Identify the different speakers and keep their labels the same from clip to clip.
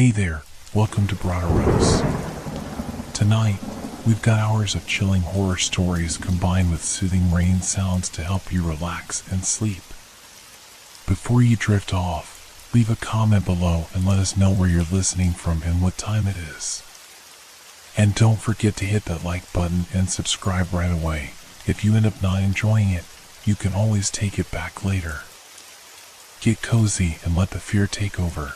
Speaker 1: Hey there, welcome to Broderos. Tonight, we've got hours of chilling horror stories combined with soothing rain sounds to help you relax and sleep. Before you drift off, leave a comment below and let us know where you're listening from and what time it is. And don't forget to hit that like button and subscribe right away. If you end up not enjoying it, you can always take it back later. Get cozy and let the fear take over.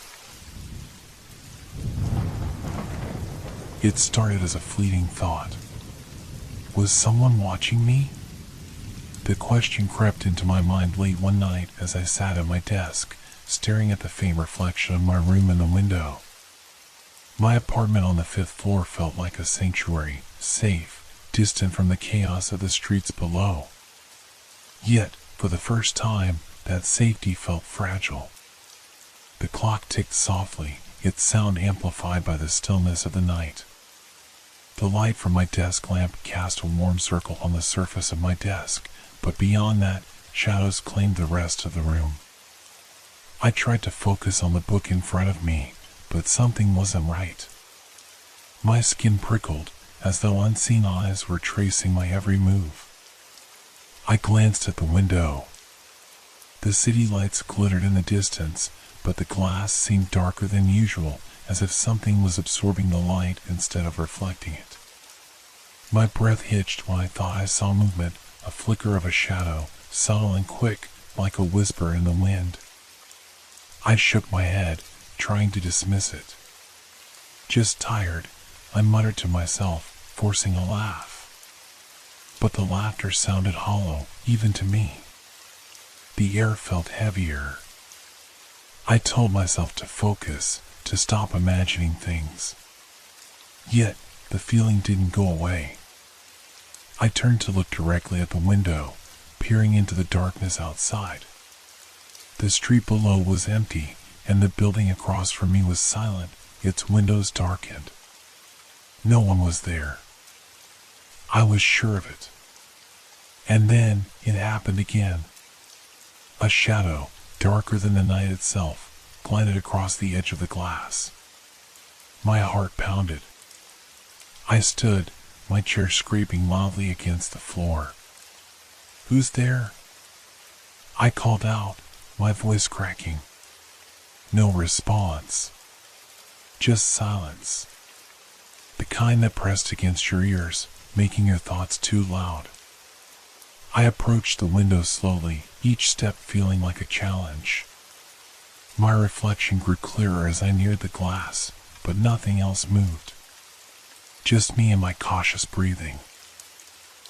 Speaker 1: It started as a fleeting thought. Was someone watching me? The question crept into my mind late one night as I sat at my desk, staring at the faint reflection of my room in the window. My apartment on the 5th floor felt like a sanctuary, safe, distant from the chaos of the streets below. Yet, for the first time, that safety felt fragile. The clock ticked softly, its sound amplified by the stillness of the night. The light from my desk lamp cast a warm circle on the surface of my desk, but beyond that, shadows claimed the rest of the room. I tried to focus on the book in front of me, but something wasn't right. My skin prickled, as though unseen eyes were tracing my every move. I glanced at the window. The city lights glittered in the distance, but the glass seemed darker than usual, as if something was absorbing the light instead of reflecting it. My breath hitched when I thought I saw movement, a flicker of a shadow, subtle and quick, like a whisper in the wind. I shook my head, trying to dismiss it. Just tired, I muttered to myself, forcing a laugh. But the laughter sounded hollow, even to me. The air felt heavier. I told myself to focus, to stop imagining things. Yet, the feeling didn't go away. I turned to look directly at the window, peering into the darkness outside. The street below was empty, and the building across from me was silent, its windows darkened. No one was there. I was sure of it. And then, it happened again. A shadow, darker than the night itself, glided across the edge of the glass. My heart pounded. I stood, my chair scraping loudly against the floor. "Who's there?" I called out, my voice cracking. No response. Just silence. The kind that pressed against your ears, making your thoughts too loud. I approached the window slowly, each step feeling like a challenge. My reflection grew clearer as I neared the glass, but nothing else moved. Just me and my cautious breathing.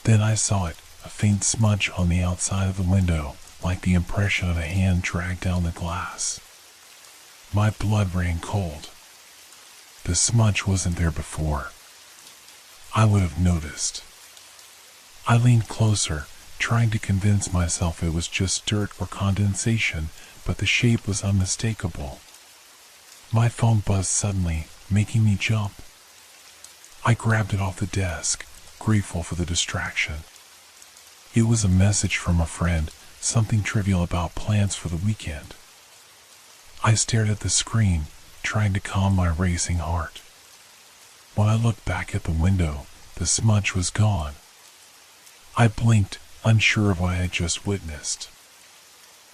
Speaker 1: Then I saw it, a faint smudge on the outside of the window, like the impression of a hand dragged down the glass. My blood ran cold. The smudge wasn't there before. I would have noticed. I leaned closer, trying to convince myself it was just dirt or condensation, but the shape was unmistakable. My phone buzzed suddenly, making me jump. I grabbed it off the desk, grateful for the distraction. It was a message from a friend, something trivial about plans for the weekend. I stared at the screen, trying to calm my racing heart. When I looked back at the window, the smudge was gone. I blinked, unsure of what I had just witnessed.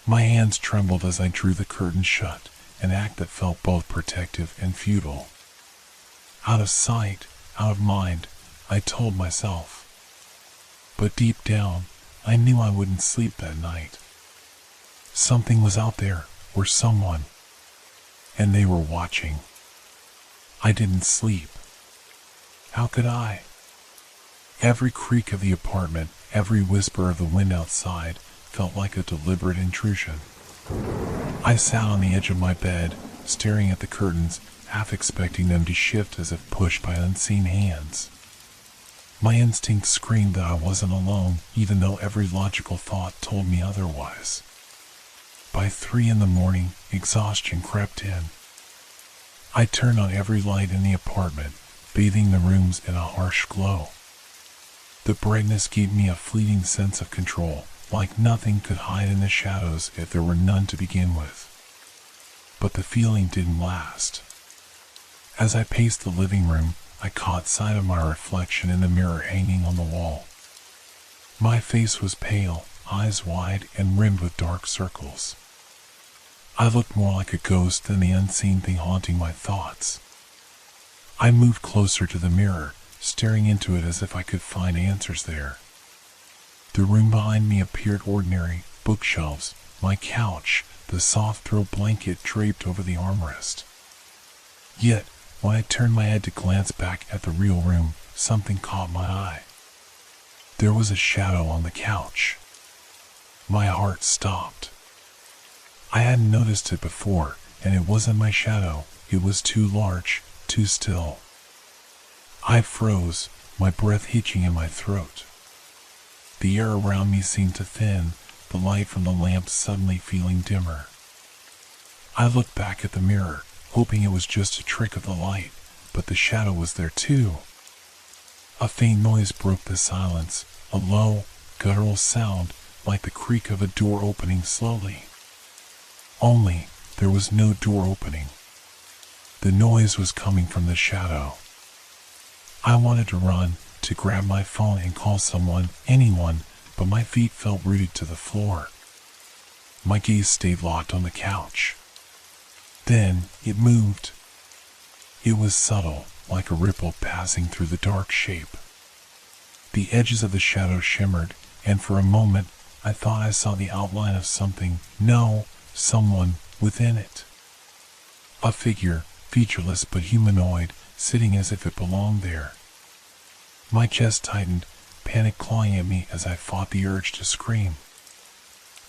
Speaker 1: My hands trembled as I drew the curtain shut, an act that felt both protective and futile. Out of sight, out of mind, I told myself. But deep down, I knew I wouldn't sleep that night. Something was out there, or someone. And they were watching. I didn't sleep. How could I? Every creak of the apartment, every whisper of the wind outside, felt like a deliberate intrusion. I sat on the edge of my bed, staring at the curtains, half expecting them to shift as if pushed by unseen hands. My instinct screamed that I wasn't alone, even though every logical thought told me otherwise. By 3 a.m, exhaustion crept in. I turned on every light in the apartment, bathing the rooms in a harsh glow. The brightness gave me a fleeting sense of control, like nothing could hide in the shadows if there were none to begin with. But the feeling didn't last. As I paced the living room, I caught sight of my reflection in the mirror hanging on the wall. My face was pale, eyes wide and rimmed with dark circles. I looked more like a ghost than the unseen thing haunting my thoughts. I moved closer to the mirror, staring into it as if I could find answers there. The room behind me appeared ordinary: bookshelves, my couch, the soft throw blanket draped over the armrest. Yet, when I turned my head to glance back at the real room, something caught my eye. There was a shadow on the couch. My heart stopped. I hadn't noticed it before, and it wasn't my shadow. It was too large, too still. I froze, my breath hitching in my throat. The air around me seemed to thin, the light from the lamp suddenly feeling dimmer. I looked back at the mirror, hoping it was just a trick of the light, but the shadow was there too. A faint noise broke the silence, a low, guttural sound like the creak of a door opening slowly. Only, there was no door opening. The noise was coming from the shadow. I wanted to run, to grab my phone and call someone, anyone, but my feet felt rooted to the floor. My gaze stayed locked on the couch. Then, it moved. It was subtle, like a ripple passing through the dark shape. The edges of the shadow shimmered, and for a moment, I thought I saw the outline of something, no, someone, within it. A figure, featureless but humanoid, sitting as if it belonged there. My chest tightened, panic clawing at me as I fought the urge to scream.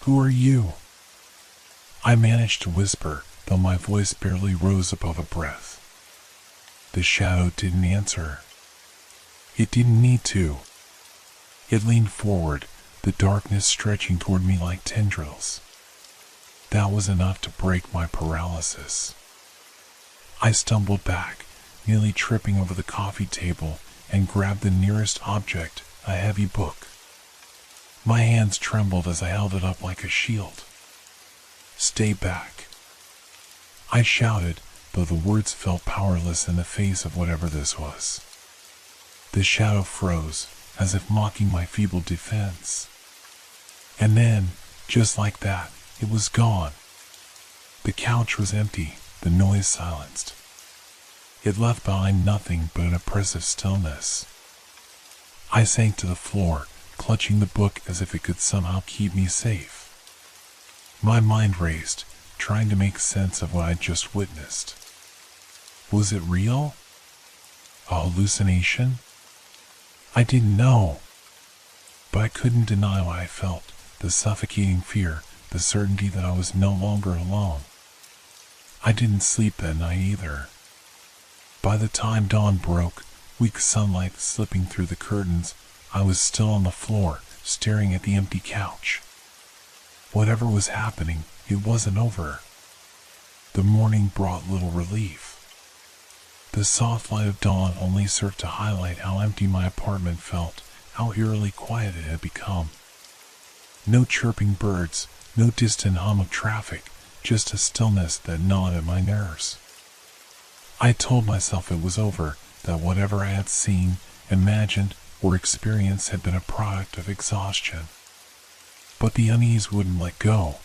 Speaker 1: "Who are you?" I managed to whisper, though my voice barely rose above a breath. The shadow didn't answer. It didn't need to. It leaned forward, the darkness stretching toward me like tendrils. That was enough to break my paralysis. I stumbled back, nearly tripping over the coffee table, and grabbed the nearest object, a heavy book. My hands trembled as I held it up like a shield. "Stay back," I shouted, though the words felt powerless in the face of whatever this was. The shadow froze, as if mocking my feeble defense. And then, just like that, it was gone. The couch was empty, the noise silenced. It left behind nothing but an oppressive stillness. I sank to the floor, clutching the book as if it could somehow keep me safe. My mind raced, trying to make sense of what I'd just witnessed. Was it real? A hallucination? I didn't know. But I couldn't deny what I felt, the suffocating fear, the certainty that I was no longer alone. I didn't sleep that night either. By the time dawn broke, weak sunlight slipping through the curtains, I was still on the floor, staring at the empty couch. Whatever was happening, it wasn't over. The morning brought little relief. The soft light of dawn only served to highlight how empty my apartment felt, how eerily quiet it had become. No chirping birds, no distant hum of traffic, just a stillness that gnawed at my nerves. I told myself it was over, that whatever I had seen, imagined, or experienced had been a product of exhaustion. But the unease wouldn't let go.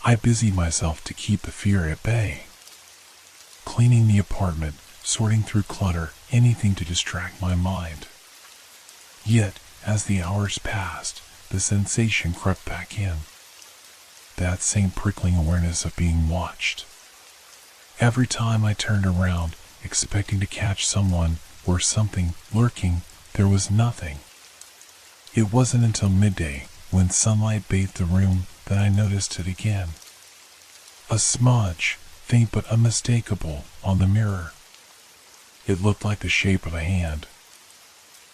Speaker 1: I busied myself to keep the fear at bay. Cleaning the apartment, sorting through clutter, anything to distract my mind. Yet, as the hours passed, the sensation crept back in. That same prickling awareness of being watched. Every time I turned around, expecting to catch someone or something lurking, there was nothing. It wasn't until midday, when sunlight bathed the room, that I noticed it again. A smudge, faint but unmistakable, on the mirror. It looked like the shape of a hand.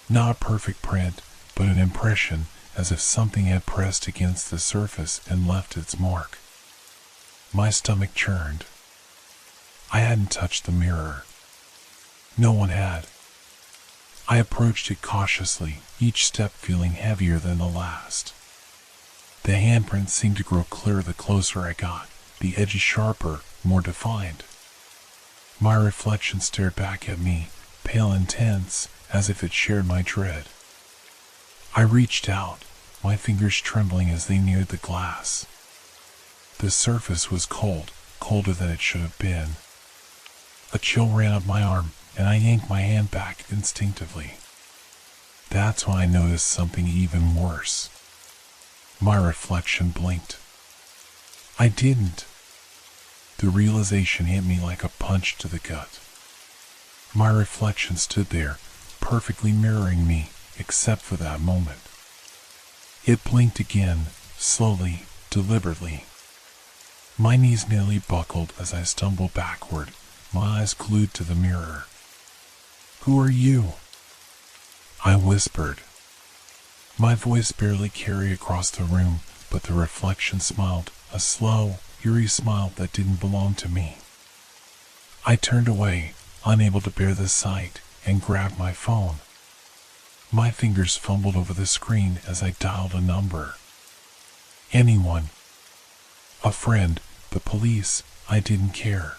Speaker 1: Not a perfect print, but an impression, as if something had pressed against the surface and left its mark. My stomach churned. I hadn't touched the mirror. No one had. I approached it cautiously, each step feeling heavier than the last. The handprint seemed to grow clearer the closer I got, the edges sharper, more defined. My reflection stared back at me, pale and tense, as if it shared my dread. I reached out, my fingers trembling as they neared the glass. The surface was cold, colder than it should have been. A chill ran up my arm, and I yanked my hand back instinctively. That's when I noticed something even worse. My reflection blinked. I didn't. The realization hit me like a punch to the gut. My reflection stood there, perfectly mirroring me, except for that moment. It blinked again, slowly, deliberately. My knees nearly buckled as I stumbled backward, my eyes glued to the mirror. "Who are you?" I whispered. My voice barely carried across the room, but the reflection smiled, a slow, eerie smile that didn't belong to me. I turned away, unable to bear the sight, and grabbed my phone. My fingers fumbled over the screen as I dialed a number. Anyone. A friend, the police, I didn't care.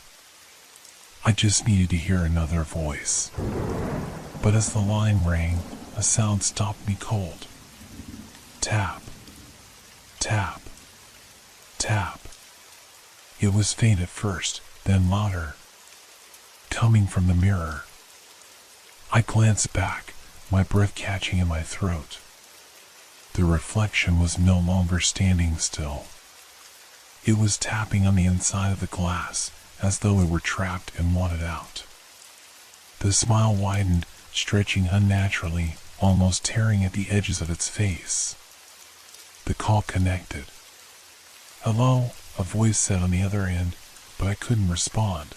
Speaker 1: I just needed to hear another voice. But as the line rang, a sound stopped me cold. Tap. Tap. Tap. It was faint at first, then louder. Coming from the mirror. I glanced back, my breath catching in my throat. The reflection was no longer standing still. It was tapping on the inside of the glass, as though it were trapped and wanted out. The smile widened, stretching unnaturally, almost tearing at the edges of its face. The call connected. "Hello," a voice said on the other end, but I couldn't respond.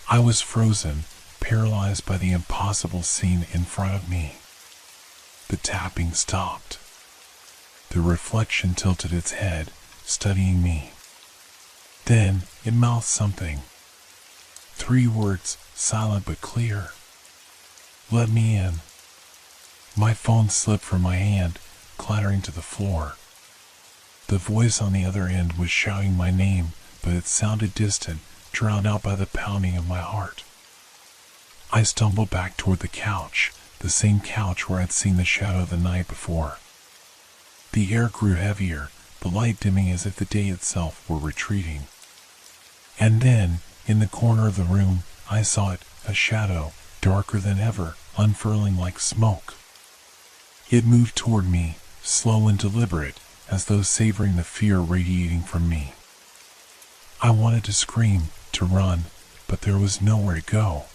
Speaker 1: I was frozen, paralyzed by the impossible scene in front of me. The tapping stopped. The reflection tilted its head, studying me. Then it mouthed something. 3 words, silent but clear. "Let me in." My phone slipped from my hand, clattering to the floor. The voice on the other end was shouting my name, but it sounded distant, drowned out by the pounding of my heart. I stumbled back toward the couch, the same couch where I'd seen the shadow the night before. The air grew heavier, the light dimming as if the day itself were retreating. And then, in the corner of the room, I saw it, a shadow, darker than ever, unfurling like smoke. It moved toward me, slow and deliberate, as though savoring the fear radiating from me. I wanted to scream, to run, but there was nowhere to go.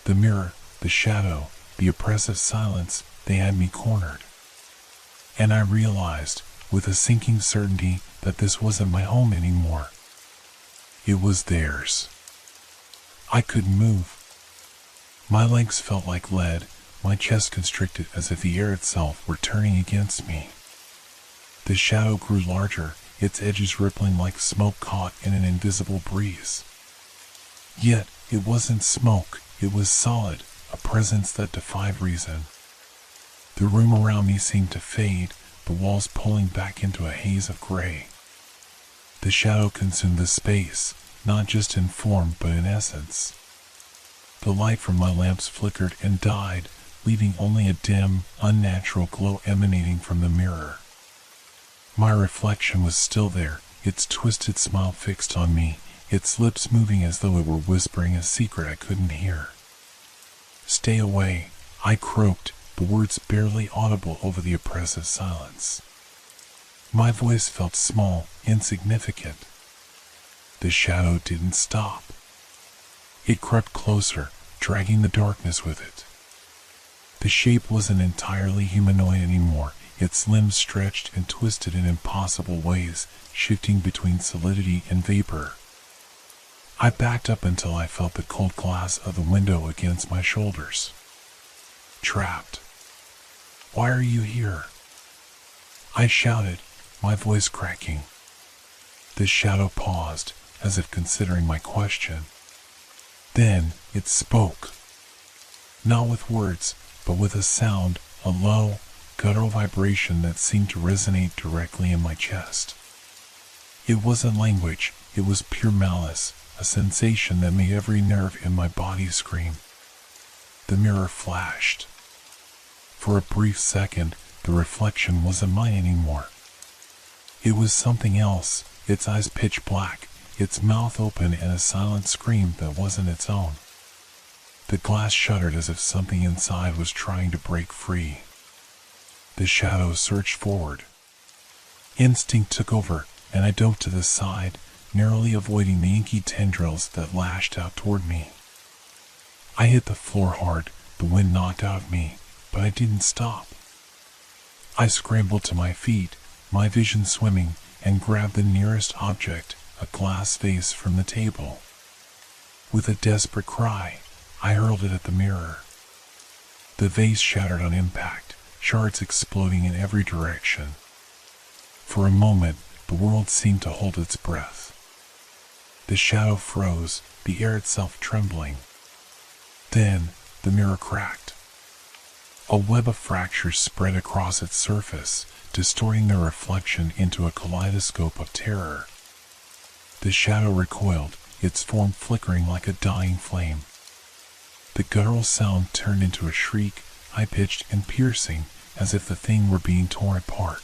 Speaker 1: The mirror, the shadow, the oppressive silence, they had me cornered. And I realized, with a sinking certainty, that this wasn't my home anymore. It was theirs. I couldn't move. My legs felt like lead, my chest constricted as if the air itself were turning against me. The shadow grew larger, its edges rippling like smoke caught in an invisible breeze. Yet, it wasn't smoke, it was solid, a presence that defied reason. The room around me seemed to fade, the walls pulling back into a haze of gray. The shadow consumed the space, not just in form but in essence. The light from my lamps flickered and died, leaving only a dim, unnatural glow emanating from the mirror. My reflection was still there, its twisted smile fixed on me, its lips moving as though it were whispering a secret I couldn't hear. "Stay away," I croaked, the words barely audible over the oppressive silence. My voice felt small, insignificant. The shadow didn't stop. It crept closer, dragging the darkness with it. The shape wasn't entirely humanoid anymore, its limbs stretched and twisted in impossible ways, shifting between solidity and vapor. I backed up until I felt the cold glass of the window against my shoulders. Trapped. "Why are you here?" I shouted, my voice cracking. The shadow paused, as if considering my question. Then it spoke. Not with words, but with a sound, a low, guttural vibration that seemed to resonate directly in my chest. It wasn't language, it was pure malice, a sensation that made every nerve in my body scream. The mirror flashed. For a brief second, the reflection wasn't mine anymore. It was something else, its eyes pitch black, its mouth open, and a silent scream that wasn't its own. The glass shuddered as if something inside was trying to break free. The shadow surged forward. Instinct took over, and I dove to the side, narrowly avoiding the inky tendrils that lashed out toward me. I hit the floor hard, the wind knocked out of me, but I didn't stop. I scrambled to my feet, my vision swimming, and grabbed the nearest object, a glass vase from the table. With a desperate cry, I hurled it at the mirror. The vase shattered on impact, shards exploding in every direction. For a moment, the world seemed to hold its breath. The shadow froze, the air itself trembling. Then, the mirror cracked. A web of fractures spread across its surface, distorting the reflection into a kaleidoscope of terror. The shadow recoiled, its form flickering like a dying flame. The guttural sound turned into a shriek, high-pitched and piercing, as if the thing were being torn apart.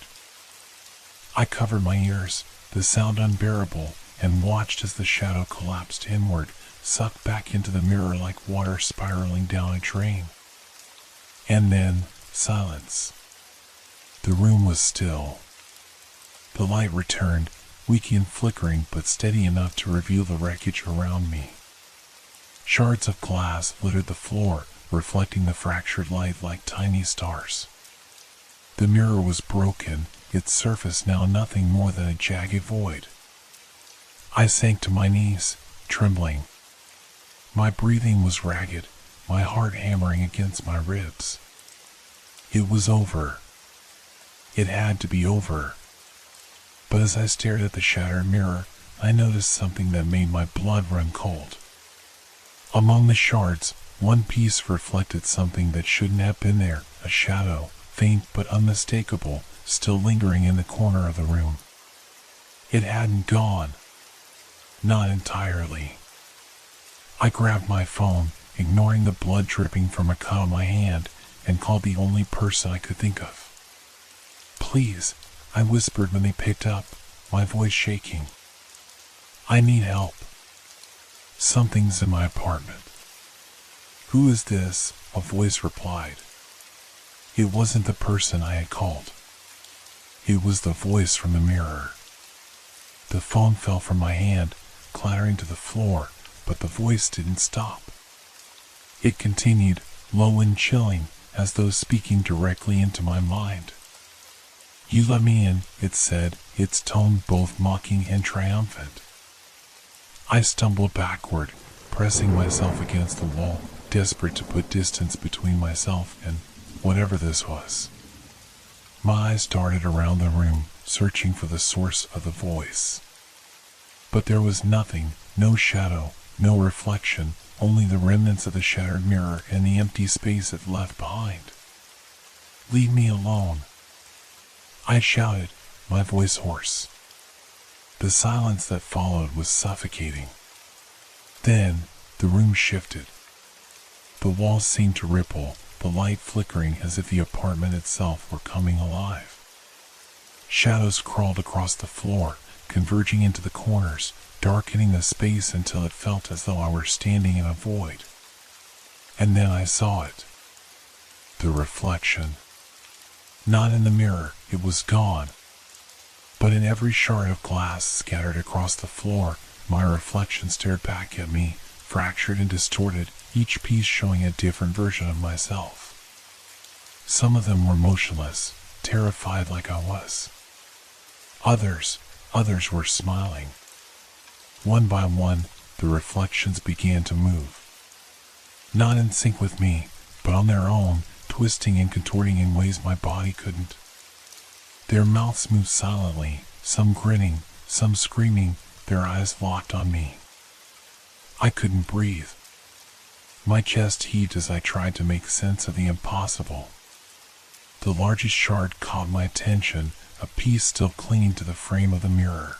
Speaker 1: I covered my ears, the sound unbearable, and watched as the shadow collapsed inward, sucked back into the mirror like water spiraling down a drain. And then, silence. The room was still. The light returned, weak and flickering but steady enough to reveal the wreckage around me. Shards of glass littered the floor, reflecting the fractured light like tiny stars. The mirror was broken, its surface now nothing more than a jagged void. I sank to my knees, trembling. My breathing was ragged, my heart hammering against my ribs. It was over. It had to be over. But as I stared at the shattered mirror, I noticed something that made my blood run cold. Among the shards, one piece reflected something that shouldn't have been there, a shadow, faint but unmistakable, still lingering in the corner of the room. It hadn't gone. Not entirely. I grabbed my phone, ignoring the blood dripping from a cut on my hand, and called the only person I could think of. "Please," I whispered when they picked up, my voice shaking. "I need help. Something's in my apartment." "Who is this?" a voice replied. It wasn't the person I had called. It was the voice from the mirror. The phone fell from my hand, clattering to the floor, but the voice didn't stop. It continued, low and chilling, as though speaking directly into my mind. "You let me in," it said, its tone both mocking and triumphant. I stumbled backward, pressing myself against the wall, desperate to put distance between myself and whatever this was. My eyes darted around the room, searching for the source of the voice. But there was nothing, no shadow, no reflection, only the remnants of the shattered mirror and the empty space it left behind. "Leave me alone," I shouted, my voice hoarse. The silence that followed was suffocating. Then, the room shifted. The walls seemed to ripple, the light flickering as if the apartment itself were coming alive. Shadows crawled across the floor, converging into the corners, darkening the space until it felt as though I were standing in a void. And then I saw it. The reflection. Not in the mirror, it was gone. But in every shard of glass scattered across the floor, my reflection stared back at me, fractured and distorted, each piece showing a different version of myself. Some of them were motionless, terrified like I was. Others were smiling. One by one, the reflections began to move. Not in sync with me, but on their own, twisting and contorting in ways my body couldn't. Their mouths moved silently, some grinning, some screaming, their eyes locked on me. I couldn't breathe. My chest heaved as I tried to make sense of the impossible. The largest shard caught my attention, a piece still clinging to the frame of the mirror.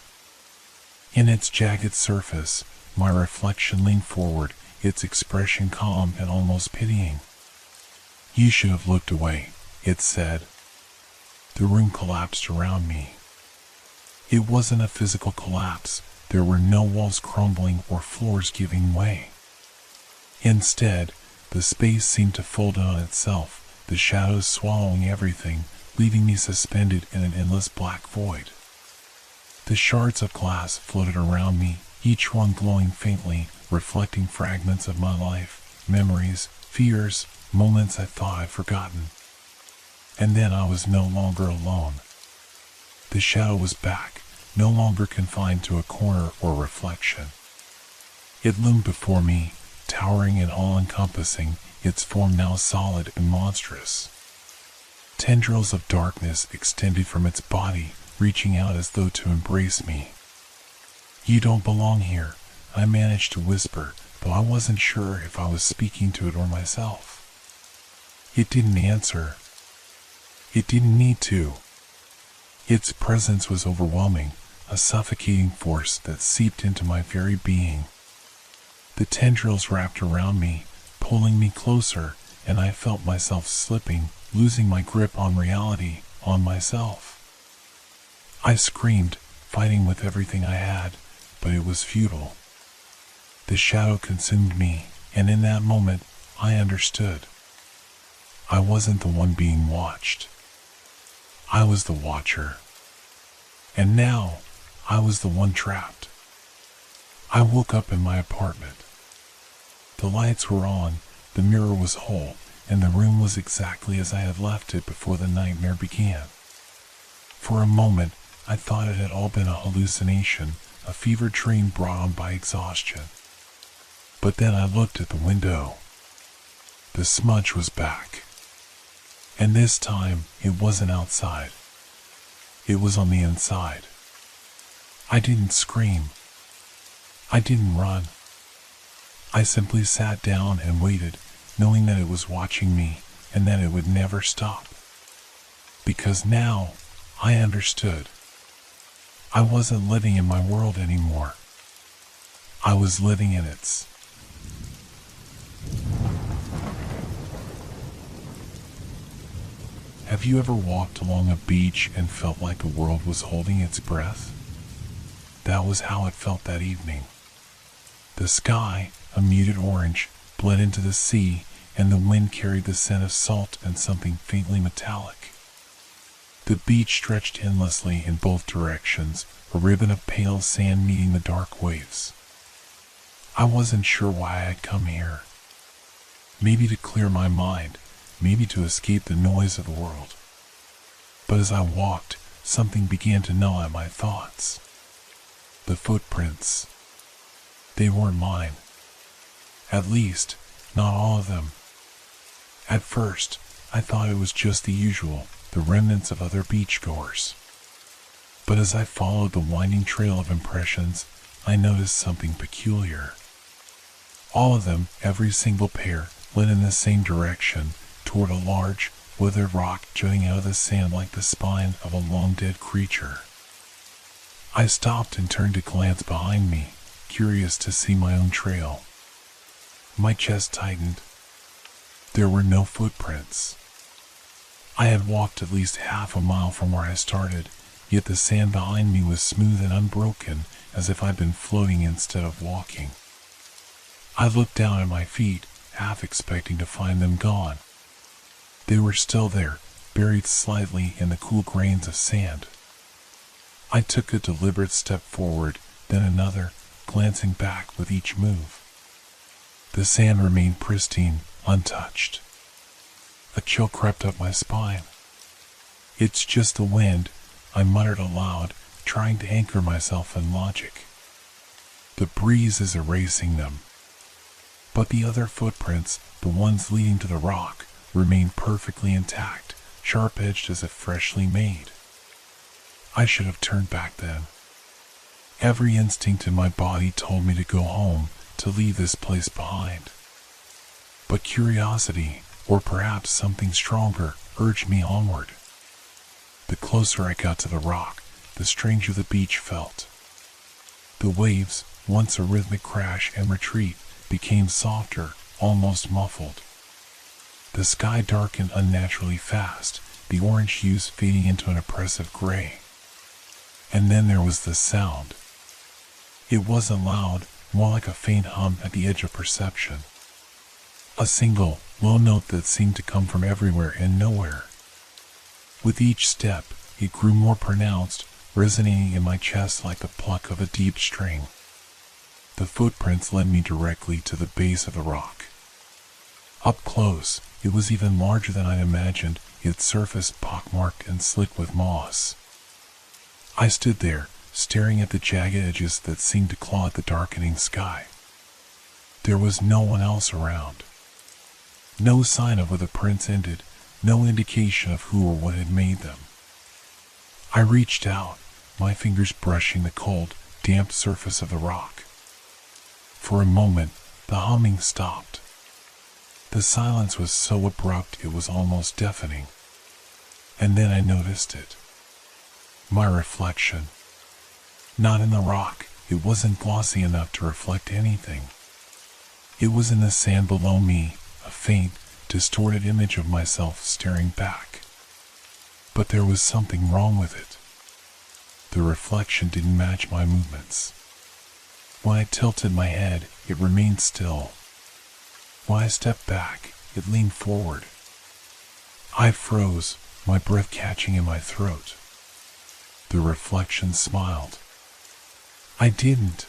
Speaker 1: In its jagged surface, My reflection leaned forward, its expression calm and almost pitying. "You should have looked away," it said. The room collapsed around me. It wasn't a physical collapse. There were no walls crumbling or floors giving way. Instead, the space seemed to fold in on itself, the shadows swallowing everything, leaving me suspended in an endless black void. The shards of glass floated around me, each one glowing faintly, reflecting fragments of my life, memories, fears, moments I thought I'd forgotten. And then I was no longer alone. The shadow was back, no longer confined to a corner or reflection. It loomed before me, towering and all-encompassing, its form now solid and monstrous. Tendrils of darkness extended from its body, reaching out as though to embrace me. "You don't belong here," I managed to whisper, though I wasn't sure if I was speaking to it or myself. It didn't answer. It didn't need to. Its presence was overwhelming, a suffocating force that seeped into my very being. The tendrils wrapped around me, pulling me closer, and I felt myself slipping, losing my grip on reality, on myself. I screamed, fighting with everything I had, but it was futile. The shadow consumed me, and in that moment, I understood. I wasn't the one being watched. I was the watcher. And now, I was the one trapped. I woke up in my apartment. The lights were on, the mirror was whole, and the room was exactly as I had left it before the nightmare began. For a moment, I thought it had all been a hallucination, a fevered dream brought on by exhaustion. But then I looked at the window. The smudge was back. And this time, it wasn't outside. It was on the inside. I didn't scream. I didn't run. I simply sat down and waited, knowing that it was watching me and that it would never stop. Because now, I understood. I wasn't living in my world anymore. I was living in its. Have you ever walked along a beach and felt like the world was holding its breath? That was how it felt that evening. The sky, a muted orange, bled into the sea, and the wind carried the scent of salt and something faintly metallic. The beach stretched endlessly in both directions, a ribbon of pale sand meeting the dark waves. I wasn't sure why I had come here. Maybe to clear my mind, maybe to escape the noise of the world. But as I walked, something began to gnaw at my thoughts. The footprints. They weren't mine. At least, not all of them. At first, I thought it was just the usual, the remnants of other beachgoers. But as I followed the winding trail of impressions, I noticed something peculiar. All of them, every single pair, led in the same direction, toward a large, withered rock jutting out of the sand like the spine of a long-dead creature. I stopped and turned to glance behind me, curious to see my own trail. My chest tightened. There were no footprints. I had walked at least half a mile from where I started, yet the sand behind me was smooth and unbroken, as if I'd been floating instead of walking. I looked down at my feet, half expecting to find them gone. They were still there, buried slightly in the cool grains of sand. I took a deliberate step forward, then another, glancing back with each move. The sand remained pristine, untouched. A chill crept up my spine. "It's just the wind," I muttered aloud, trying to anchor myself in logic. "The breeze is erasing them." But the other footprints, the ones leading to the rock, remained perfectly intact, sharp-edged as if freshly made. I should have turned back then. Every instinct in my body told me to go home, to leave this place behind. But curiosity, or perhaps something stronger, urged me onward. The closer I got to the rock, the stranger the beach felt. The waves, once a rhythmic crash and retreat, became softer, almost muffled. The sky darkened unnaturally fast, the orange hues fading into an oppressive gray. And then there was the sound. It wasn't loud, more like a faint hum at the edge of perception. A single, low note that seemed to come from everywhere and nowhere. With each step, it grew more pronounced, resonating in my chest like the pluck of a deep string. The footprints led me directly to the base of the rock. Up close, it was even larger than I'd imagined, its surface pockmarked and slick with moss. I stood there, staring at the jagged edges that seemed to claw at the darkening sky. There was no one else around. No sign of where the prints ended, no indication of who or what had made them. I reached out, my fingers brushing the cold, damp surface of the rock. For a moment, the humming stopped. The silence was so abrupt it was almost deafening. And then I noticed it. My reflection. Not in the rock, it wasn't glossy enough to reflect anything. It was in the sand below me, a faint, distorted image of myself staring back. But there was something wrong with it. The reflection didn't match my movements. When I tilted my head, it remained still. When I stepped back, it leaned forward. I froze, my breath catching in my throat. The reflection smiled. I didn't.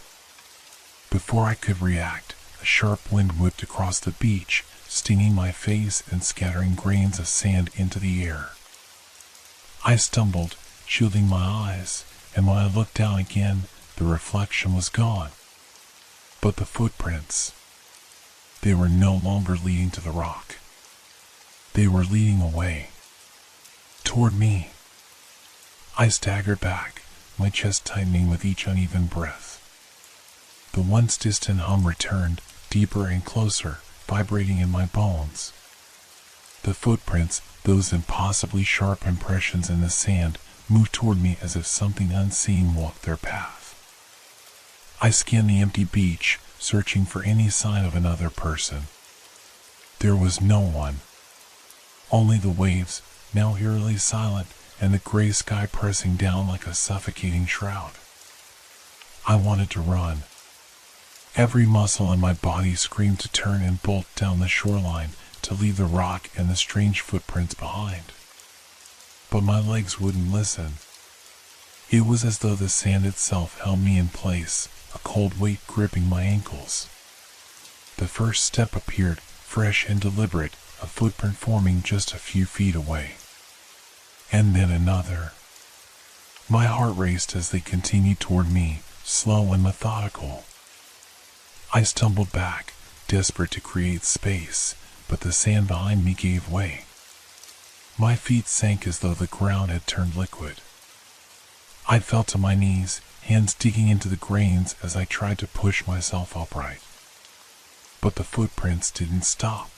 Speaker 1: Before I could react, a sharp wind whipped across the beach, stinging my face and scattering grains of sand into the air. I stumbled, shielding my eyes, and when I looked down again, the reflection was gone. But the footprints, they were no longer leading to the rock. They were leading away. Toward me. I staggered back, my chest tightening with each uneven breath. The once distant hum returned, deeper and closer, vibrating in my bones. The footprints, those impossibly sharp impressions in the sand, moved toward me as if something unseen walked their path. I scanned the empty beach, searching for any sign of another person. There was no one. Only the waves, now eerily silent, and the gray sky pressing down like a suffocating shroud. I wanted to run. Every muscle in my body screamed to turn and bolt down the shoreline, to leave the rock and the strange footprints behind. But my legs wouldn't listen. It was as though the sand itself held me in place, a cold weight gripping my ankles. The first step appeared, fresh and deliberate, a footprint forming just a few feet away. And then another. My heart raced as they continued toward me, slow and methodical. I stumbled back, desperate to create space, but the sand behind me gave way. My feet sank as though the ground had turned liquid. I fell to my knees, hands digging into the grains as I tried to push myself upright. But the footprints didn't stop.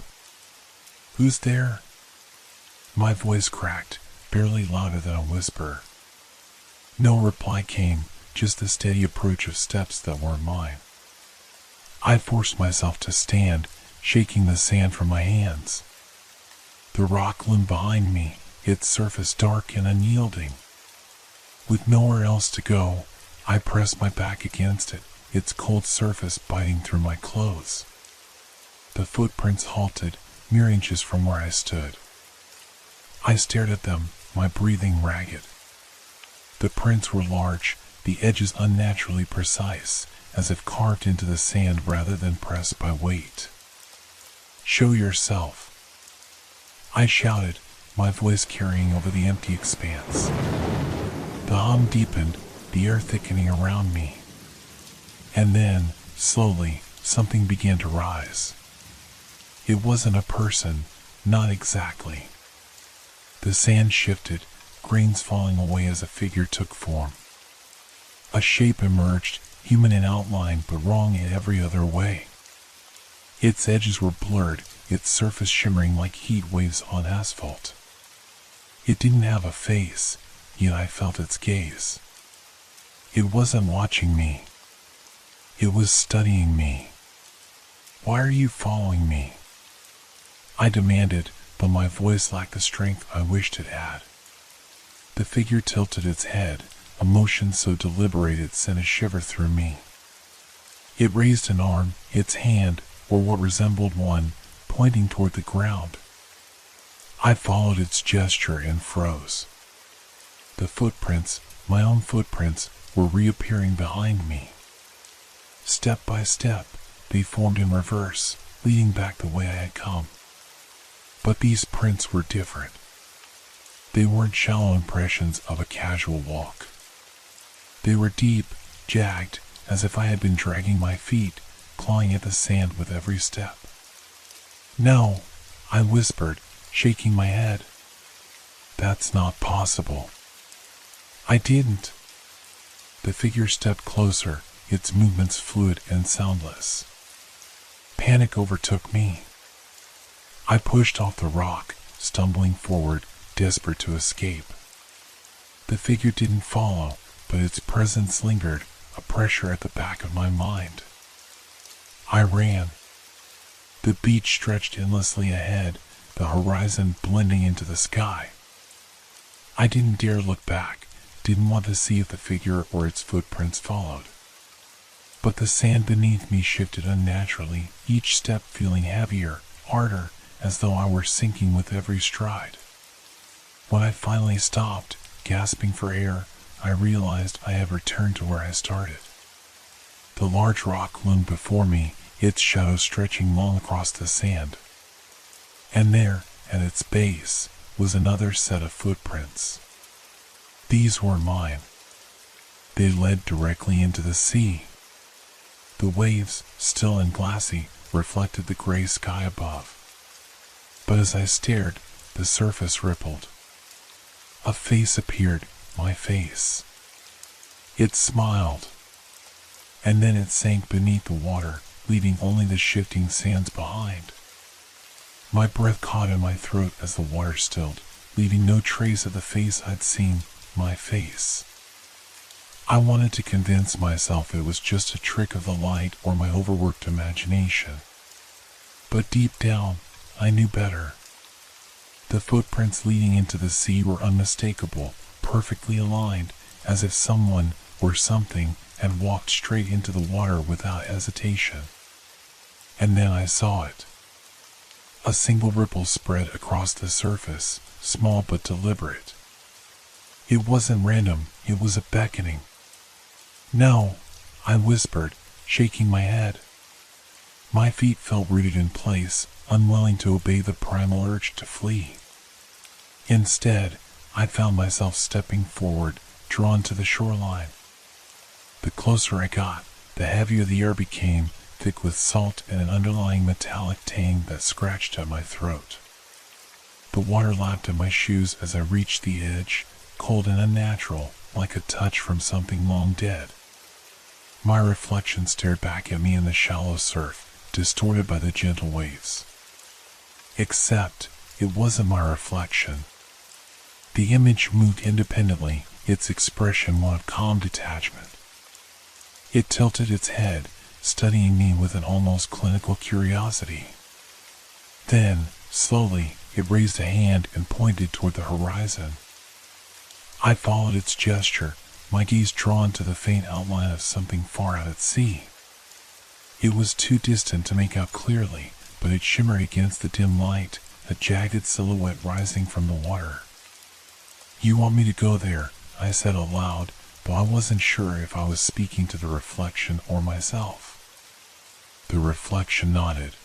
Speaker 1: "Who's there?" My voice cracked, barely louder than a whisper. No reply came, just the steady approach of steps that weren't mine. I forced myself to stand, shaking the sand from my hands. The rock loomed behind me, its surface dark and unyielding. With nowhere else to go, I pressed my back against it, its cold surface biting through my clothes. The footprints halted, mere inches from where I stood. I stared at them, my breathing ragged. The prints were large, the edges unnaturally precise, as if carved into the sand rather than pressed by weight. "Show yourself," I shouted, my voice carrying over the empty expanse. The hum deepened, the air thickening around me. And then, slowly, something began to rise. It wasn't a person, not exactly. The sand shifted, grains falling away as a figure took form. A shape emerged, human in outline but wrong in every other way. Its edges were blurred, its surface shimmering like heat waves on asphalt. It didn't have a face, yet I felt its gaze. It wasn't watching me. It was studying me. "Why are you following me?" I demanded, but my voice lacked the strength I wished it had. The figure tilted its head, a motion so deliberate it sent a shiver through me. It raised an arm, its hand, or what resembled one, pointing toward the ground. I followed its gesture and froze. The footprints, my own footprints, were reappearing behind me. Step by step, they formed in reverse, leading back the way I had come. But these prints were different. They weren't shallow impressions of a casual walk. They were deep, jagged, as if I had been dragging my feet, clawing at the sand with every step. "No," I whispered, shaking my head. "That's not possible." "I didn't." The figure stepped closer, its movements fluid and soundless. Panic overtook me. I pushed off the rock, stumbling forward, desperate to escape. The figure didn't follow, but its presence lingered, a pressure at the back of my mind. I ran. The beach stretched endlessly ahead, the horizon blending into the sky. I didn't dare look back, didn't want to see if the figure or its footprints followed. But the sand beneath me shifted unnaturally, each step feeling heavier, harder, as though I were sinking with every stride. When I finally stopped, gasping for air, I realized I had returned to where I started. The large rock loomed before me, its shadow stretching long across the sand. And there, at its base, was another set of footprints. These weren't mine. They led directly into the sea. The waves, still and glassy, reflected the gray sky above. But as I stared, the surface rippled. A face appeared, my face. It smiled. And then it sank beneath the water, leaving only the shifting sands behind. My breath caught in my throat as the water stilled, leaving no trace of the face I'd seen, my face. I wanted to convince myself it was just a trick of the light or my overworked imagination. But deep down, I knew better. The footprints leading into the sea were unmistakable, perfectly aligned, as if someone or something had walked straight into the water without hesitation. And then I saw it. A single ripple spread across the surface, small but deliberate. It wasn't random, it was a beckoning. "No," I whispered, shaking my head. My feet felt rooted in place, unwilling to obey the primal urge to flee. Instead, I found myself stepping forward, drawn to the shoreline. The closer I got, the heavier the air became, thick with salt and an underlying metallic tang that scratched at my throat. The water lapped at my shoes as I reached the edge, cold and unnatural, like a touch from something long dead. My reflection stared back at me in the shallow surf, distorted by the gentle waves. Except, it wasn't my reflection. The image moved independently, its expression one of calm detachment. It tilted its head, studying me with an almost clinical curiosity. Then, slowly, it raised a hand and pointed toward the horizon. I followed its gesture, my gaze drawn to the faint outline of something far out at sea. It was too distant to make out clearly, but it shimmered against the dim light, a jagged silhouette rising from the water. "You want me to go there?" I said aloud, though I wasn't sure if I was speaking to the reflection or myself. The reflection nodded.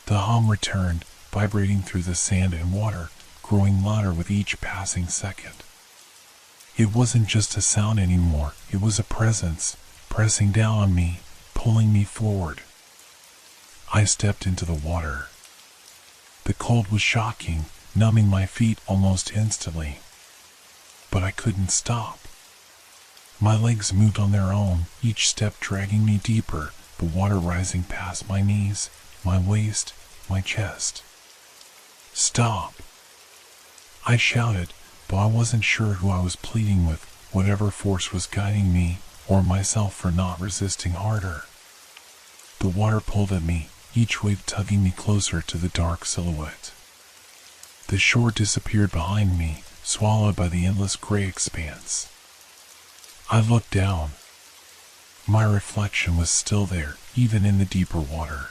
Speaker 1: The hum returned, vibrating through the sand and water, growing louder with each passing second. It wasn't just a sound anymore, it was a presence, pressing down on me, pulling me forward. I stepped into the water. The cold was shocking, numbing my feet almost instantly. But I couldn't stop. My legs moved on their own, each step dragging me deeper, the water rising past my knees, my waist, my chest. "Stop!" I shouted, though I wasn't sure who I was pleading with, whatever force was guiding me, or myself for not resisting harder. The water pulled at me, each wave tugging me closer to the dark silhouette. The shore disappeared behind me, swallowed by the endless gray expanse. I looked down. My reflection was still there, even in the deeper water.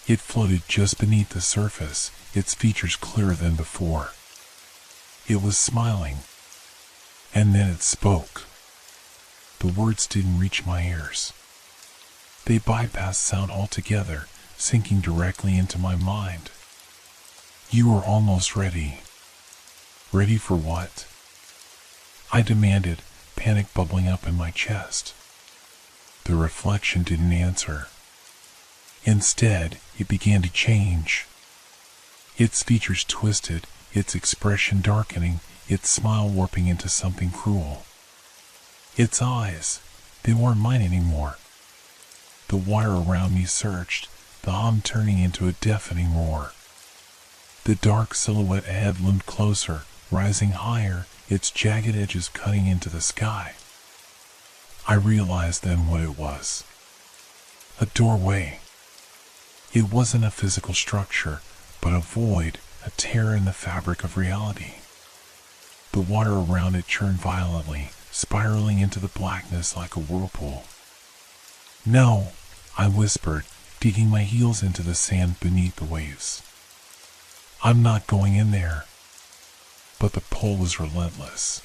Speaker 1: It floated just beneath the surface, its features clearer than before. It was smiling. And then it spoke. The words didn't reach my ears. They bypassed sound altogether, sinking directly into my mind. You are almost ready. Ready for what? I demanded, panic bubbling up in my chest. The reflection didn't answer. Instead, it began to change. Its features twisted, its expression darkening, its smile warping into something cruel. Its eyes, they weren't mine anymore. The water around me surged, the hum turning into a deafening roar. The dark silhouette ahead loomed closer, rising higher, its jagged edges cutting into the sky. I realized then what it was. A doorway. It wasn't a physical structure, but a void, a tear in the fabric of reality. The water around it churned violently, spiraling into the blackness like a whirlpool. No, I whispered, digging my heels into the sand beneath the waves. I'm not going in there. But the pull was relentless.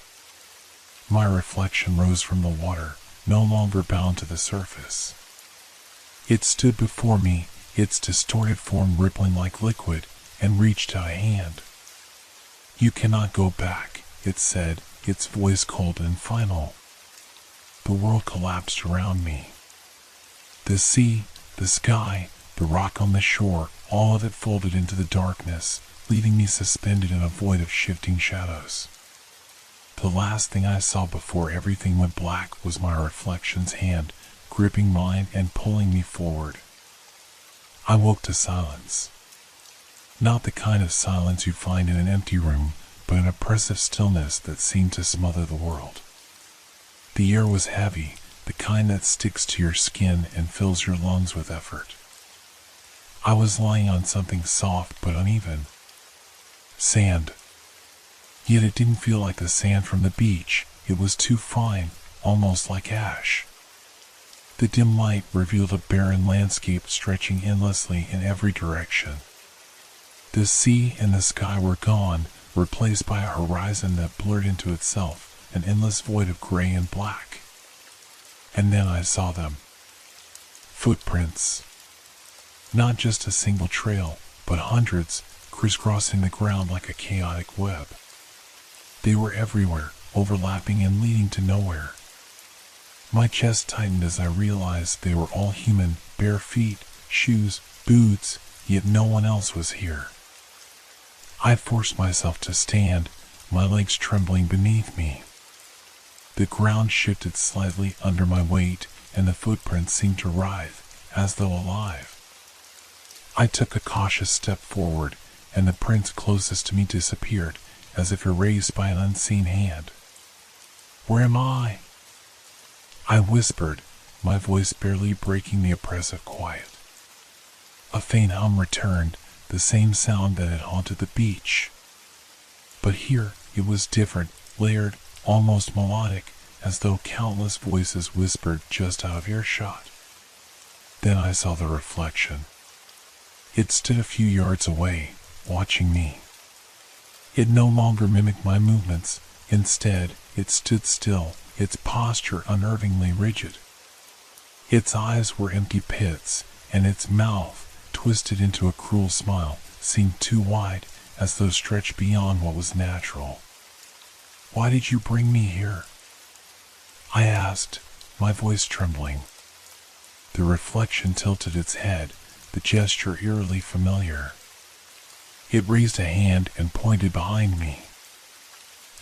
Speaker 1: My reflection rose from the water, no longer bound to the surface. It stood before me, its distorted form rippling like liquid, and reached out a hand. You cannot go back, it said, its voice cold and final. The world collapsed around me. The sea, the sky, the rock on the shore, all of it folded into the darkness, leaving me suspended in a void of shifting shadows. The last thing I saw before everything went black was my reflection's hand, gripping mine and pulling me forward. I woke to silence. Not the kind of silence you find in an empty room, but an oppressive stillness that seemed to smother the world. The air was heavy, the kind that sticks to your skin and fills your lungs with effort. I was lying on something soft but uneven. Sand. Yet it didn't feel like the sand from the beach. It was too fine, almost like ash. The dim light revealed a barren landscape stretching endlessly in every direction. The sea and the sky were gone, replaced by a horizon that blurred into itself, an endless void of gray and black. And then I saw them. Footprints. Not just a single trail, but hundreds, crisscrossing the ground like a chaotic web. They were everywhere, overlapping and leading to nowhere. My chest tightened as I realized they were all human, bare feet, shoes, boots, yet no one else was here. I forced myself to stand, my legs trembling beneath me. The ground shifted slightly under my weight, and the footprints seemed to writhe, as though alive. I took a cautious step forward, and the prints closest to me disappeared, as if erased by an unseen hand. Where am I? I whispered, my voice barely breaking the oppressive quiet. A faint hum returned, the same sound that had haunted the beach. But here it was different, layered, almost melodic, as though countless voices whispered just out of earshot. Then I saw the reflection. It stood a few yards away, watching me. It no longer mimicked my movements. Instead, it stood still, its posture unnervingly rigid. Its eyes were empty pits, and its mouth, twisted into a cruel smile, seemed too wide, as though stretched beyond what was natural. Why did you bring me here? I asked, my voice trembling. The reflection tilted its head, the gesture eerily familiar. It raised a hand and pointed behind me.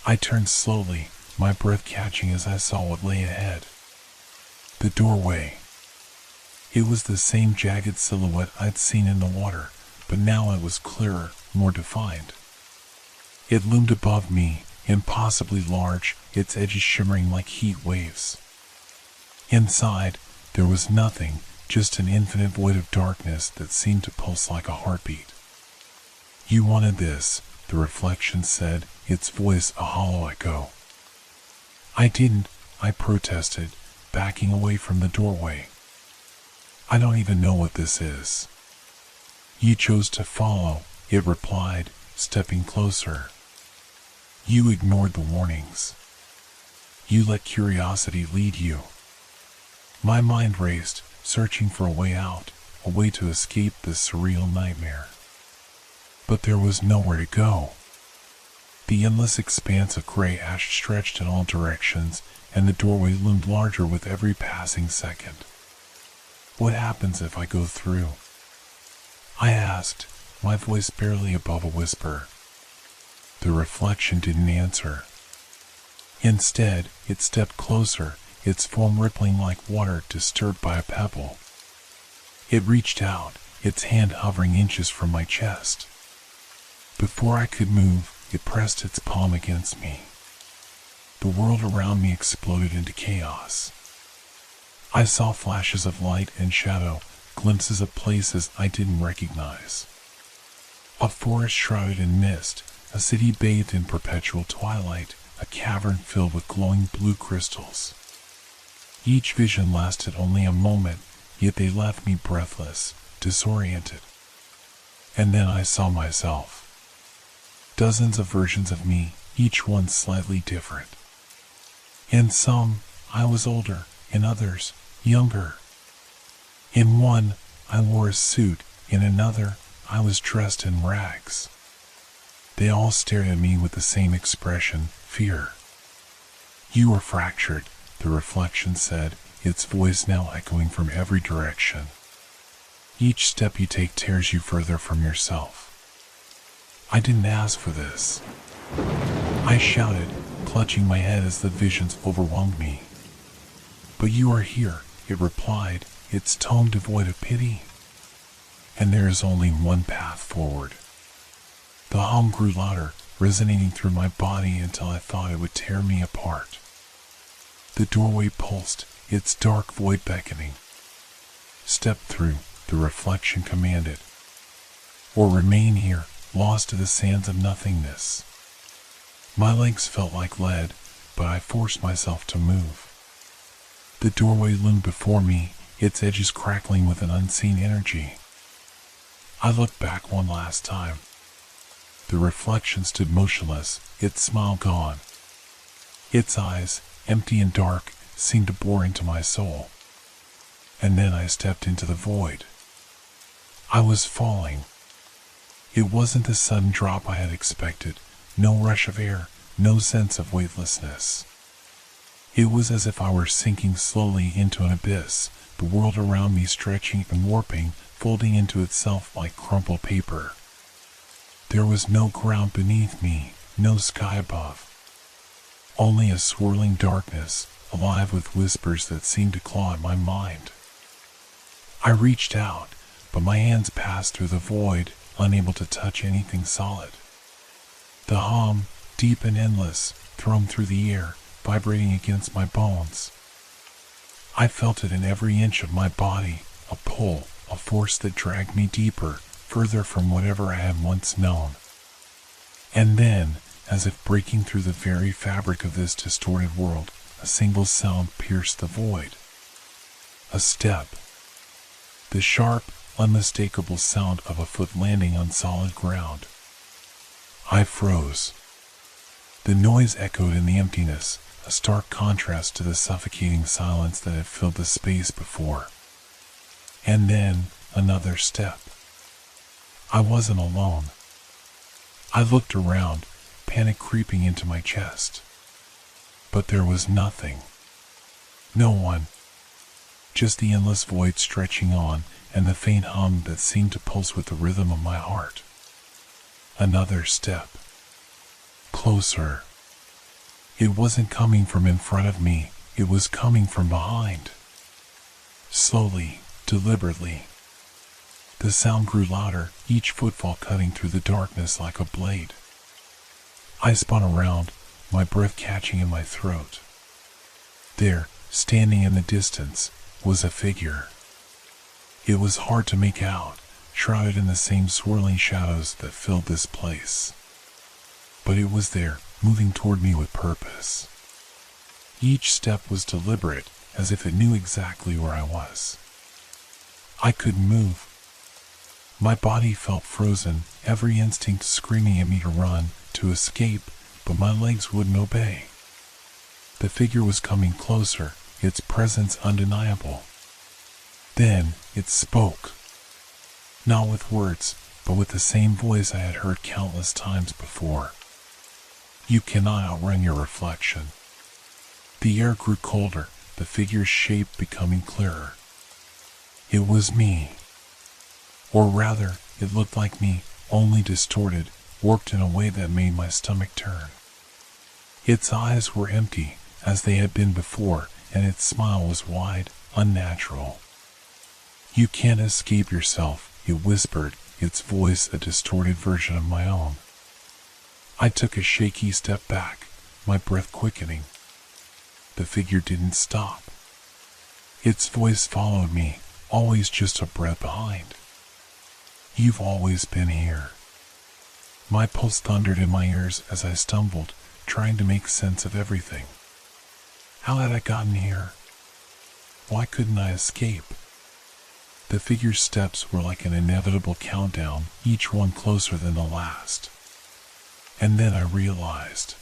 Speaker 1: I turned slowly, my breath catching as I saw what lay ahead. The doorway. It was the same jagged silhouette I'd seen in the water, but now it was clearer, more defined. It loomed above me, impossibly large, its edges shimmering like heat waves. Inside, there was nothing, just an infinite void of darkness that seemed to pulse like a heartbeat. "You wanted this," the reflection said, its voice a hollow echo. "I didn't," I protested, backing away from the doorway. "I don't even know what this is." "You chose to follow," it replied, stepping closer. "You ignored the warnings. You let curiosity lead you." My mind raced, searching for a way out, a way to escape this surreal nightmare. But there was nowhere to go. The endless expanse of gray ash stretched in all directions, and the doorway loomed larger with every passing second. "What happens if I go through?" I asked, my voice barely above a whisper. The reflection didn't answer. Instead, it stepped closer, its foam rippling like water disturbed by a pebble. It reached out, its hand hovering inches from my chest. Before I could move, it pressed its palm against me. The world around me exploded into chaos. I saw flashes of light and shadow, glimpses of places I didn't recognize. A forest shrouded in mist, a city bathed in perpetual twilight, a cavern filled with glowing blue crystals. Each vision lasted only a moment, yet they left me breathless, disoriented. And then I saw myself. Dozens of versions of me, each one slightly different. In some, I was older, in others, younger. In one, I wore a suit, in another, I was dressed in rags. They all stared at me with the same expression, fear. "You are fractured," the reflection said, its voice now echoing from every direction. "Each step you take tears you further from yourself." I didn't ask for this. I shouted, clutching my head as the visions overwhelmed me. "But you are here," it replied, its tone devoid of pity. "And there is only one path forward." The hum grew louder, resonating through my body until I thought it would tear me apart. The doorway pulsed, its dark void beckoning. "Step through," the reflection commanded. "Or remain here, lost to the sands of nothingness." My legs felt like lead, but I forced myself to move. The doorway loomed before me, its edges crackling with an unseen energy. I looked back one last time. The reflection stood motionless, its smile gone. Its eyes, empty and dark, seemed to bore into my soul. And then I stepped into the void. I was falling. It wasn't the sudden drop I had expected, no rush of air, no sense of weightlessness. It was as if I were sinking slowly into an abyss, the world around me stretching and warping, folding into itself like crumpled paper. There was no ground beneath me, no sky above. Only a swirling darkness, alive with whispers that seemed to claw at my mind. I reached out, but my hands passed through the void, unable to touch anything solid. The hum, deep and endless, thrummed through the air, vibrating against my bones. I felt it in every inch of my body, a pull, a force that dragged me deeper, further from whatever I had once known. And then, as if breaking through the very fabric of this distorted world, a single sound pierced the void. A step. The sharp, unmistakable sound of a foot landing on solid ground. I froze. The noise echoed in the emptiness, a stark contrast to the suffocating silence that had filled the space before. And then, another step. I wasn't alone. I looked around, panic creeping into my chest. But there was nothing. No one. Just the endless void stretching on, and the faint hum that seemed to pulse with the rhythm of my heart. Another step. Closer. It wasn't coming from in front of me, it was coming from behind. Slowly, deliberately. The sound grew louder, each footfall cutting through the darkness like a blade. I spun around, my breath catching in my throat. There, standing in the distance, was a figure. It was hard to make out, shrouded in the same swirling shadows that filled this place. But it was there, moving toward me with purpose. Each step was deliberate, as if it knew exactly where I was. I couldn't move. My body felt frozen, every instinct screaming at me to run, to escape, but my legs wouldn't obey. The figure was coming closer, its presence undeniable. Then it spoke. Not with words, but with the same voice I had heard countless times before. You cannot outrun your reflection. The air grew colder, the figure's shape becoming clearer. It was me. Or rather, it looked like me, only distorted, warped in a way that made my stomach turn. Its eyes were empty, as they had been before, and its smile was wide, unnatural. You can't escape yourself, it whispered, its voice a distorted version of my own. I took a shaky step back, my breath quickening. The figure didn't stop. Its voice followed me, always just a breath behind. You've always been here. My pulse thundered in my ears as I stumbled, trying to make sense of everything. How had I gotten here? Why couldn't I escape? The figure's steps were like an inevitable countdown, each one closer than the last. And then I realized.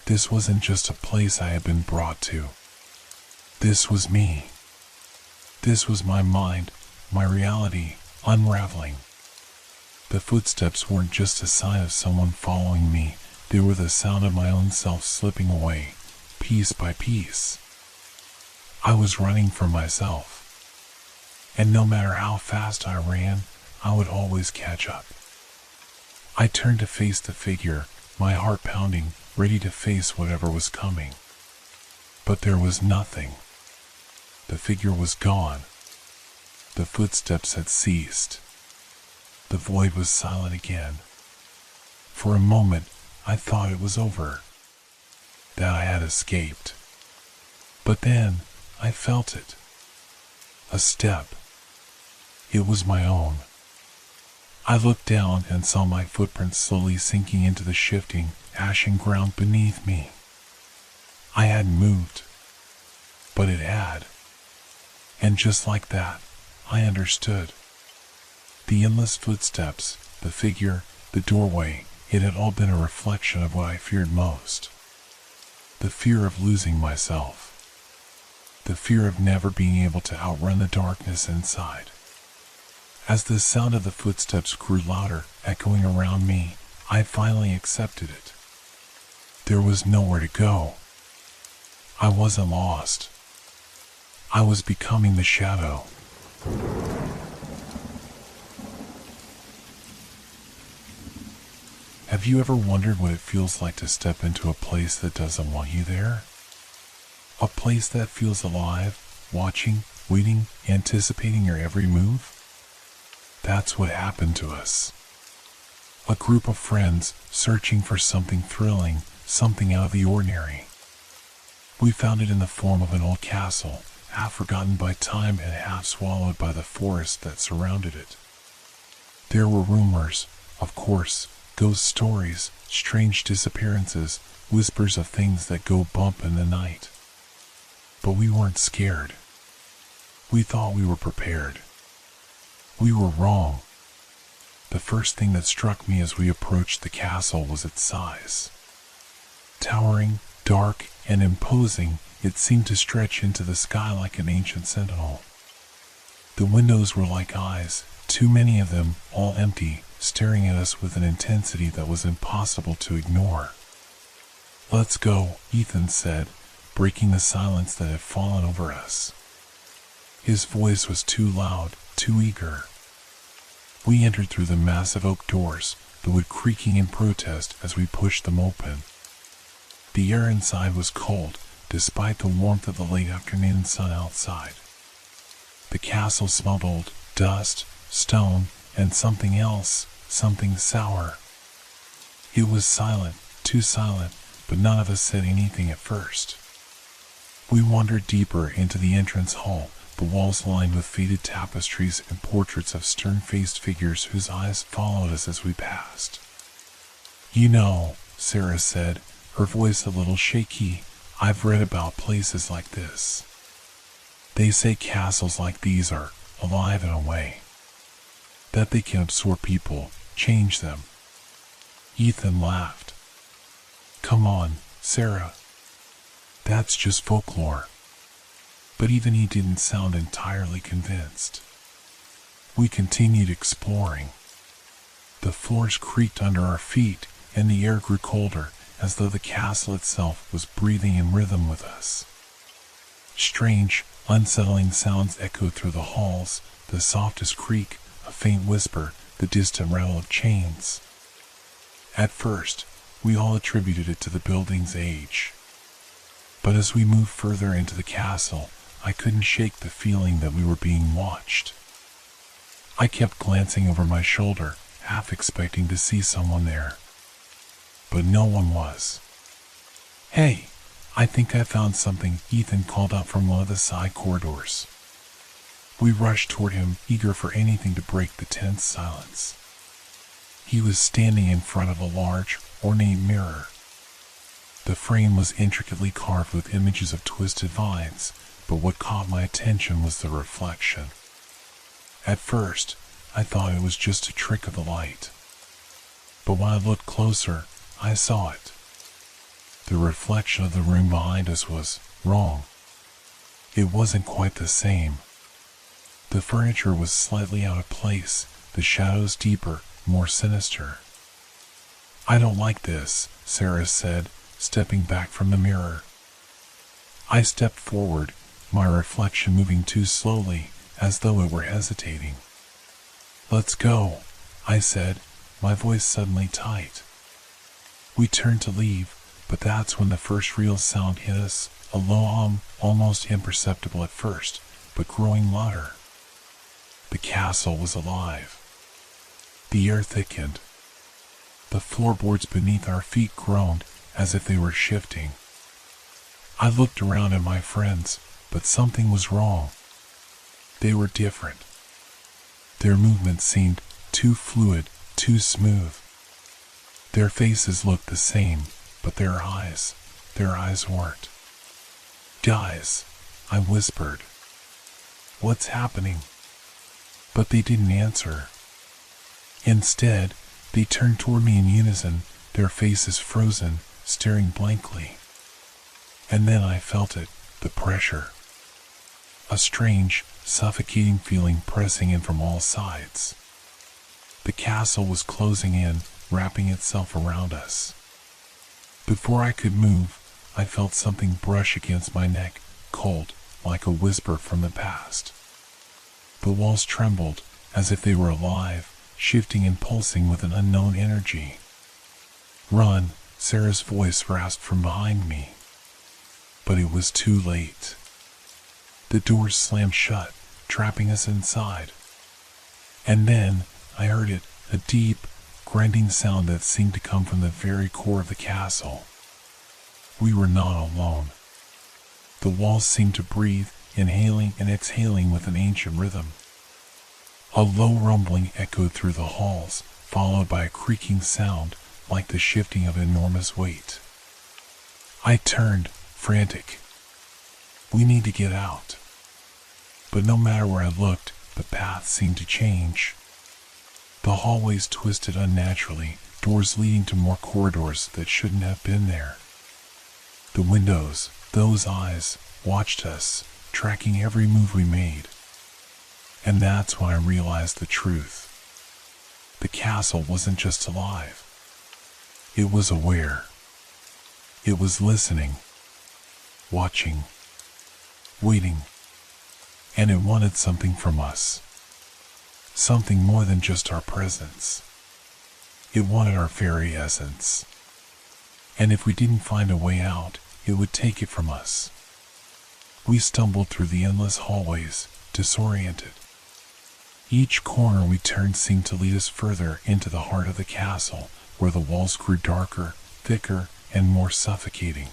Speaker 1: This wasn't just a place I had been brought to. This was me. This was my mind, my reality, unraveling. The footsteps weren't just a sign of someone following me, they were the sound of my own self slipping away, piece by piece. I was running from myself. And no matter how fast I ran, I would always catch up. I turned to face the figure, my heart pounding, ready to face whatever was coming. But there was nothing. The figure was gone. The footsteps had ceased. The void was silent again. For a moment, I thought it was over, that I had escaped. But then, I felt it. A step. It was my own. I looked down and saw my footprints slowly sinking into the shifting, ashen ground beneath me. I hadn't moved, but it had. And just like that, I understood. The endless footsteps, the figure, the doorway, it had all been a reflection of what I feared most. The fear of losing myself. The fear of never being able to outrun the darkness inside. As the sound of the footsteps grew louder, echoing around me, I finally accepted it. There was nowhere to go. I wasn't lost. I was becoming the shadow. Have you ever wondered what it feels like to step into a place that doesn't want you there? A place that feels alive, watching, waiting, anticipating your every move? That's what happened to us. A group of friends searching for something thrilling, something out of the ordinary. We found it in the form of an old castle, half forgotten by time and half swallowed by the forest that surrounded it. There were rumors, of course, ghost stories, strange disappearances, whispers of things that go bump in the night. But we weren't scared. We thought we were prepared. We were wrong. The first thing that struck me as we approached the castle was its size. Towering, dark, and imposing, it seemed to stretch into the sky like an ancient sentinel. The windows were like eyes, too many of them, all empty, staring at us with an intensity that was impossible to ignore. "Let's go," Ethan said, breaking the silence that had fallen over us. His voice was too loud, too eager. We entered through the massive oak doors, the wood creaking in protest as we pushed them open. The air inside was cold, despite the warmth of the late afternoon sun outside. The castle smelled old, dust, stone, and something else, something sour. It was silent, too silent, but none of us said anything at first. We wandered deeper into the entrance hall, the walls lined with faded tapestries and portraits of stern-faced figures whose eyes followed us as we passed. "You know," Sarah said, her voice a little shaky, "I've read about places like this. They say castles like these are alive in a way, that they can absorb people, change them." Ethan laughed. "Come on, Sarah. That's just folklore." But even he didn't sound entirely convinced. We continued exploring. The floors creaked under our feet, and the air grew colder, as though the castle itself was breathing in rhythm with us. Strange, unsettling sounds echoed through the halls, the softest creak, a faint whisper, the distant rattle of chains. At first, we all attributed it to the building's age. But as we moved further into the castle, I couldn't shake the feeling that we were being watched. I kept glancing over my shoulder, half expecting to see someone there. But no one was. "Hey, I think I found something," Ethan called out from one of the side corridors. We rushed toward him, eager for anything to break the tense silence. He was standing in front of a large, ornate mirror. The frame was intricately carved with images of twisted vines, but what caught my attention was the reflection. At first, I thought it was just a trick of the light. But when I looked closer, I saw it. The reflection of the room behind us was wrong. It wasn't quite the same. The furniture was slightly out of place, the shadows deeper, more sinister. "I don't like this," Sarah said, stepping back from the mirror. I stepped forward, my reflection moving too slowly, as though it were hesitating. "Let's go," I said, my voice suddenly tight. We turned to leave, but that's when the first real sound hit us, a low hum, almost imperceptible at first, but growing louder. The castle was alive. The air thickened. The floorboards beneath our feet groaned, as if they were shifting. I looked around at my friends, but something was wrong. They were different. Their movements seemed too fluid, too smooth. Their faces looked the same, but their eyes weren't. "Guys," I whispered. "What's happening?" But they didn't answer. Instead, they turned toward me in unison, their faces frozen, staring blankly. And then I felt it, the pressure. A strange, suffocating feeling pressing in from all sides. The castle was closing in, wrapping itself around us. Before I could move, I felt something brush against my neck, cold, like a whisper from the past. The walls trembled, as if they were alive, shifting and pulsing with an unknown energy. "Run," Sarah's voice rasped from behind me. But it was too late. The doors slammed shut, trapping us inside. And then I heard it, a deep, grinding sound that seemed to come from the very core of the castle. We were not alone. The walls seemed to breathe, inhaling and exhaling with an ancient rhythm. A low rumbling echoed through the halls, followed by a creaking sound like the shifting of enormous weight. I turned, frantic. We need to get out. But no matter where I looked, the path seemed to change. The hallways twisted unnaturally, doors leading to more corridors that shouldn't have been there. The windows, those eyes, watched us, tracking every move we made. And that's when I realized the truth. The castle wasn't just alive. It was aware. It was listening, watching, waiting. And it wanted something from us. Something more than just our presence. It wanted our very essence. And if we didn't find a way out, it would take it from us. We stumbled through the endless hallways, disoriented. Each corner we turned seemed to lead us further into the heart of the castle, where the walls grew darker, thicker, and more suffocating.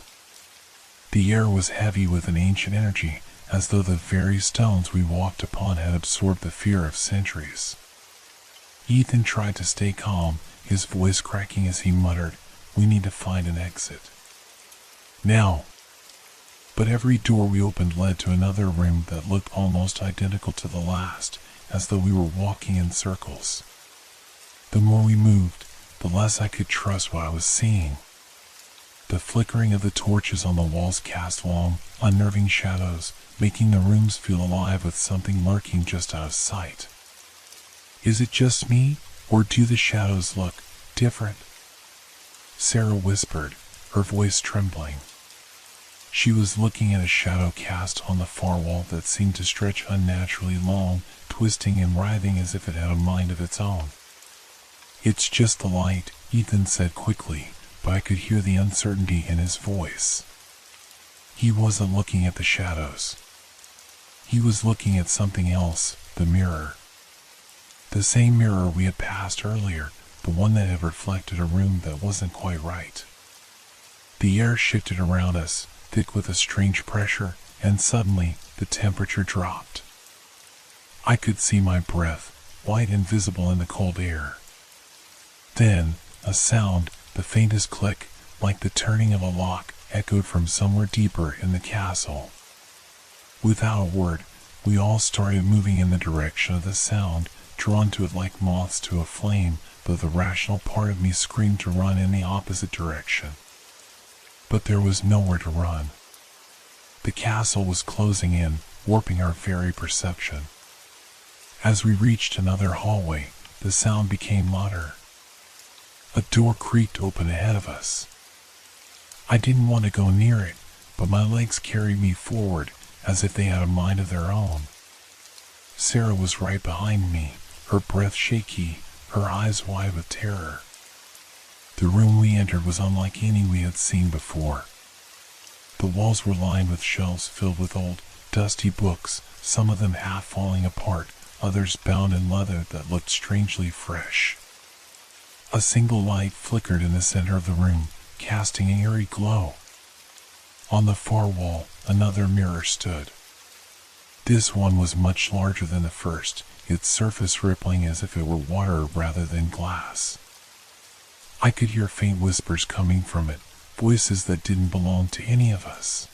Speaker 1: The air was heavy with an ancient energy, as though the very stones we walked upon had absorbed the fear of centuries. Ethan tried to stay calm, his voice cracking as he muttered, "We need to find an exit now." But every door we opened led to another room that looked almost identical to the last, as though we were walking in circles. The more we moved, the less I could trust what I was seeing. The flickering of the torches on the walls cast long, unnerving shadows, making the rooms feel alive with something lurking just out of sight. "Is it just me, or do the shadows look different?" Sarah whispered, her voice trembling. She was looking at a shadow cast on the far wall that seemed to stretch unnaturally long, twisting and writhing as if it had a mind of its own. "It's just the light," Ethan said quickly, but I could hear the uncertainty in his voice. He wasn't looking at the shadows. He was looking at something else, the mirror. The same mirror we had passed earlier, the one that had reflected a room that wasn't quite right. The air shifted around us, thick with a strange pressure, and suddenly the temperature dropped. I could see my breath, white and visible in the cold air. Then, a sound, the faintest click, like the turning of a lock, echoed from somewhere deeper in the castle. Without a word, we all started moving in the direction of the sound, drawn to it like moths to a flame, though the rational part of me screamed to run in the opposite direction. But there was nowhere to run. The castle was closing in, warping our very perception. As we reached another hallway, the sound became louder. A door creaked open ahead of us. I didn't want to go near it, but my legs carried me forward, as if they had a mind of their own. Sarah was right behind me, her breath shaky, her eyes wide with terror. The room we entered was unlike any we had seen before. The walls were lined with shelves filled with old, dusty books, some of them half falling apart, others bound in leather that looked strangely fresh. A single light flickered in the center of the room, casting an eerie glow. On the far wall, another mirror stood. This one was much larger than the first, its surface rippling as if it were water rather than glass. I could hear faint whispers coming from it, voices that didn't belong to any of us.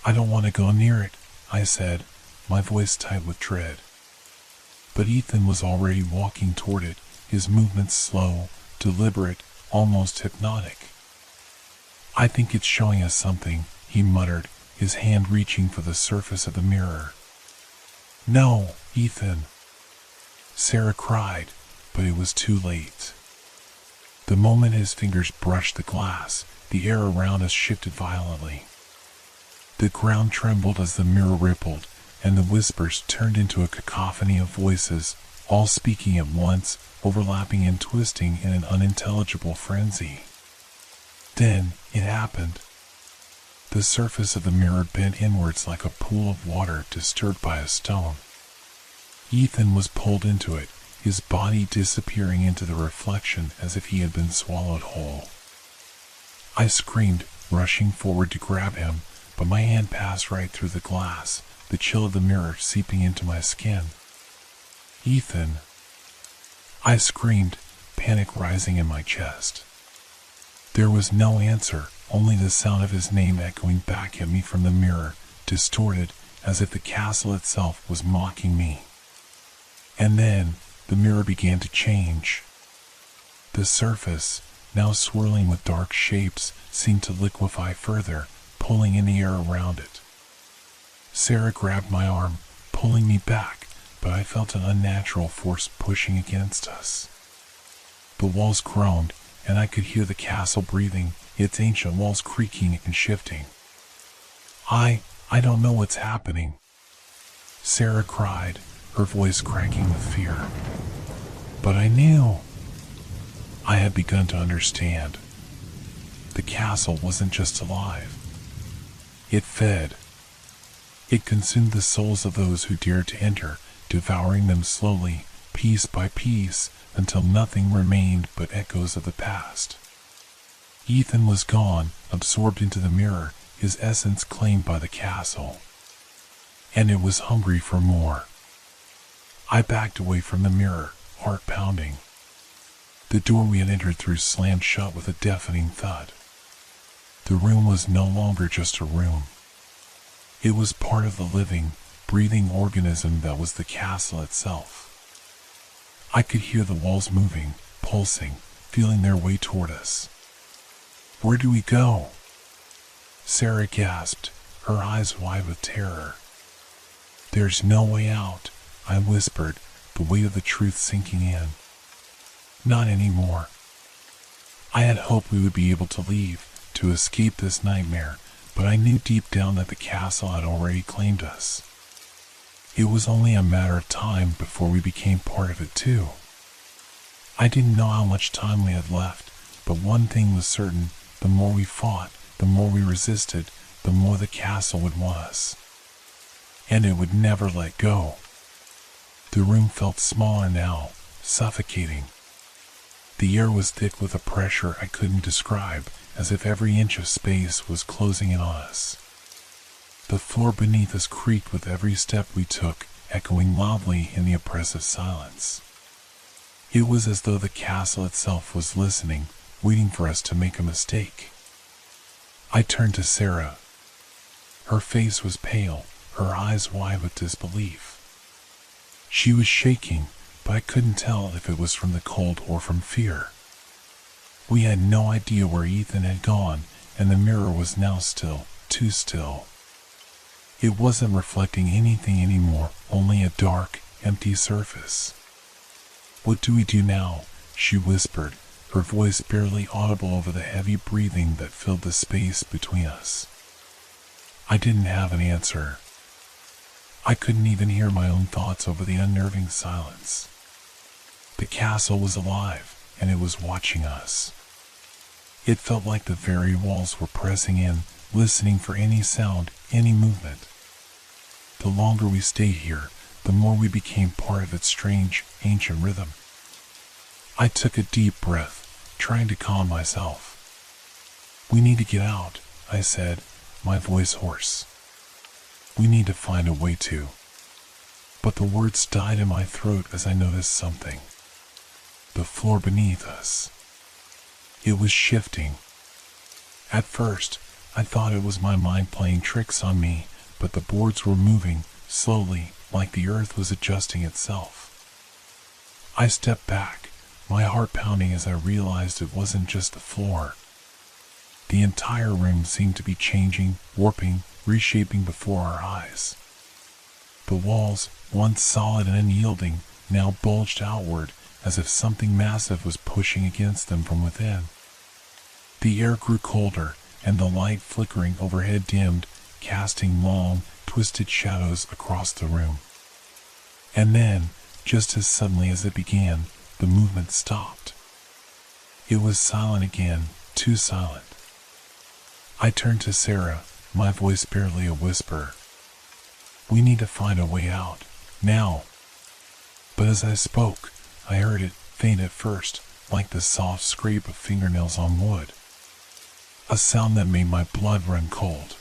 Speaker 1: "I don't want to go near it," I said, my voice tight with dread. But Ethan was already walking toward it, his movements slow, deliberate, almost hypnotic. "I think it's showing us something," he muttered, his hand reaching for the surface of the mirror. "No, Ethan!" Sarah cried, but it was too late. The moment his fingers brushed the glass, the air around us shifted violently. The ground trembled as the mirror rippled, and the whispers turned into a cacophony of voices, all speaking at once, overlapping and twisting in an unintelligible frenzy. Then it happened. The surface of the mirror bent inwards like a pool of water disturbed by a stone. Ethan was pulled into it, his body disappearing into the reflection as if he had been swallowed whole. I screamed, rushing forward to grab him, but my hand passed right through the glass, the chill of the mirror seeping into my skin. "Ethan!" I screamed, panic rising in my chest. There was no answer, only the sound of his name echoing back at me from the mirror, distorted, as if the castle itself was mocking me. And then, the mirror began to change. The surface, now swirling with dark shapes, seemed to liquefy further, pulling in the air around it. Sarah grabbed my arm, pulling me back, but I felt an unnatural force pushing against us. The walls groaned, and I could hear the castle breathing, its ancient walls creaking and shifting. I don't know what's happening," Sarah cried, her voice cracking with fear. But I knew. I had begun to understand. The castle wasn't just alive. It fed. It consumed the souls of those who dared to enter, devouring them slowly, piece by piece, until nothing remained but echoes of the past. Ethan was gone, absorbed into the mirror, his essence claimed by the castle. And it was hungry for more. I backed away from the mirror, heart pounding. The door we had entered through slammed shut with a deafening thud. The room was no longer just a room. It was part of the living, breathing organism that was the castle itself. I could hear the walls moving, pulsing, feeling their way toward us. "Where do we go?" Sarah gasped, her eyes wide with terror. "There's no way out," I whispered, the weight of the truth sinking in. "Not anymore." I had hoped we would be able to leave, to escape this nightmare, but I knew deep down that the castle had already claimed us. It was only a matter of time before we became part of it too. I didn't know how much time we had left, but one thing was certain: the more we fought, the more we resisted, the more the castle would want us. And it would never let go. The room felt smaller now, suffocating. The air was thick with a pressure I couldn't describe, as if every inch of space was closing in on us. The floor beneath us creaked with every step we took, echoing loudly in the oppressive silence. It was as though the castle itself was listening, waiting for us to make a mistake. I turned to Sarah. Her face was pale, her eyes wide with disbelief. She was shaking, but I couldn't tell if it was from the cold or from fear. We had no idea where Ethan had gone, and the mirror was now still, too still. It wasn't reflecting anything anymore, only a dark, empty surface. "What do we do now?" she whispered, her voice barely audible over the heavy breathing that filled the space between us. I didn't have an answer. I couldn't even hear my own thoughts over the unnerving silence. The castle was alive, and it was watching us. It felt like the very walls were pressing in, listening for any sound, any movement. The longer we stayed here, the more we became part of its strange, ancient rhythm. I took a deep breath, trying to calm myself. "We need to get out," I said, my voice hoarse. "We need to find a way to." But the words died in my throat as I noticed something. The floor beneath us. It was shifting. At first, I thought it was my mind playing tricks on me, but the boards were moving, slowly, like the earth was adjusting itself. I stepped back, my heart pounding as I realized it wasn't just the floor. The entire room seemed to be changing, warping, reshaping before our eyes. The walls, once solid and unyielding, now bulged outward, as if something massive was pushing against them from within. The air grew colder, and the light flickering overhead dimmed, casting long, twisted shadows across the room. And then, just as suddenly as it began, the movement stopped. It was silent again, too silent. I turned to Sarah, my voice barely a whisper. "We need to find a way out, now." But as I spoke, I heard it, faint at first, like the soft scrape of fingernails on wood. A sound that made my blood run cold.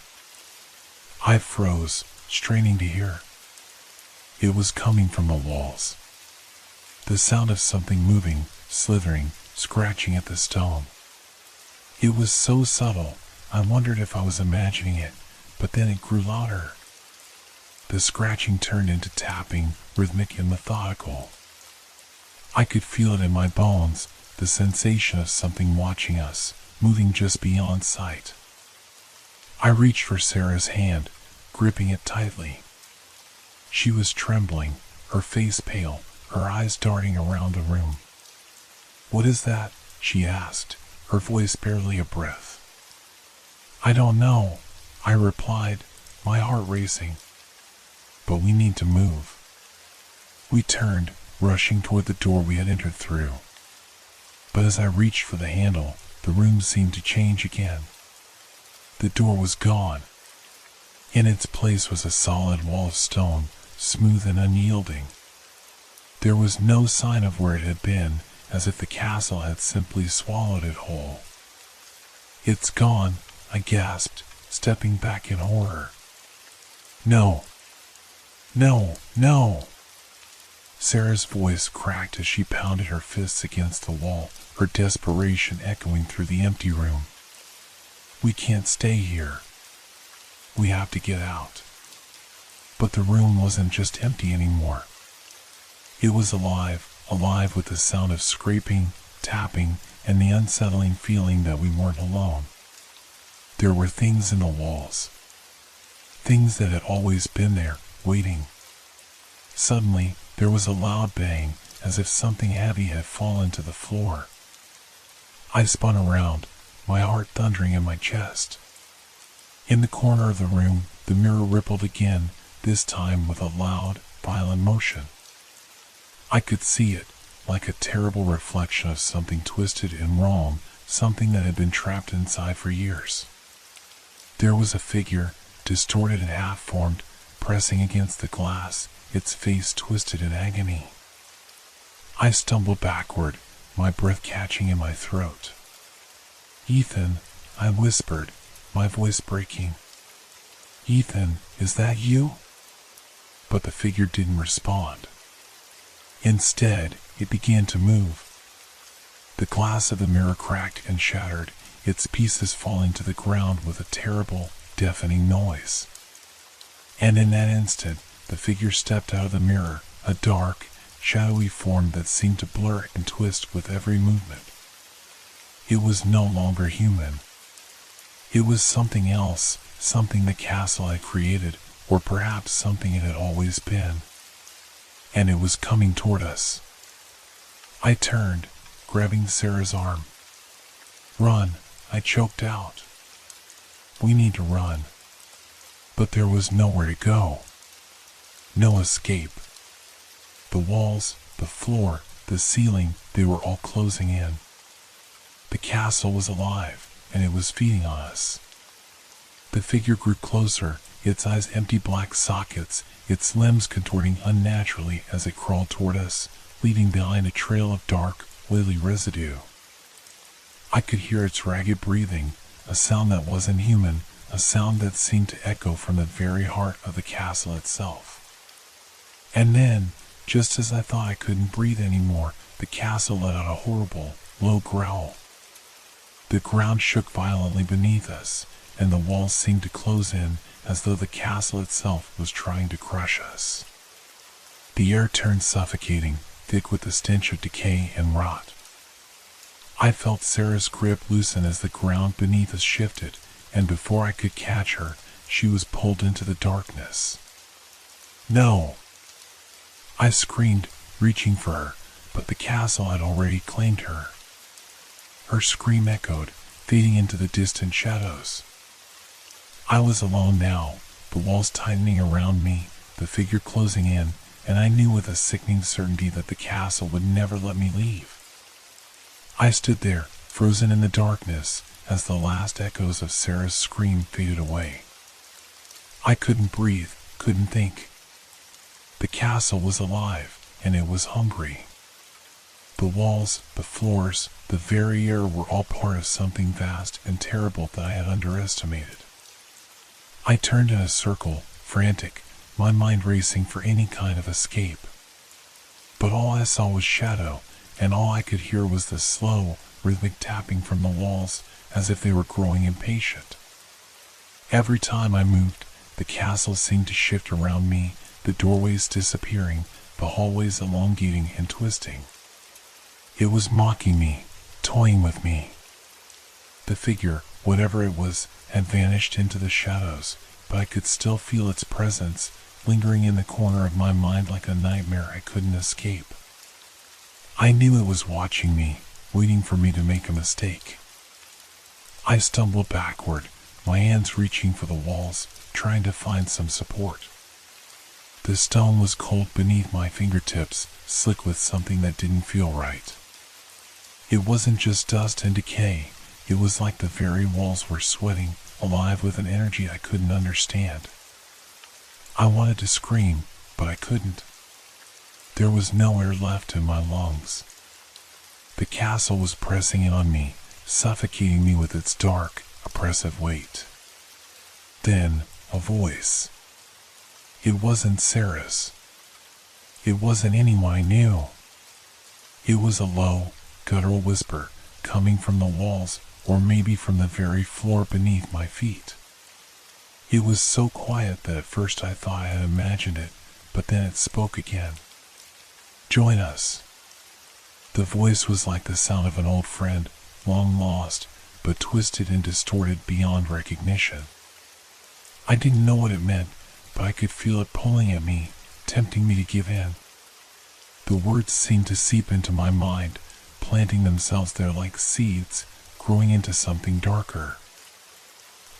Speaker 1: I froze, straining to hear. It was coming from the walls. The sound of something moving, slithering, scratching at the stone. It was so subtle, I wondered if I was imagining it, but then it grew louder. The scratching turned into tapping, rhythmic and methodical. I could feel it in my bones, the sensation of something watching us, moving just beyond sight. I reached for Sarah's hand, gripping it tightly. She was trembling, her face pale, her eyes darting around the room. "What is that?" she asked, her voice barely a breath. "I don't know," I replied, my heart racing. "But we need to move." We turned, rushing toward the door we had entered through. But as I reached for the handle, the room seemed to change again. The door was gone. In its place was a solid wall of stone, smooth and unyielding. There was no sign of where it had been, as if the castle had simply swallowed it whole. "It's gone," I gasped, stepping back in horror. No! No! No! Sarah's voice cracked as she pounded her fists against the wall, her desperation echoing through the empty room. We can't stay here. We have to get out. But the room wasn't just empty anymore. It was alive with the sound of scraping, tapping, and the unsettling feeling that we weren't alone. There were things in the walls. Things that had always been there, waiting. Suddenly, there was a loud bang, as if something heavy had fallen to the floor. I spun around, my heart thundering in my chest. In the corner of the room, the mirror rippled again, this time with a loud, violent motion. I could see it, like a terrible reflection of something twisted and wrong, something that had been trapped inside for years. There was a figure, distorted and half-formed, pressing against the glass, its face twisted in agony. I stumbled backward, my breath catching in my throat. "Ethan," I whispered, my voice breaking. "Ethan, is that you?" But the figure didn't respond. Instead, it began to move. The glass of the mirror cracked and shattered, its pieces falling to the ground with a terrible, deafening noise. And in that instant, the figure stepped out of the mirror, a dark, shadowy form that seemed to blur and twist with every movement. It was no longer human. It was something else, something the castle had created, or perhaps something it had always been. And it was coming toward us. I turned, grabbing Sarah's arm. "Run," I choked out. "We need to run." But there was nowhere to go. No escape. The walls, the floor, the ceiling, they were all closing in. The castle was alive, and it was feeding on us. The figure grew closer, its eyes empty black sockets, its limbs contorting unnaturally as it crawled toward us, leaving behind a trail of dark, oily residue. I could hear its ragged breathing, a sound that wasn't human, a sound that seemed to echo from the very heart of the castle itself. And then, just as I thought I couldn't breathe anymore, the castle let out a horrible, low growl. The ground shook violently beneath us, and the walls seemed to close in, as though the castle itself was trying to crush us. The air turned suffocating, thick with the stench of decay and rot. I felt Sarah's grip loosen as the ground beneath us shifted, and before I could catch her, she was pulled into the darkness. "No!" I screamed, reaching for her, but the castle had already claimed her. Her scream echoed, fading into the distant shadows. I was alone now, the walls tightening around me, the figure closing in, and I knew with a sickening certainty that the castle would never let me leave. I stood there, frozen in the darkness, as the last echoes of Sarah's scream faded away. I couldn't breathe, couldn't think. The castle was alive, and it was hungry. The walls, the floors, the very air were all part of something vast and terrible that I had underestimated. I turned in a circle, frantic, my mind racing for any kind of escape. But all I saw was shadow, and all I could hear was the slow, rhythmic tapping from the walls, as if they were growing impatient. Every time I moved, the castle seemed to shift around me, the doorways disappearing, the hallways elongating and twisting. It was mocking me, toying with me. The figure, whatever it was, had vanished into the shadows, but I could still feel its presence, lingering in the corner of my mind like a nightmare I couldn't escape. I knew it was watching me, waiting for me to make a mistake. I stumbled backward, my hands reaching for the walls, trying to find some support. The stone was cold beneath my fingertips, slick with something that didn't feel right. It wasn't just dust and decay, it was like the very walls were sweating, alive with an energy I couldn't understand. I wanted to scream, but I couldn't. There was no air left in my lungs. The castle was pressing in on me, suffocating me with its dark, oppressive weight. Then, a voice. It wasn't Sarah's. It wasn't anyone I knew. It was a low, guttural whisper coming from the walls, or maybe from the very floor beneath my feet. It was so quiet that at first I thought I had imagined it, but then it spoke again. Join us. The voice was like the sound of an old friend, long lost, but twisted and distorted beyond recognition. I didn't know what it meant, but I could feel it pulling at me, tempting me to give in. The words seemed to seep into my mind, planting themselves there like seeds, growing into something darker.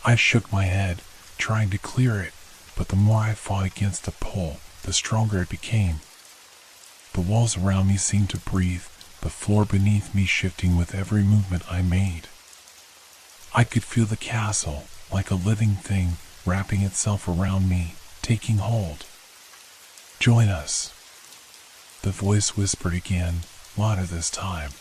Speaker 1: I shook my head, trying to clear it, but the more I fought against the pull, the stronger it became. The walls around me seemed to breathe, the floor beneath me shifting with every movement I made. I could feel the castle, like a living thing, wrapping itself around me, taking hold. Join us. The voice whispered again, louder this time.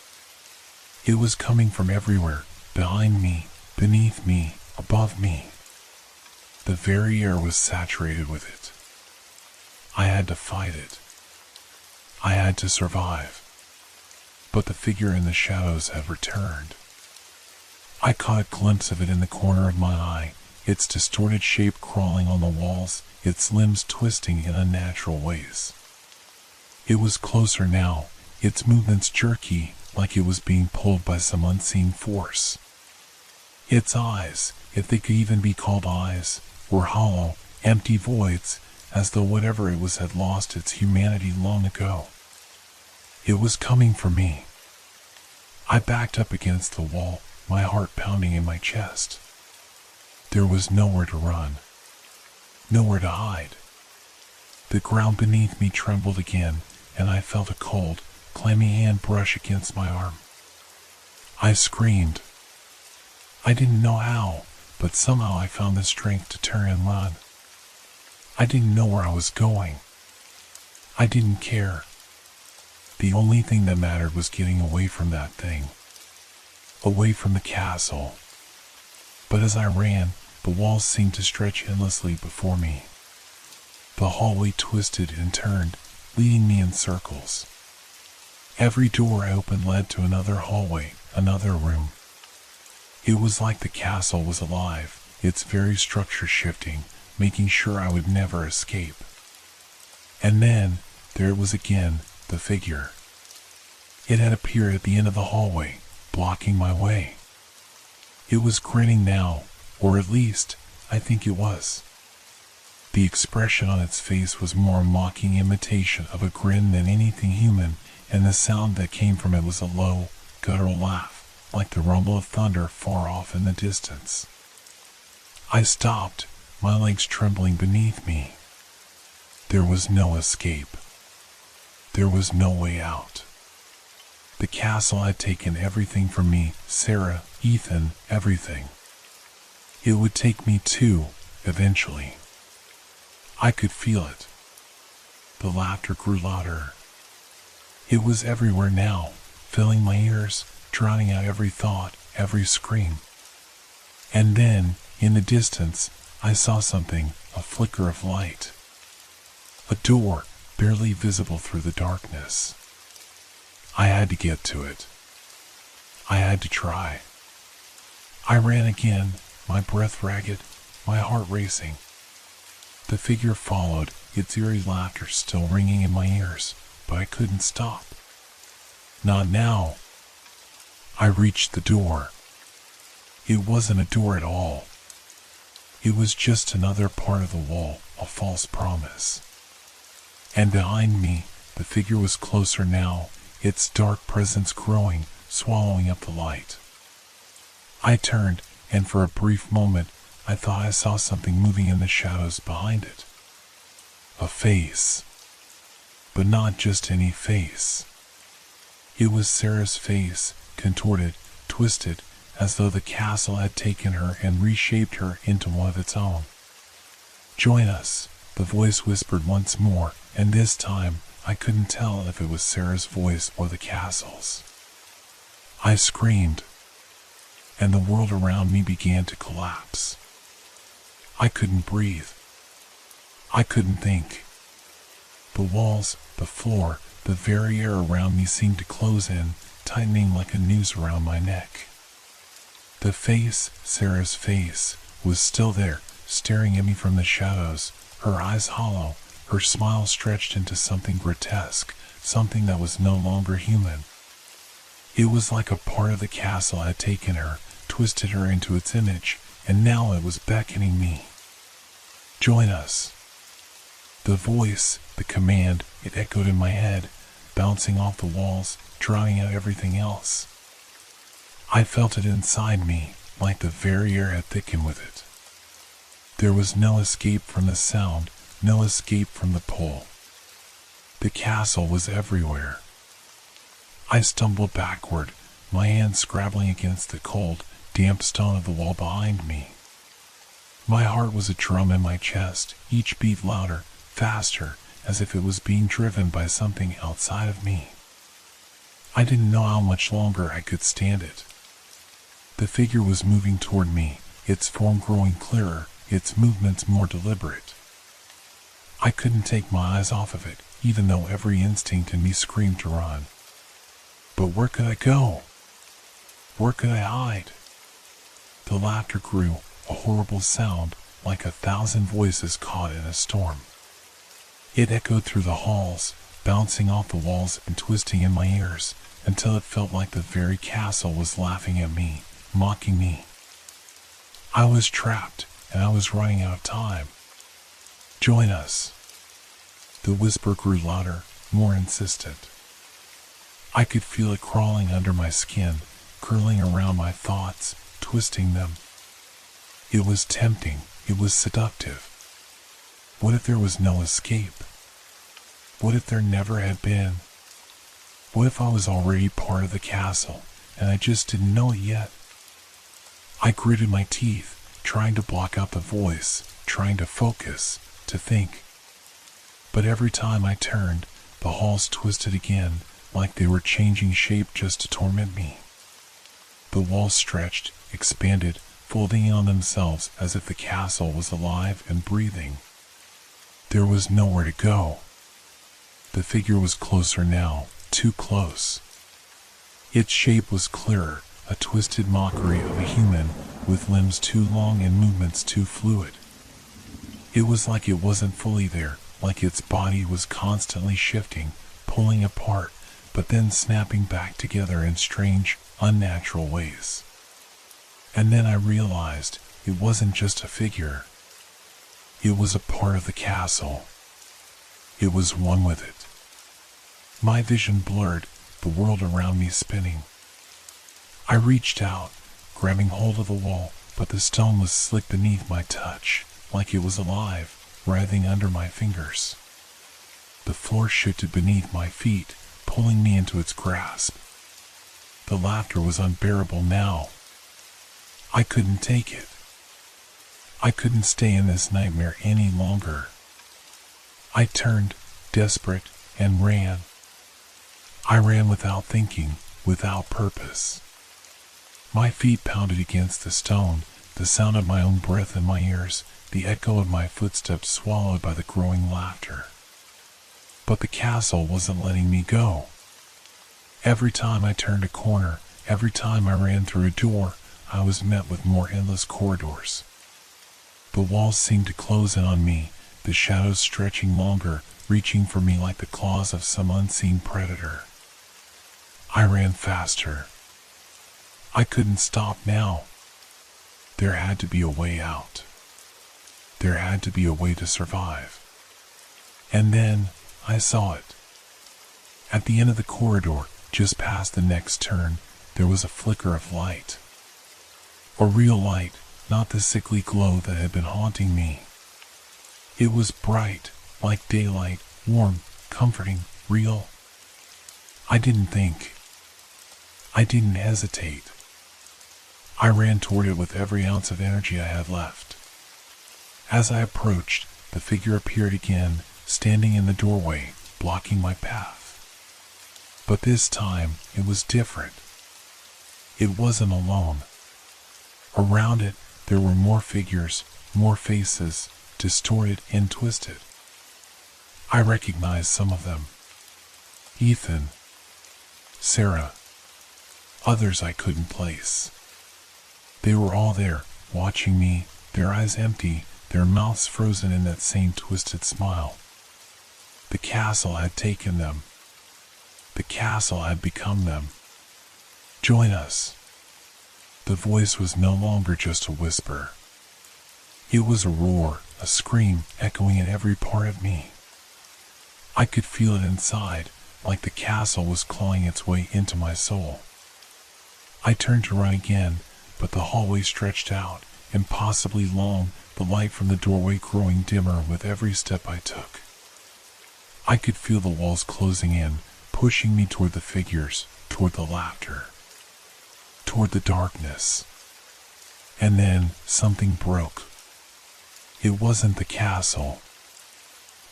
Speaker 1: It was coming from everywhere, behind me, beneath me, above me. The very air was saturated with it. I had to fight it. I had to survive. But the figure in the shadows had returned. I caught a glimpse of it in the corner of my eye, its distorted shape crawling on the walls, its limbs twisting in unnatural ways. It was closer now, its movements jerky, like it was being pulled by some unseen force. Its eyes, if they could even be called eyes, were hollow, empty voids, as though whatever it was had lost its humanity long ago. It was coming for me. I backed up against the wall, my heart pounding in my chest. There was nowhere to run, nowhere to hide. The ground beneath me trembled again, and I felt a cold, clammy hand brush against my arm. I screamed. I didn't know how, but somehow I found the strength to turn and run. I didn't know where I was going. I didn't care. The only thing that mattered was getting away from that thing. Away from the castle. But as I ran, the walls seemed to stretch endlessly before me. The hallway twisted and turned, leading me in circles. Every door I opened led to another hallway, another room. It was like the castle was alive, its very structure shifting, making sure I would never escape. And then, there it was again, the figure. It had appeared at the end of the hallway, blocking my way. It was grinning now, or at least, I think it was. The expression on its face was more a mocking imitation of a grin than anything human, and the sound that came from it was a low, guttural laugh, like the rumble of thunder far off in the distance. I stopped, my legs trembling beneath me. There was no escape. There was no way out. The castle had taken everything from me, Sarah, Ethan, everything. It would take me too, eventually. I could feel it. The laughter grew louder. It was everywhere now, filling my ears, drowning out every thought, every scream. And then, in the distance, I saw something, a flicker of light. A door, barely visible through the darkness. I had to get to it. I had to try. I ran again, my breath ragged, my heart racing. The figure followed, its eerie laughter still ringing in my ears, but I couldn't stop. Not now. I reached the door. It wasn't a door at all. It was just another part of the wall, a false promise. And behind me, the figure was closer now, its dark presence growing, swallowing up the light. I turned, and for a brief moment, I thought I saw something moving in the shadows behind it. A face. But not just any face. It was Sarah's face, contorted, twisted, as though the castle had taken her and reshaped her into one of its own. Join us, the voice whispered once more, and this time I couldn't tell if it was Sarah's voice or the castle's. I screamed, and the world around me began to collapse. I couldn't breathe. I couldn't think. The walls, the floor, the very air around me seemed to close in, tightening like a noose around my neck. The face, Sarah's face, was still there, staring at me from the shadows, her eyes hollow, her smile stretched into something grotesque, something that was no longer human. It was like a part of the castle had taken her, twisted her into its image, and now it was beckoning me. Join us. The voice, the command, it echoed in my head, bouncing off the walls, drowning out everything else. I felt it inside me, like the very air had thickened with it. There was no escape from the sound, no escape from the pull. The castle was everywhere. I stumbled backward, my hands scrabbling against the cold, damp stone of the wall behind me. My heart was a drum in my chest, each beat louder, faster, as if it was being driven by something outside of me. I didn't know how much longer I could stand it. The figure was moving toward me, its form growing clearer, its movements more deliberate. I couldn't take my eyes off of it, even though every instinct in me screamed to run. But where could I go? Where could I hide? The laughter grew, a horrible sound, like 1,000 voices caught in a storm. It echoed through the halls, bouncing off the walls and twisting in my ears, until it felt like the very castle was laughing at me, mocking me. I was trapped, and I was running out of time. Join us. The whisper grew louder, more insistent. I could feel it crawling under my skin, curling around my thoughts, twisting them. It was tempting, it was seductive. What if there was no escape? What if there never had been? What if I was already part of the castle, and I just didn't know it yet? I gritted my teeth, trying to block out the voice, trying to focus, to think. But every time I turned, the halls twisted again, like they were changing shape just to torment me. The walls stretched, expanded, folding in on themselves as if the castle was alive and breathing. There was nowhere to go. The figure was closer now, too close. Its shape was clearer, a twisted mockery of a human, with limbs too long and movements too fluid. It was like it wasn't fully there, like its body was constantly shifting, pulling apart, but then snapping back together in strange, unnatural ways. And then I realized it wasn't just a figure. It was a part of the castle. It was one with it. My vision blurred, the world around me spinning. I reached out, grabbing hold of the wall, but the stone was slick beneath my touch, like it was alive, writhing under my fingers. The floor shifted beneath my feet, pulling me into its grasp. The laughter was unbearable now. I couldn't take it. I couldn't stay in this nightmare any longer. I turned, desperate, and ran. I ran without thinking, without purpose. My feet pounded against the stone, the sound of my own breath in my ears, the echo of my footsteps swallowed by the growing laughter. But the castle wasn't letting me go. Every time I turned a corner, every time I ran through a door, I was met with more endless corridors. The walls seemed to close in on me, the shadows stretching longer, reaching for me like the claws of some unseen predator. I ran faster. I couldn't stop now. There had to be a way out. There had to be a way to survive. And then I saw it. At the end of the corridor, just past the next turn, there was a flicker of light. A real light, not the sickly glow that had been haunting me. It was bright, like daylight, warm, comforting, real. I didn't think. I didn't hesitate. I ran toward it with every ounce of energy I had left. As I approached, the figure appeared again, standing in the doorway, blocking my path. But this time, it was different. It wasn't alone. Around it, There were more figures, more faces, distorted and twisted. I recognized some of them. Ethan, Sarah, others I couldn't place. They were all there, watching me, their eyes empty, their mouths frozen in that same twisted smile. The castle had taken them. The castle had become them. Join us. The voice was no longer just a whisper. It was a roar, a scream echoing in every part of me. I could feel it inside, like the castle was clawing its way into my soul. I turned to run again, but the hallway stretched out, impossibly long, the light from the doorway growing dimmer with every step I took. I could feel the walls closing in, pushing me toward the figures, toward the laughter, toward the darkness. And then something broke. It wasn't the castle.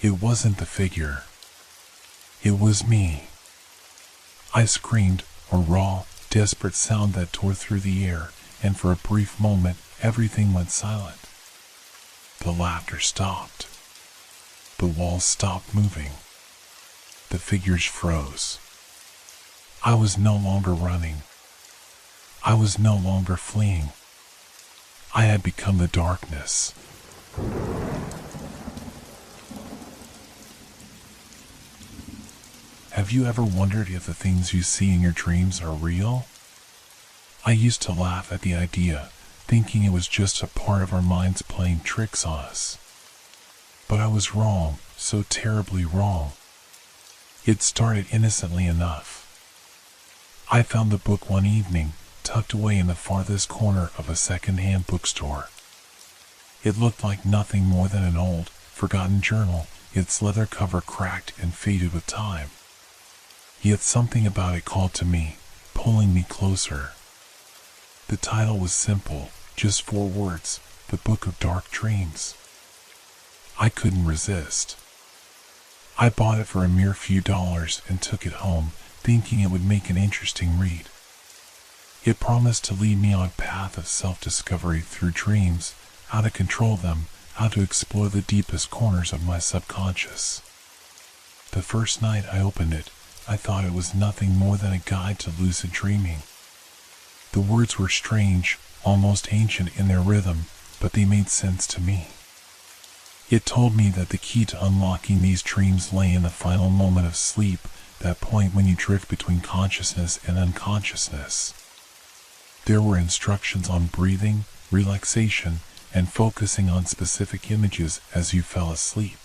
Speaker 1: It wasn't the figure. It was me. I screamed, a raw, desperate sound that tore through the air, and for a brief moment, everything went silent. The laughter stopped. The walls stopped moving. The figures froze. I was no longer running. I was no longer fleeing. I had become the darkness. Have you ever wondered if the things you see in your dreams are real? I used to laugh at the idea, thinking it was just a part of our minds playing tricks on us. But I was wrong, so terribly wrong. It started innocently enough. I found the book one evening, tucked away in the farthest corner of a second-hand bookstore. It looked like nothing more than an old, forgotten journal, its leather cover cracked and faded with time. Yet something about it called to me, pulling me closer. The title was simple, just 4 words, The Book of Dark Dreams. I couldn't resist. I bought it for a mere few dollars and took it home, thinking it would make an interesting read. It promised to lead me on a path of self-discovery through dreams, how to control them, how to explore the deepest corners of my subconscious. The first night I opened it, I thought it was nothing more than a guide to lucid dreaming. The words were strange, almost ancient in their rhythm, but they made sense to me. It told me that the key to unlocking these dreams lay in the final moment of sleep, that point when you drift between consciousness and unconsciousness. There were instructions on breathing, relaxation, and focusing on specific images as you fell asleep.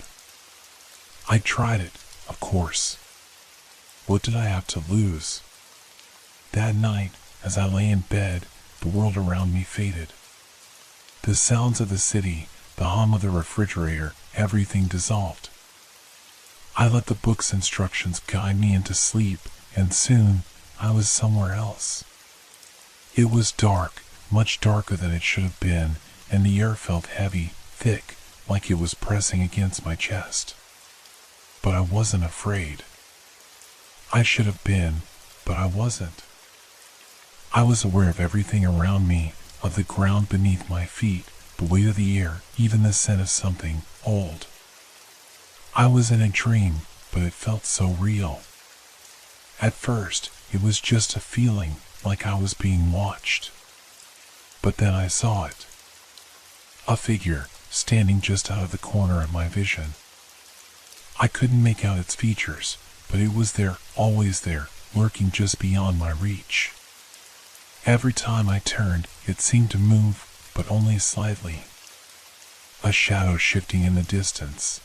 Speaker 1: I tried it, of course. What did I have to lose? That night, as I lay in bed, the world around me faded. The sounds of the city, the hum of the refrigerator, everything dissolved. I let the book's instructions guide me into sleep, and soon I was somewhere else. It was dark, much darker than it should have been, and the air felt heavy, thick, like it was pressing against my chest. But I wasn't afraid. I should have been, but I wasn't. I was aware of everything around me, of the ground beneath my feet, the weight of the air, even the scent of something old. I was in a dream, but it felt so real. At first, it was just a feeling, like I was being watched. But then I saw it. A figure, standing just out of the corner of my vision. I couldn't make out its features, but it was there, always there, lurking just beyond my reach. Every time I turned, it seemed to move, but only slightly. A shadow shifting in the distance.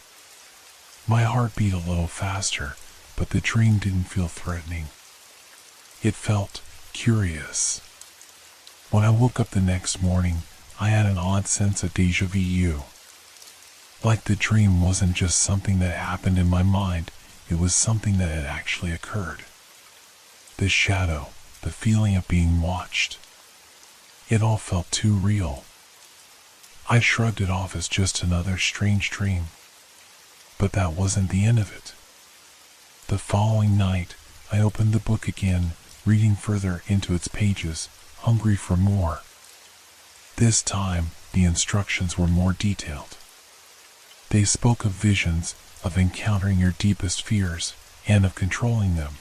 Speaker 1: My heart beat a little faster, but the dream didn't feel threatening. It felt curious. When I woke up the next morning, I had an odd sense of déjà vu. Like the dream wasn't just something that happened in my mind, it was something that had actually occurred. The shadow, the feeling of being watched. It all felt too real. I shrugged it off as just another strange dream. But that wasn't the end of it. The following night, I opened the book again, reading further into its pages, hungry for more. This time, the instructions were more detailed. They spoke of visions, of encountering your deepest fears, and of controlling them.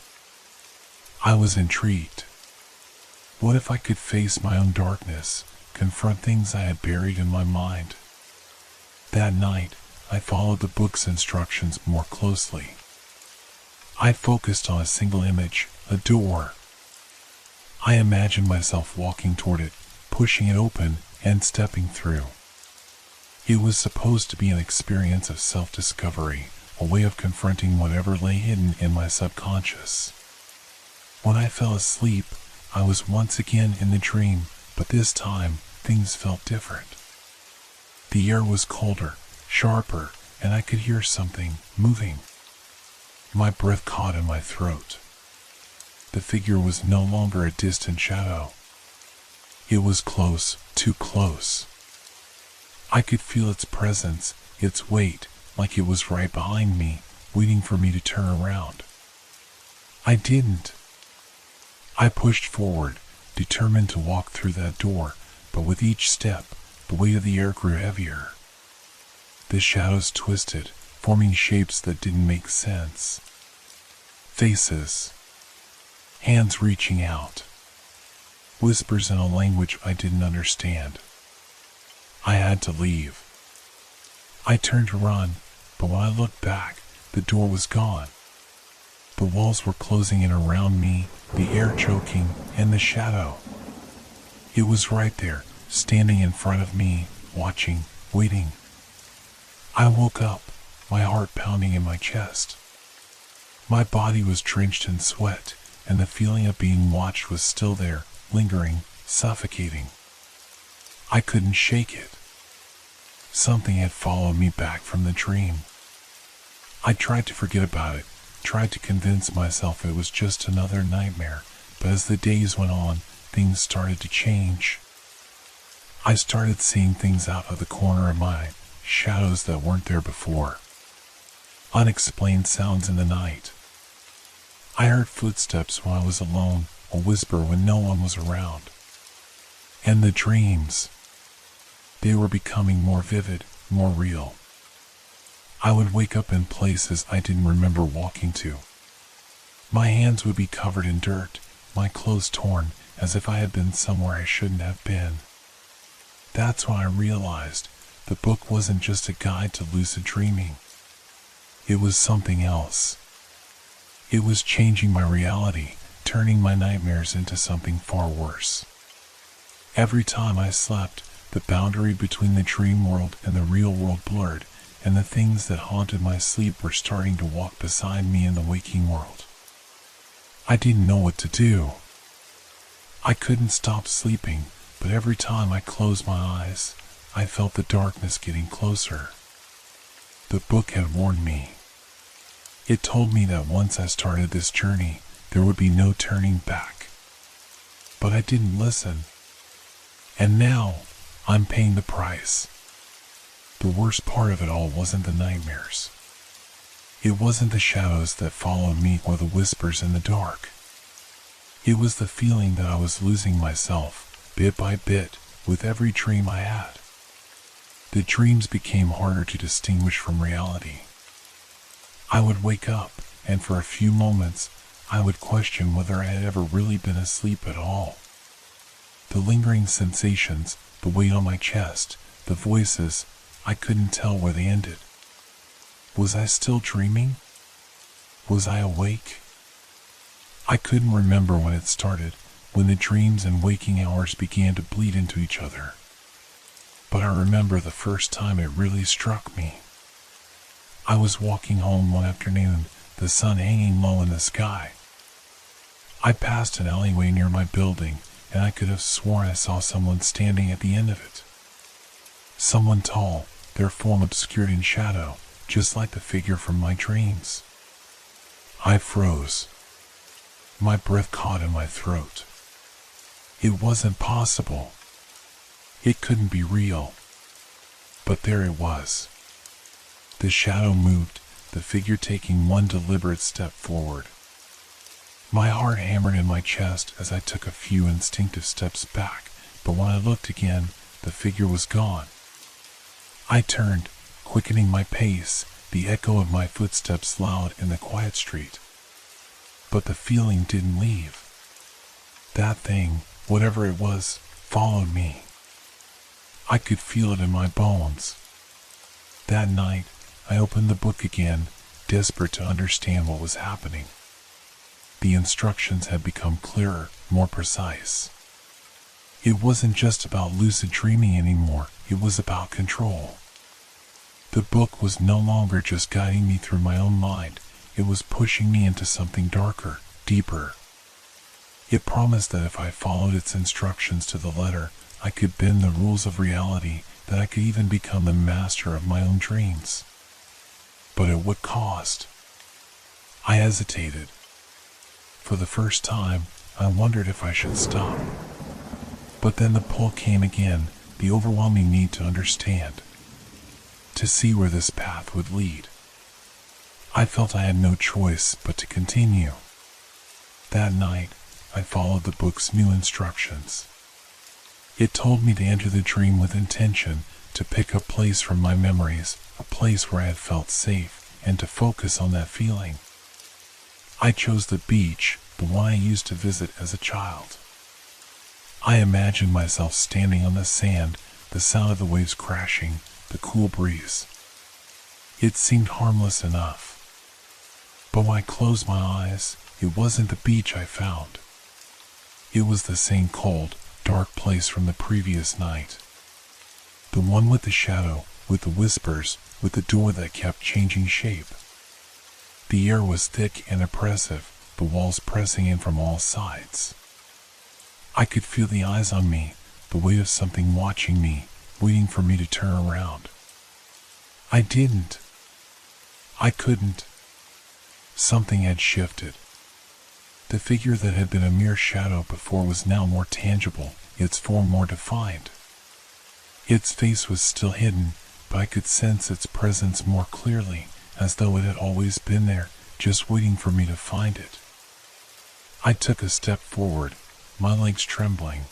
Speaker 1: I was intrigued. What if I could face my own darkness, confront things I had buried in my mind? That night, I followed the book's instructions more closely. I focused on a single image, a door. I imagined myself walking toward it, pushing it open, and stepping through. It was supposed to be an experience of self-discovery, a way of confronting whatever lay hidden in my subconscious. When I fell asleep, I was once again in the dream, but this time, things felt different. The air was colder, sharper, and I could hear something moving. My breath caught in my throat. The figure was no longer a distant shadow. It was close, too close. I could feel its presence, its weight, like it was right behind me, waiting for me to turn around. I didn't. I pushed forward, determined to walk through that door, but with each step, the weight of the air grew heavier. The shadows twisted, forming shapes that didn't make sense. Faces. Hands reaching out. Whispers in a language I didn't understand. I had to leave. I turned to run, but when I looked back, the door was gone. The walls were closing in around me, the air choking, and the shadow. It was right there, standing in front of me, watching, waiting. I woke up, my heart pounding in my chest. My body was drenched in sweat, and the feeling of being watched was still there, lingering, suffocating. I couldn't shake it. Something had followed me back from the dream. I tried to forget about it, tried to convince myself it was just another nightmare, but as the days went on, things started to change. I started seeing things out of the corner of my eye, shadows that weren't there before. Unexplained sounds in the night. I heard footsteps when I was alone, a whisper when no one was around. And the dreams. They were becoming more vivid, more real. I would wake up in places I didn't remember walking to. My hands would be covered in dirt, my clothes torn, as if I had been somewhere I shouldn't have been. That's when I realized the book wasn't just a guide to lucid dreaming. It was something else. It was changing my reality, turning my nightmares into something far worse. Every time I slept, the boundary between the dream world and the real world blurred, and the things that haunted my sleep were starting to walk beside me in the waking world. I didn't know what to do. I couldn't stop sleeping, but every time I closed my eyes, I felt the darkness getting closer. The book had warned me. It told me that once I started this journey, there would be no turning back. But I didn't listen. And now, I'm paying the price. The worst part of it all wasn't the nightmares. It wasn't the shadows that followed me or the whispers in the dark. It was the feeling that I was losing myself, bit by bit, with every dream I had. The dreams became harder to distinguish from reality. I would wake up, and for a few moments, I would question whether I had ever really been asleep at all. The lingering sensations, the weight on my chest, the voices, I couldn't tell where they ended. Was I still dreaming? Was I awake? I couldn't remember when it started, when the dreams and waking hours began to bleed into each other. But I remember the first time it really struck me. I was walking home one afternoon, the sun hanging low in the sky. I passed an alleyway near my building, and I could have sworn I saw someone standing at the end of it. Someone tall, their form obscured in shadow, just like the figure from my dreams. I froze. My breath caught in my throat. It wasn't possible. It couldn't be real. But there it was. The shadow moved, the figure taking one deliberate step forward. My heart hammered in my chest as I took a few instinctive steps back, but when I looked again, the figure was gone. I turned, quickening my pace, the echo of my footsteps loud in the quiet street. But the feeling didn't leave. That thing, whatever it was, followed me. I could feel it in my bones. That night, I opened the book again, desperate to understand what was happening. The instructions had become clearer, more precise. It wasn't just about lucid dreaming anymore, it was about control. The book was no longer just guiding me through my own mind, it was pushing me into something darker, deeper. It promised that if I followed its instructions to the letter, I could bend the rules of reality, that I could even become the master of my own dreams. But at what cost? I hesitated. For the first time, I wondered if I should stop. But then the pull came again, the overwhelming need to understand, to see where this path would lead. I felt I had no choice but to continue. That night, I followed the book's new instructions. It told me to enter the dream with intention, to pick a place from my memories, a place where I had felt safe, and to focus on that feeling. I chose the beach, the one I used to visit as a child. I imagined myself standing on the sand, the sound of the waves crashing, the cool breeze. It seemed harmless enough. But when I closed my eyes, it wasn't the beach I found. It was the same cold, dark place from the previous night. The one with the shadow, with the whispers, with the door that kept changing shape. The air was thick and oppressive, the walls pressing in from all sides. I could feel the eyes on me, the weight of something watching me, waiting for me to turn around. I didn't. I couldn't. Something had shifted. The figure that had been a mere shadow before was now more tangible, its form more defined. Its face was still hidden, but I could sense its presence more clearly, as though it had always been there, just waiting for me to find it. I took a step forward, my legs trembling.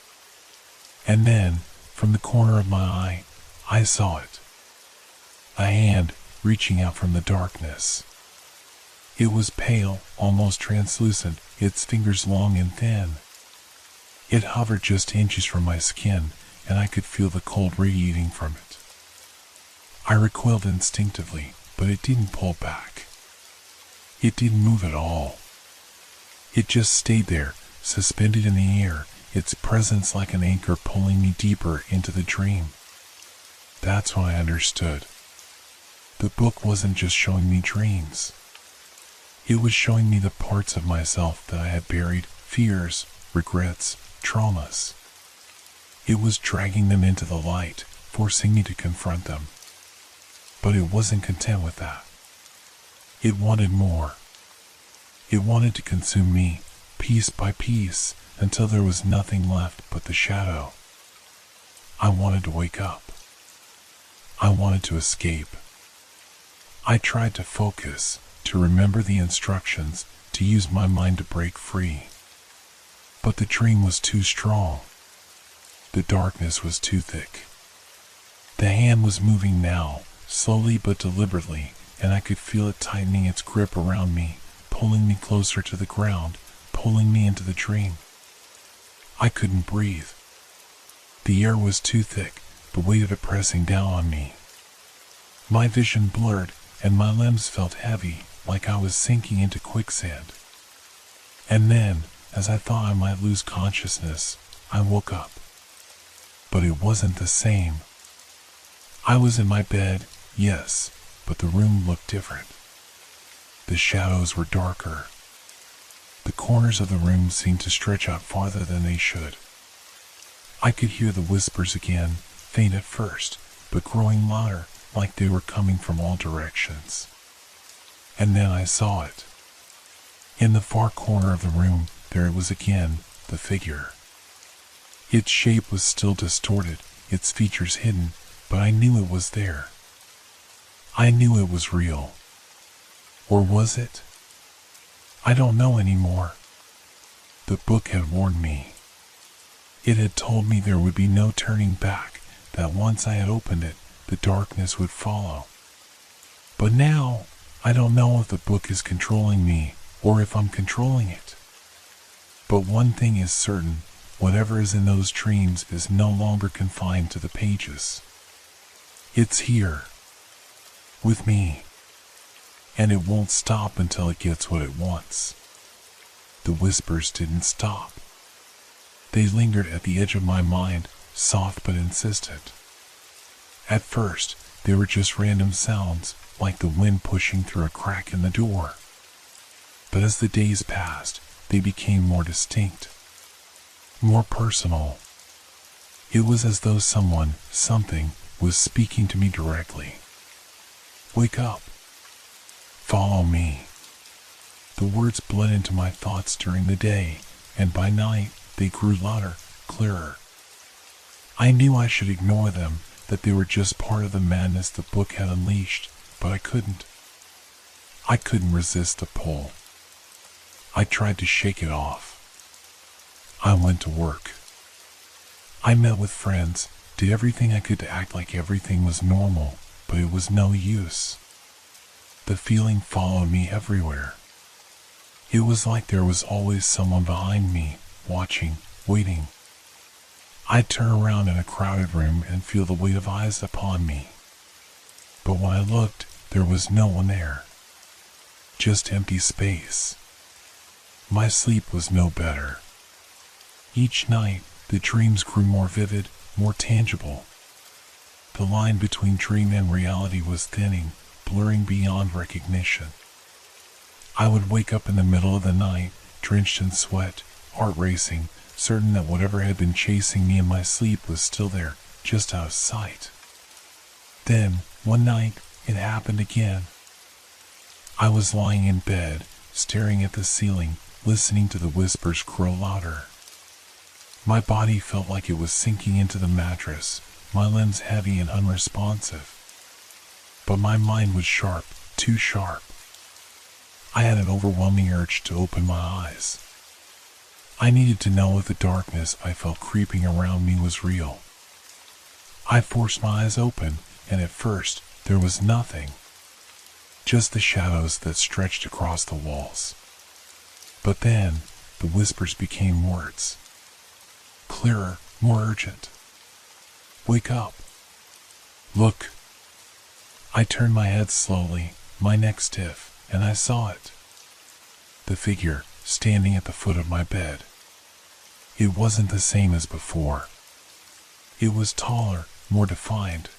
Speaker 1: And then, from the corner of my eye, I saw it. A hand reaching out from the darkness. It was pale, almost translucent, its fingers long and thin. It hovered just inches from my skin, and I could feel the cold radiating from it. I recoiled instinctively, but it didn't pull back. It didn't move at all. It just stayed there, suspended in the air, its presence like an anchor pulling me deeper into the dream. That's when I understood. The book wasn't just showing me dreams. It was showing me the parts of myself that I had buried, fears, regrets, traumas. It was dragging them into the light, forcing me to confront them. But it wasn't content with that. It wanted more. It wanted to consume me, piece by piece, until there was nothing left but the shadow. I wanted to wake up. I wanted to escape. I tried to focus, to remember the instructions, to use my mind to break free. But the dream was too strong. The darkness was too thick. The hand was moving now, slowly but deliberately, and I could feel it tightening its grip around me, pulling me closer to the ground, pulling me into the dream. I couldn't breathe. The air was too thick, the weight of it pressing down on me. My vision blurred, and my limbs felt heavy, like I was sinking into quicksand. And then, as I thought I might lose consciousness, I woke up. But it wasn't the same. I was in my bed, yes, but the room looked different. The shadows were darker. The corners of the room seemed to stretch out farther than they should. I could hear the whispers again, faint at first, but growing louder, like they were coming from all directions. And then I saw it. In the far corner of the room, there it was again, the figure. Its shape was still distorted, its features hidden, but I knew it was there. I knew it was real. Or was it? I don't know anymore. The book had warned me. It had told me there would be no turning back, that once I had opened it, the darkness would follow. But now, I don't know if the book is controlling me or if I'm controlling it. But one thing is certain, whatever is in those dreams is no longer confined to the pages. It's here, with me, and it won't stop until it gets what it wants. The whispers didn't stop. They lingered at the edge of my mind, soft but insistent. At first, they were just random sounds, like the wind pushing through a crack in the door. But as the days passed, they became more distinct, more personal. It was as though someone, something, was speaking to me directly. Wake up. Follow me. The words bled into my thoughts during the day, and by night, they grew louder, clearer. I knew I should ignore them, that they were just part of the madness the book had unleashed, but I couldn't. I couldn't resist the pull. I tried to shake it off. I went to work. I met with friends, did everything I could to act like everything was normal, but it was no use. The feeling followed me everywhere. It was like there was always someone behind me, watching, waiting. I'd turn around in a crowded room and feel the weight of eyes upon me. But when I looked, there was no one there. Just empty space. My sleep was no better. Each night, the dreams grew more vivid, more tangible. The line between dream and reality was thinning, blurring beyond recognition. I would wake up in the middle of the night, drenched in sweat, heart racing, certain that whatever had been chasing me in my sleep was still there, just out of sight. Then, one night, it happened again. I was lying in bed, staring at the ceiling, listening to the whispers grow louder. My body felt like it was sinking into the mattress, my limbs heavy and unresponsive. But my mind was sharp, too sharp. I had an overwhelming urge to open my eyes. I needed to know if the darkness I felt creeping around me was real. I forced my eyes open, and at first, there was nothing. Just the shadows that stretched across the walls. But then, the whispers became words. Clearer, more urgent. Wake up. Look. I turned my head slowly, my neck stiff, and I saw it. The figure, standing at the foot of my bed. It wasn't the same as before. It was taller, more defined.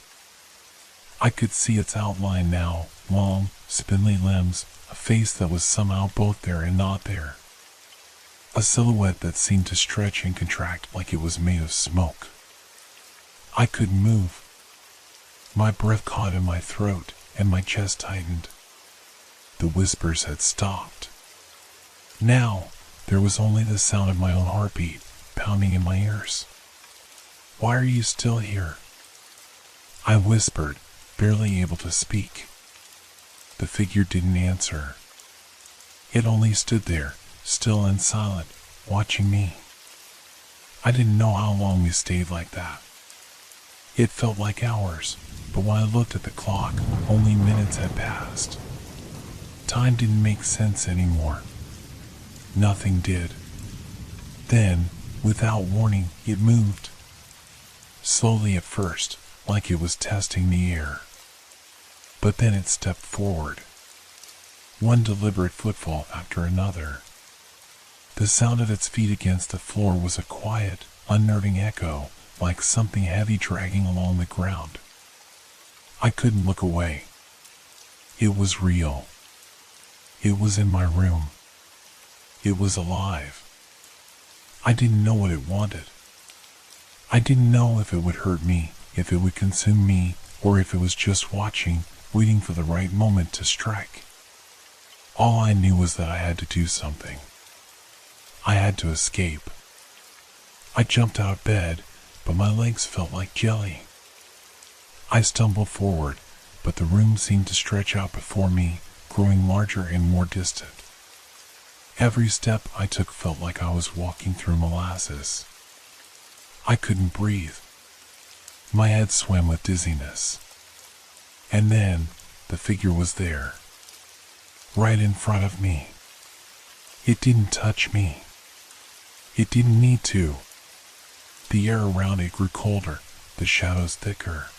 Speaker 1: I could see its outline now, long, spindly limbs, a face that was somehow both there and not there. A silhouette that seemed to stretch and contract like it was made of smoke. I couldn't move. My breath caught in my throat, and my chest tightened. The whispers had stopped. Now, there was only the sound of my own heartbeat, pounding in my ears. Why are you still here? I whispered, barely able to speak. The figure didn't answer. It only stood there, still and silent, watching me. I didn't know how long we stayed like that. It felt like hours, but when I looked at the clock, only minutes had passed. Time didn't make sense anymore. Nothing did. Then, without warning, it moved. Slowly at first, like it was testing the air. But then it stepped forward. One deliberate footfall after another. The sound of its feet against the floor was a quiet, unnerving echo, like something heavy dragging along the ground. I couldn't look away. It was real. It was in my room. It was alive. I didn't know what it wanted. I didn't know if it would hurt me, if it would consume me, or if it was just watching, waiting for the right moment to strike. All I knew was that I had to do something. I had to escape. I jumped out of bed, but my legs felt like jelly. I stumbled forward, but the room seemed to stretch out before me, growing larger and more distant. Every step I took felt like I was walking through molasses. I couldn't breathe. My head swam with dizziness. And then, the figure was there, right in front of me. It didn't touch me. It didn't need to. The air around it grew colder, the shadows thicker.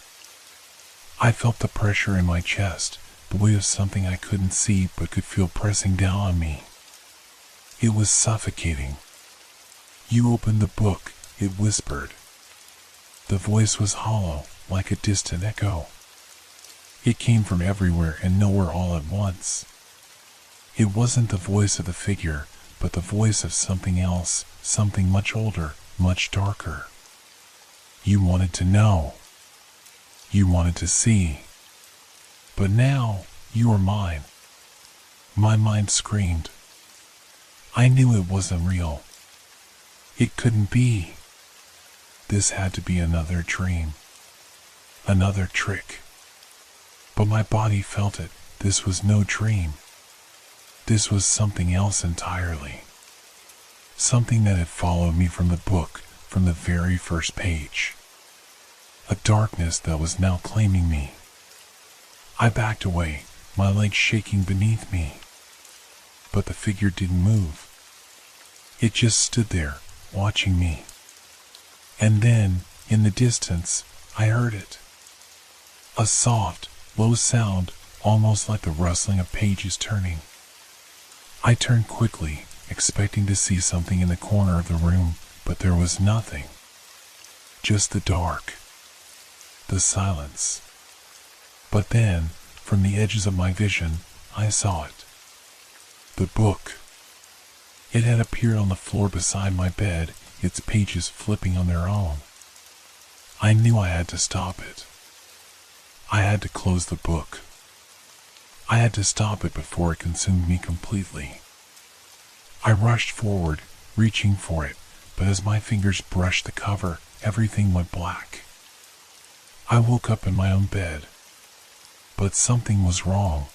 Speaker 1: I felt the pressure in my chest, the weight of something I couldn't see but could feel pressing down on me. It was suffocating. "You opened the book," it whispered. The voice was hollow, like a distant echo. It came from everywhere and nowhere all at once. It wasn't the voice of the figure, but the voice of something else, something much older, much darker. "You wanted to know. You wanted to see. But now, you are mine." My mind screamed. I knew it wasn't real. It couldn't be. This had to be another dream. Another trick. But my body felt it. This was no dream. This was something else entirely. Something that had followed me from the book, from the very first page. A darkness that was now claiming me. I backed away, my legs shaking beneath me. But the figure didn't move. It just stood there, watching me. And then, in the distance, I heard it. A soft, low sound, almost like the rustling of pages turning. I turned quickly, expecting to see something in the corner of the room, but there was nothing. Just the dark. The silence. But then, from the edges of my vision, I saw it. The book. It had appeared on the floor beside my bed, its pages flipping on their own. I knew I had to stop it. I had to close the book. I had to stop it before it consumed me completely. I rushed forward, reaching for it, but as my fingers brushed the cover, everything went black. I woke up in my own bed. But something was wrong.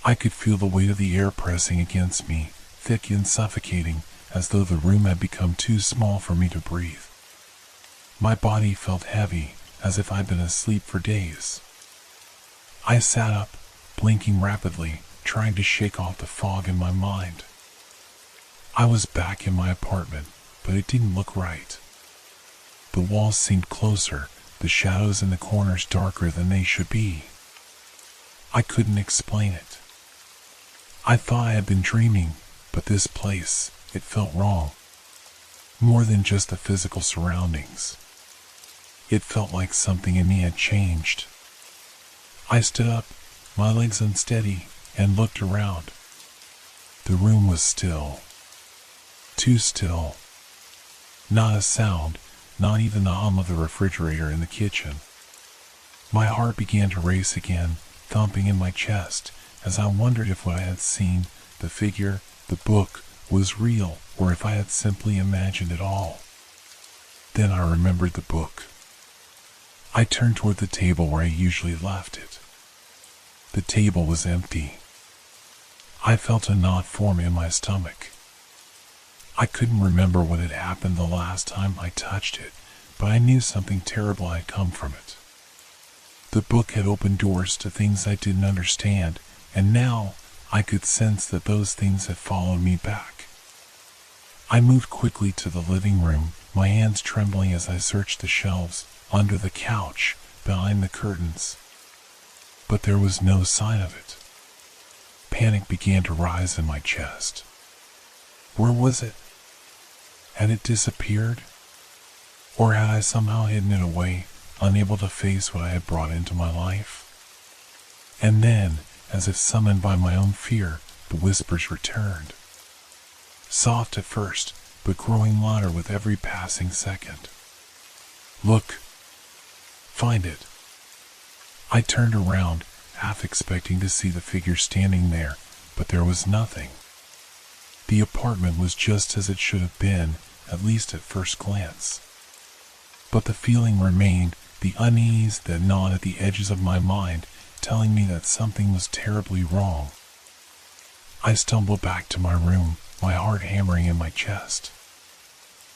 Speaker 1: I could feel the weight of the air pressing against me, thick and suffocating, as though the room had become too small for me to breathe. My body felt heavy, as if I'd been asleep for days. I sat up, blinking rapidly, trying to shake off the fog in my mind. I was back in my apartment, but it didn't look right. The walls seemed closer, the shadows in the corners darker than they should be. I couldn't explain it. I thought I had been dreaming, but this place, it felt wrong. More than just the physical surroundings. It felt like something in me had changed. I stood up, my legs unsteady, and looked around. The room was still. Too still. Not a sound, not even the hum of the refrigerator in the kitchen. My heart began to race again, thumping in my chest, as I wondered if what I had seen, the figure, the book, was real, or if I had simply imagined it all. Then I remembered the book. I turned toward the table where I usually left it. The table was empty. I felt a knot form in my stomach. I couldn't remember what had happened the last time I touched it, but I knew something terrible had come from it. The book had opened doors to things I didn't understand, and now I could sense that those things had followed me back. I moved quickly to the living room, my hands trembling as I searched the shelves, under the couch, behind the curtains. But there was no sign of it. Panic began to rise in my chest. Where was it? Had it disappeared? Or had I somehow hidden it away, unable to face what I had brought into my life? And then, as if summoned by my own fear, the whispers returned. Soft at first, but growing louder with every passing second. "Look. Find it." I turned around, half expecting to see the figure standing there, but there was nothing. The apartment was just as it should have been, at least at first glance. But the feeling remained, the unease that gnawed at the edges of my mind, telling me that something was terribly wrong. I stumbled back to my room, my heart hammering in my chest.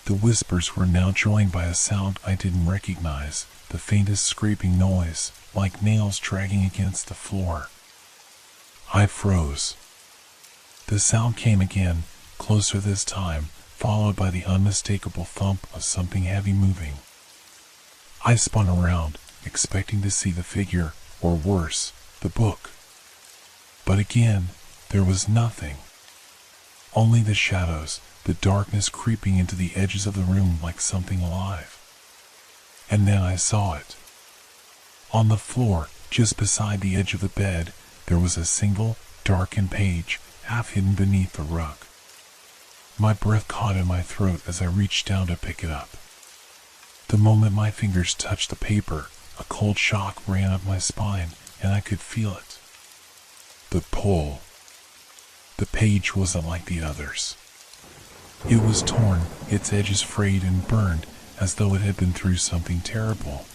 Speaker 1: The whispers were now joined by a sound I didn't recognize, the faintest scraping noise, like nails dragging against the floor. I froze. The sound came again, closer this time, followed by the unmistakable thump of something heavy moving. I spun around, expecting to see the figure, or worse, the book. But again, there was nothing. Only the shadows, the darkness creeping into the edges of the room like something alive. And then I saw it. On the floor, just beside the edge of the bed, there was a single, darkened page, half hidden beneath the rug. My breath caught in my throat as I reached down to pick it up. The moment my fingers touched the paper, a cold shock ran up my spine, and I could feel it. The pull. The page wasn't like the others. It was torn, its edges frayed and burned, as though it had been through something terrible.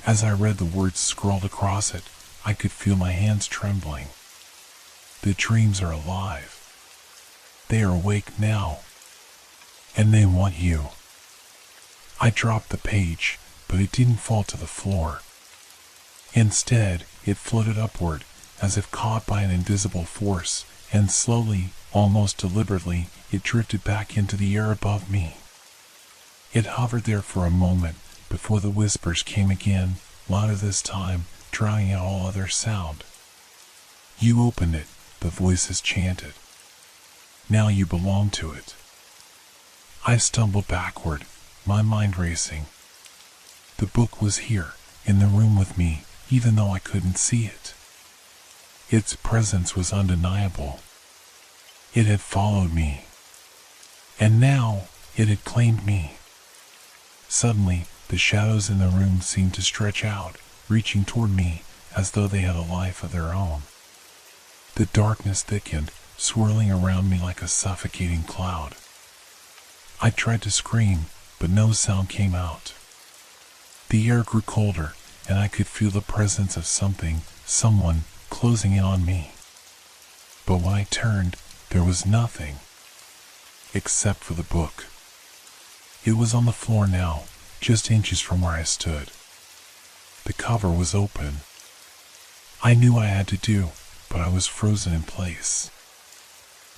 Speaker 1: As I read the words scrawled across it, I could feel my hands trembling. The dreams are alive. They are awake now. And they want you. I dropped the page, but it didn't fall to the floor. Instead, it floated upward, as if caught by an invisible force, and slowly, almost deliberately, it drifted back into the air above me. It hovered there for a moment, before the whispers came again, louder this time, drowning out all other sound. You opened it, the voices chanted. Now you belong to it. I stumbled backward, my mind racing. The book was here, in the room with me, even though I couldn't see it. Its presence was undeniable. It had followed me. And now, it had claimed me. Suddenly, the shadows in the room seemed to stretch out, reaching toward me, as though they had a life of their own. The darkness thickened, swirling around me like a suffocating cloud. I tried to scream, but no sound came out. The air grew colder, and I could feel the presence of someone, closing in on me. But when I turned, there was nothing, except for the book. It was on the floor now, just inches from where I stood. The cover was open. I knew what I had to do, but I was frozen in place.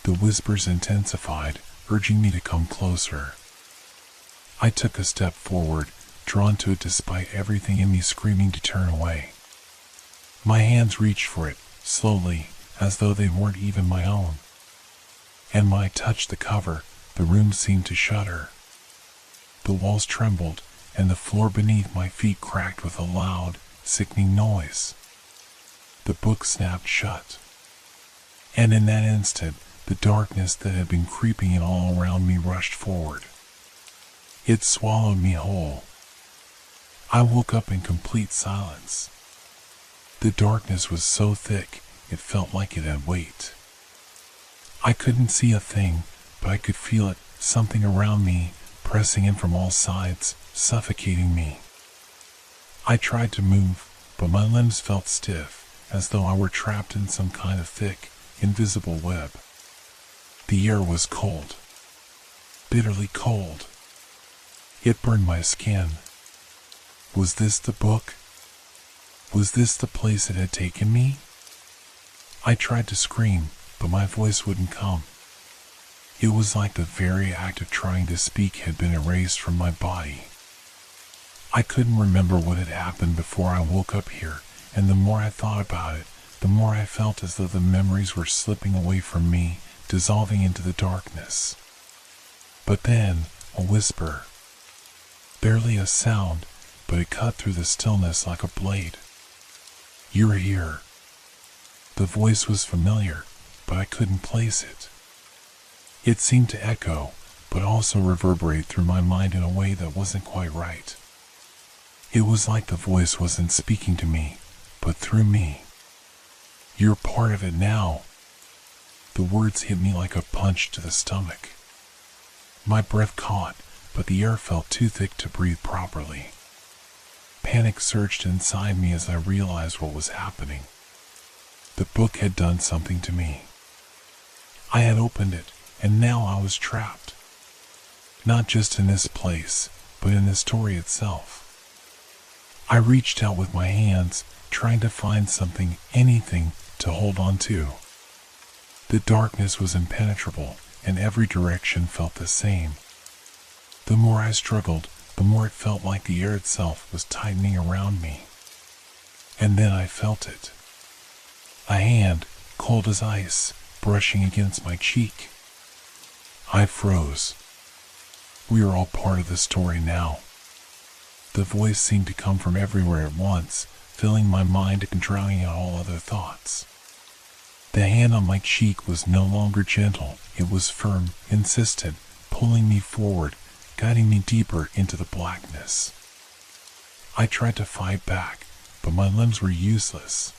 Speaker 1: The whispers intensified, urging me to come closer. I took a step forward, drawn to it despite everything in me screaming to turn away. My hands reached for it, slowly, as though they weren't even my own. And when I touched the cover, the room seemed to shudder. The walls trembled, and the floor beneath my feet cracked with a loud, sickening noise. The book snapped shut. And in that instant, the darkness that had been creeping in all around me rushed forward. It swallowed me whole. I woke up in complete silence. The darkness was so thick, it felt like it had weight. I couldn't see a thing, but I could feel it, something around me, pressing in from all sides, suffocating me. I tried to move, but my limbs felt stiff, as though I were trapped in some kind of thick, invisible web. The air was cold. Bitterly cold. It burned my skin. Was this the book? Was this the place it had taken me? I tried to scream, but my voice wouldn't come. It was like the very act of trying to speak had been erased from my body. I couldn't remember what had happened before I woke up here, and the more I thought about it, the more I felt as though the memories were slipping away from me, dissolving into the darkness. But then, a whisper. Barely a sound, but it cut through the stillness like a blade. You're here. The voice was familiar, but I couldn't place it. It seemed to echo, but also reverberate through my mind in a way that wasn't quite right. It was like the voice wasn't speaking to me, but through me. You're part of it now. The words hit me like a punch to the stomach. My breath caught, but the air felt too thick to breathe properly. Panic surged inside me as I realized what was happening. The book had done something to me. I had opened it, and now I was trapped. Not just in this place, but in the story itself. I reached out with my hands, trying to find something, anything, to hold on to. The darkness was impenetrable, and every direction felt the same. The more I struggled, the more it felt like the air itself was tightening around me. And then I felt it. A hand, cold as ice, brushing against my cheek. I froze. We are all part of the story now. The voice seemed to come from everywhere at once, filling my mind and drowning out all other thoughts. The hand on my cheek was no longer gentle, it was firm, insistent, pulling me forward, guiding me deeper into the blackness. I tried to fight back, but my limbs were useless.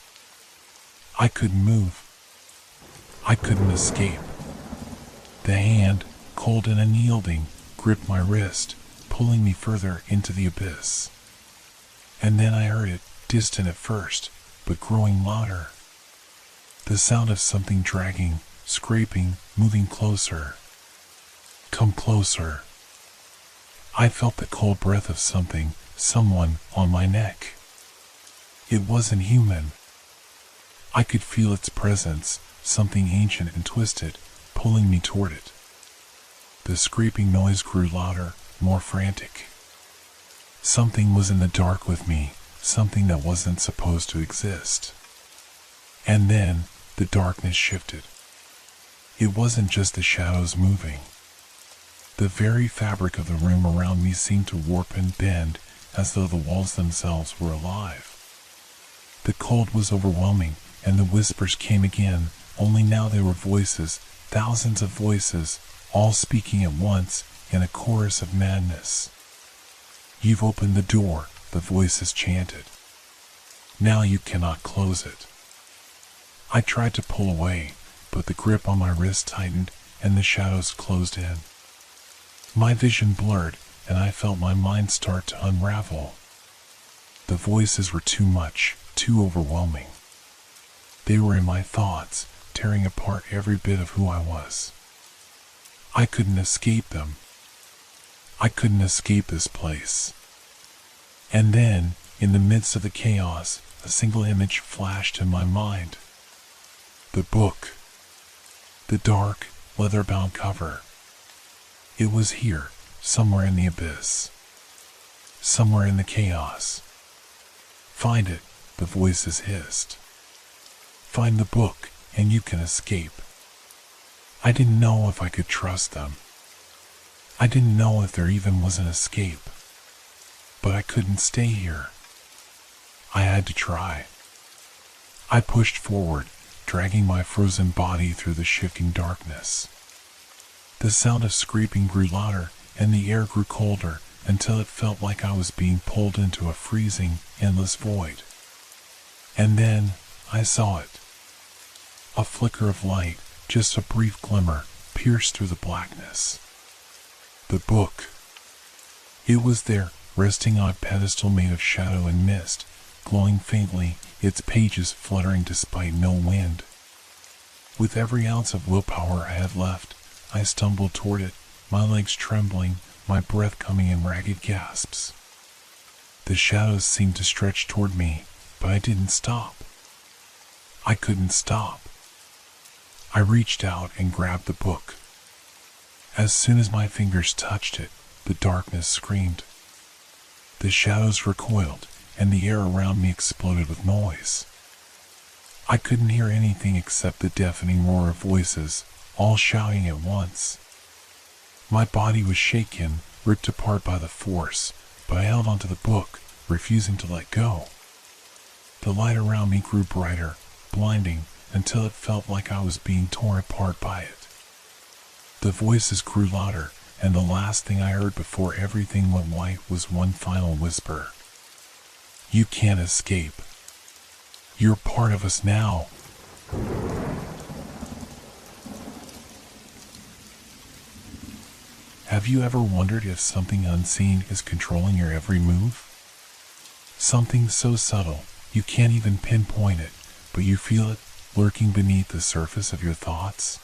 Speaker 1: I couldn't move. I couldn't escape. The hand, cold and unyielding, gripped my wrist, pulling me further into the abyss. And then I heard it, distant at first, but growing louder. The sound of something dragging, scraping, moving closer. Come closer. I felt the cold breath of someone on my neck. It wasn't human. I could feel its presence, something ancient and twisted, pulling me toward it. The scraping noise grew louder, more frantic. Something was in the dark with me, something that wasn't supposed to exist. And then, the darkness shifted. It wasn't just the shadows moving. The very fabric of the room around me seemed to warp and bend, as though the walls themselves were alive. The cold was overwhelming, and the whispers came again, only now they were voices, thousands of voices, all speaking at once, in a chorus of madness. You've opened the door, the voices chanted. Now you cannot close it. I tried to pull away, but the grip on my wrist tightened, and the shadows closed in. My vision blurred, and I felt my mind start to unravel. The voices were too much, too overwhelming. They were in my thoughts, tearing apart every bit of who I was. I couldn't escape them. I couldn't escape this place. And then, in the midst of the chaos, a single image flashed in my mind. The book. The dark, leather-bound cover. It was here, somewhere in the abyss. Somewhere in the chaos. Find it, the voices hissed. Find the book, and you can escape. I didn't know if I could trust them. I didn't know if there even was an escape. But I couldn't stay here. I had to try. I pushed forward, dragging my frozen body through the shifting darkness. The sound of scraping grew louder, and the air grew colder, until it felt like I was being pulled into a freezing, endless void. And then, I saw it. A flicker of light, just a brief glimmer, pierced through the blackness. The book. It was there, resting on a pedestal made of shadow and mist, glowing faintly, its pages fluttering despite no wind. With every ounce of willpower I had left, I stumbled toward it, my legs trembling, my breath coming in ragged gasps. The shadows seemed to stretch toward me, but I didn't stop. I couldn't stop. I reached out and grabbed the book. As soon as my fingers touched it, the darkness screamed. The shadows recoiled, and the air around me exploded with noise. I couldn't hear anything except the deafening roar of voices, all shouting at once. My body was shaken, ripped apart by the force, but I held onto the book, refusing to let go. The light around me grew brighter, blinding, until it felt like I was being torn apart by it. The voices grew louder, and the last thing I heard before everything went white was one final whisper. You can't escape. You're part of us now. Have you ever wondered if something unseen is controlling your every move? Something so subtle, you can't even pinpoint it, but you feel it lurking beneath the surface of your thoughts?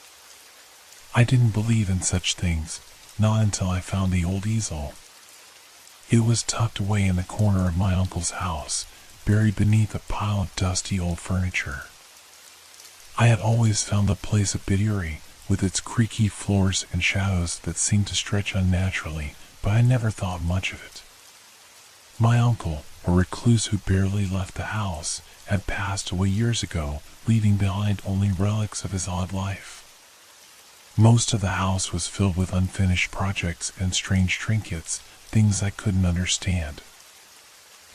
Speaker 1: I didn't believe in such things, not until I found the old easel. It was tucked away in the corner of my uncle's house, buried beneath a pile of dusty old furniture. I had always found the place a bit eerie, with its creaky floors and shadows that seemed to stretch unnaturally, but I never thought much of it. My uncle, a recluse who barely left the house, had passed away years ago, leaving behind only relics of his odd life. Most of the house was filled with unfinished projects and strange trinkets, things I couldn't understand.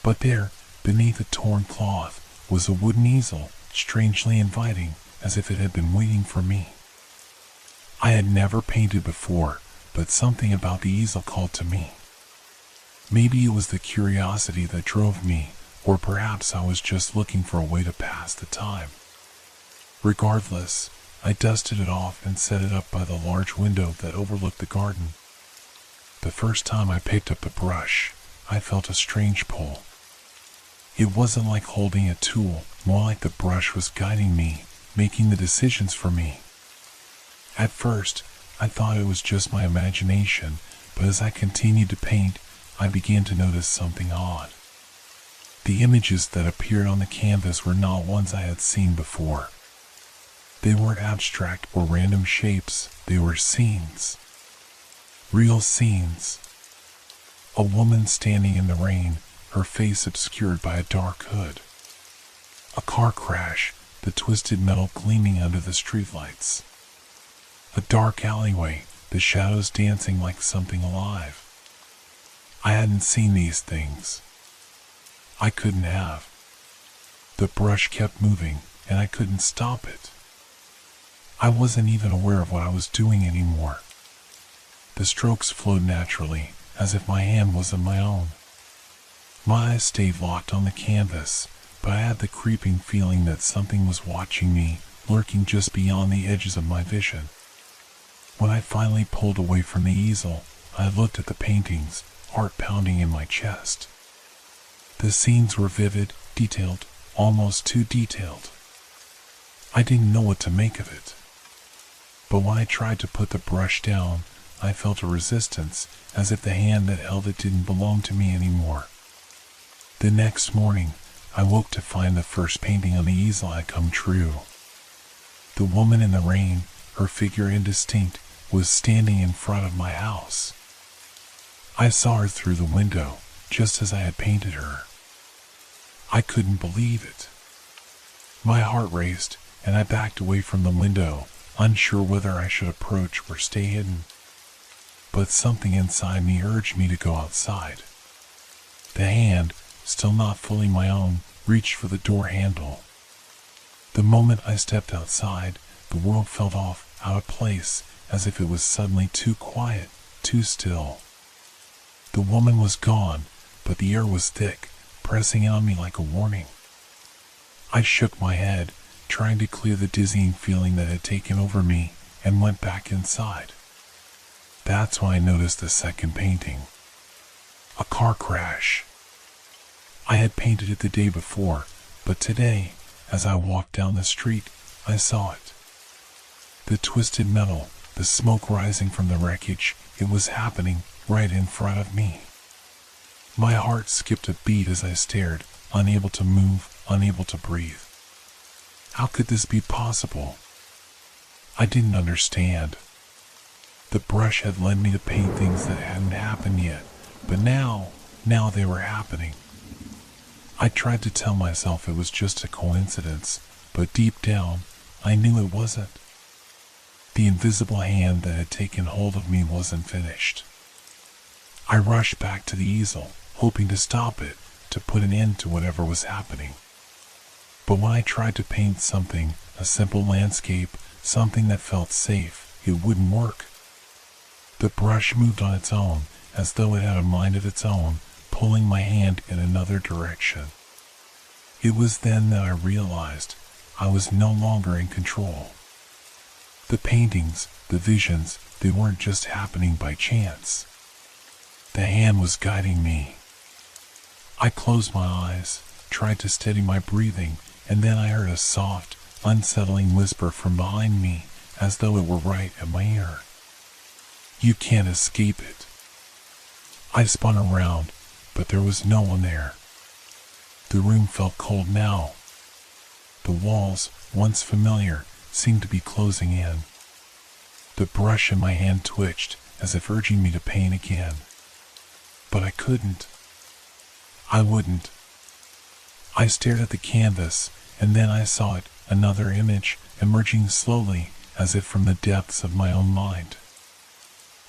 Speaker 1: But there, beneath a torn cloth, was a wooden easel, strangely inviting, as if it had been waiting for me. I had never painted before, but something about the easel called to me. Maybe it was the curiosity that drove me, or perhaps I was just looking for a way to pass the time. Regardless, I dusted it off and set it up by the large window that overlooked the garden. The first time I picked up the brush, I felt a strange pull. It wasn't like holding a tool, more like the brush was guiding me, making the decisions for me. At first, I thought it was just my imagination, but as I continued to paint, I began to notice something odd. The images that appeared on the canvas were not ones I had seen before. They weren't abstract or random shapes, they were scenes. Real scenes. A woman standing in the rain, her face obscured by a dark hood. A car crash, the twisted metal gleaming under the streetlights. A dark alleyway, the shadows dancing like something alive. I hadn't seen these things. I couldn't have. The brush kept moving, and I couldn't stop it. I wasn't even aware of what I was doing anymore. The strokes flowed naturally, as if my hand wasn't my own. My eyes stayed locked on the canvas, but I had the creeping feeling that something was watching me, lurking just beyond the edges of my vision. When I finally pulled away from the easel, I looked at the paintings, heart pounding in my chest. The scenes were vivid, detailed, almost too detailed. I didn't know what to make of it. But when I tried to put the brush down, I felt a resistance, as if the hand that held it didn't belong to me anymore. The next morning, I woke to find the first painting on the easel had come true. The woman in the rain, her figure indistinct, was standing in front of my house. I saw her through the window, just as I had painted her. I couldn't believe it. My heart raced, and I backed away from the window, unsure whether I should approach or stay hidden. But something inside me urged me to go outside. The hand, still not fully my own, reached for the door handle. The moment I stepped outside, the world felt off, out of place, as if it was suddenly too quiet, too still. The woman was gone, but the air was thick, pressing on me like a warning. I shook my head, trying to clear the dizzying feeling that had taken over me, and went back inside. That's when I noticed the second painting. A car crash. I had painted it the day before, but today, as I walked down the street, I saw it. The twisted metal, the smoke rising from the wreckage, it was happening right in front of me. My heart skipped a beat as I stared, unable to move, unable to breathe. How could this be possible? I didn't understand. The brush had led me to paint things that hadn't happened yet, but now they were happening. I tried to tell myself it was just a coincidence, but deep down, I knew it wasn't. The invisible hand that had taken hold of me wasn't finished. I rushed back to the easel, hoping to stop it, to put an end to whatever was happening. But when I tried to paint something, a simple landscape, something that felt safe, it wouldn't work. The brush moved on its own, as though it had a mind of its own, pulling my hand in another direction. It was then that I realized I was no longer in control. The paintings, the visions, they weren't just happening by chance. The hand was guiding me. I closed my eyes, tried to steady my breathing, and then I heard a soft, unsettling whisper from behind me, as though it were right at my ear. You can't escape it. I spun around, but there was no one there. The room felt cold now. The walls, once familiar, seemed to be closing in. The brush in my hand twitched, as if urging me to paint again. But I couldn't. I wouldn't. I stared at the canvas, and then I saw it, another image, emerging slowly, as if from the depths of my own mind.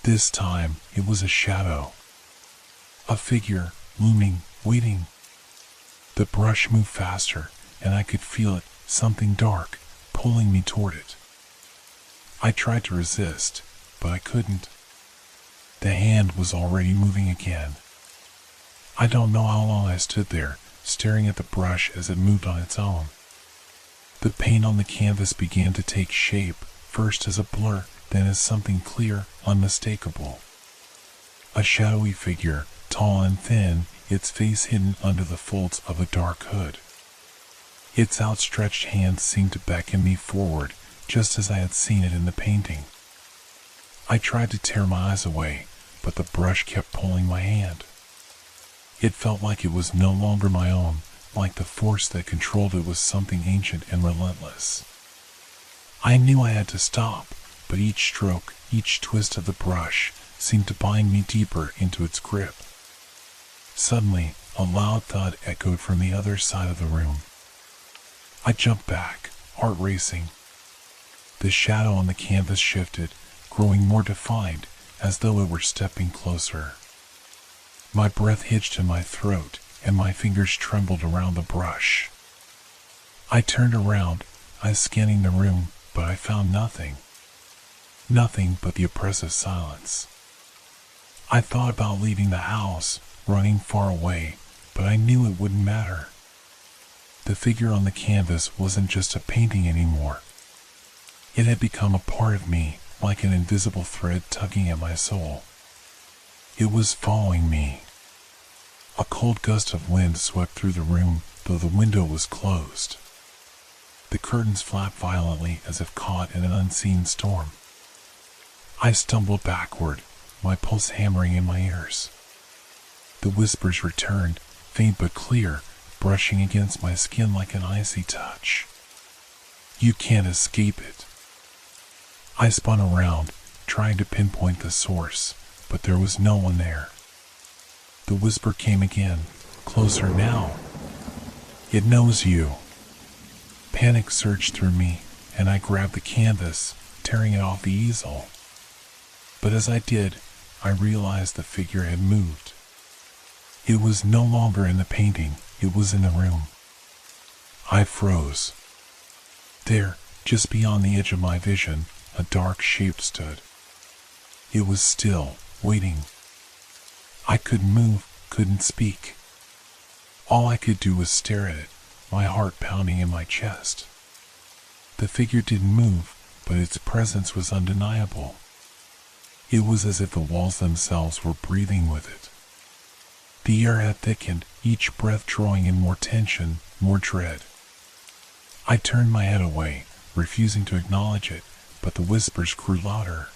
Speaker 1: This time, it was a shadow. A figure, looming, waiting. The brush moved faster, and I could feel it, something dark, pulling me toward it. I tried to resist, but I couldn't. The hand was already moving again. I don't know how long I stood there, staring at the brush as it moved on its own. The paint on the canvas began to take shape, first as a blur, then as something clear, unmistakable. A shadowy figure, tall and thin, its face hidden under the folds of a dark hood. Its outstretched hand seemed to beckon me forward, just as I had seen it in the painting. I tried to tear my eyes away, but the brush kept pulling my hand. It felt like it was no longer my own, like the force that controlled it was something ancient and relentless. I knew I had to stop, but each stroke, each twist of the brush, seemed to bind me deeper into its grip. Suddenly, a loud thud echoed from the other side of the room. I jumped back, heart racing. The shadow on the canvas shifted, growing more defined, as though it were stepping closer. My breath hitched in my throat, and my fingers trembled around the brush. I turned around, eyes scanning the room, but I found nothing. Nothing but the oppressive silence. I thought about leaving the house, running far away, but I knew it wouldn't matter. The figure on the canvas wasn't just a painting anymore. It had become a part of me, like an invisible thread tugging at my soul. It was following me. A cold gust of wind swept through the room, though the window was closed. The curtains flapped violently as if caught in an unseen storm. I stumbled backward, my pulse hammering in my ears. The whispers returned, faint but clear, brushing against my skin like an icy touch. You can't escape it. I spun around, trying to pinpoint the source, but there was no one there. The whisper came again, closer now. It knows you. Panic surged through me, and I grabbed the canvas, tearing it off the easel. But as I did, I realized the figure had moved. It was no longer in the painting, it was in the room. I froze. There, just beyond the edge of my vision, a dark shape stood. It was still, waiting. I couldn't move, couldn't speak. All I could do was stare at it, my heart pounding in my chest. The figure didn't move, but its presence was undeniable. It was as if the walls themselves were breathing with it. The air had thickened, each breath drawing in more tension, more dread. I turned my head away, refusing to acknowledge it, but the whispers grew louder.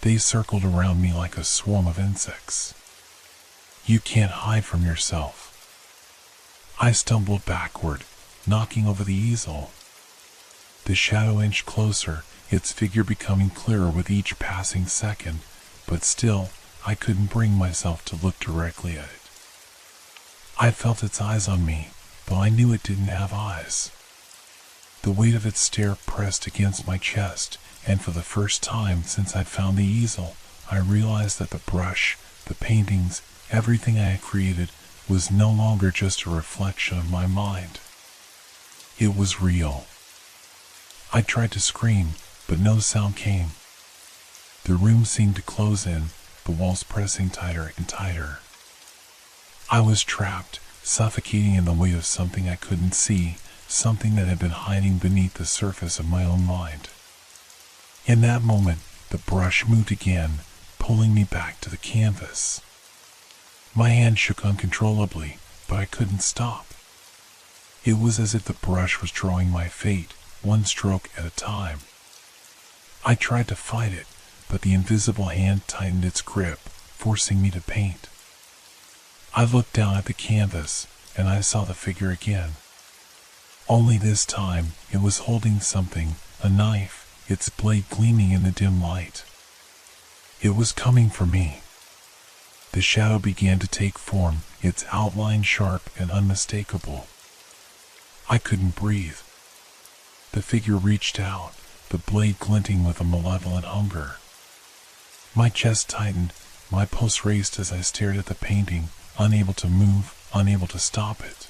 Speaker 1: They circled around me like a swarm of insects. You can't hide from yourself. I stumbled backward, knocking over the easel. The shadow inched closer, its figure becoming clearer with each passing second, but still, I couldn't bring myself to look directly at it. I felt its eyes on me, though I knew it didn't have eyes. The weight of its stare pressed against my chest, and for the first time since I'd found the easel, I realized that the brush, the paintings, everything I had created was no longer just a reflection of my mind. It was real. I tried to scream, but no sound came. The room seemed to close in, the walls pressing tighter and tighter. I was trapped, suffocating in the weight of something I couldn't see, something that had been hiding beneath the surface of my own mind. In that moment, the brush moved again, pulling me back to the canvas. My hand shook uncontrollably, but I couldn't stop. It was as if the brush was drawing my fate, one stroke at a time. I tried to fight it, but the invisible hand tightened its grip, forcing me to paint. I looked down at the canvas, and I saw the figure again. Only this time, it was holding something, a knife, its blade gleaming in the dim light. It was coming for me. The shadow began to take form, its outline sharp and unmistakable. I couldn't breathe. The figure reached out, the blade glinting with a malevolent hunger. My chest tightened, my pulse raced as I stared at the painting, unable to move, unable to stop it.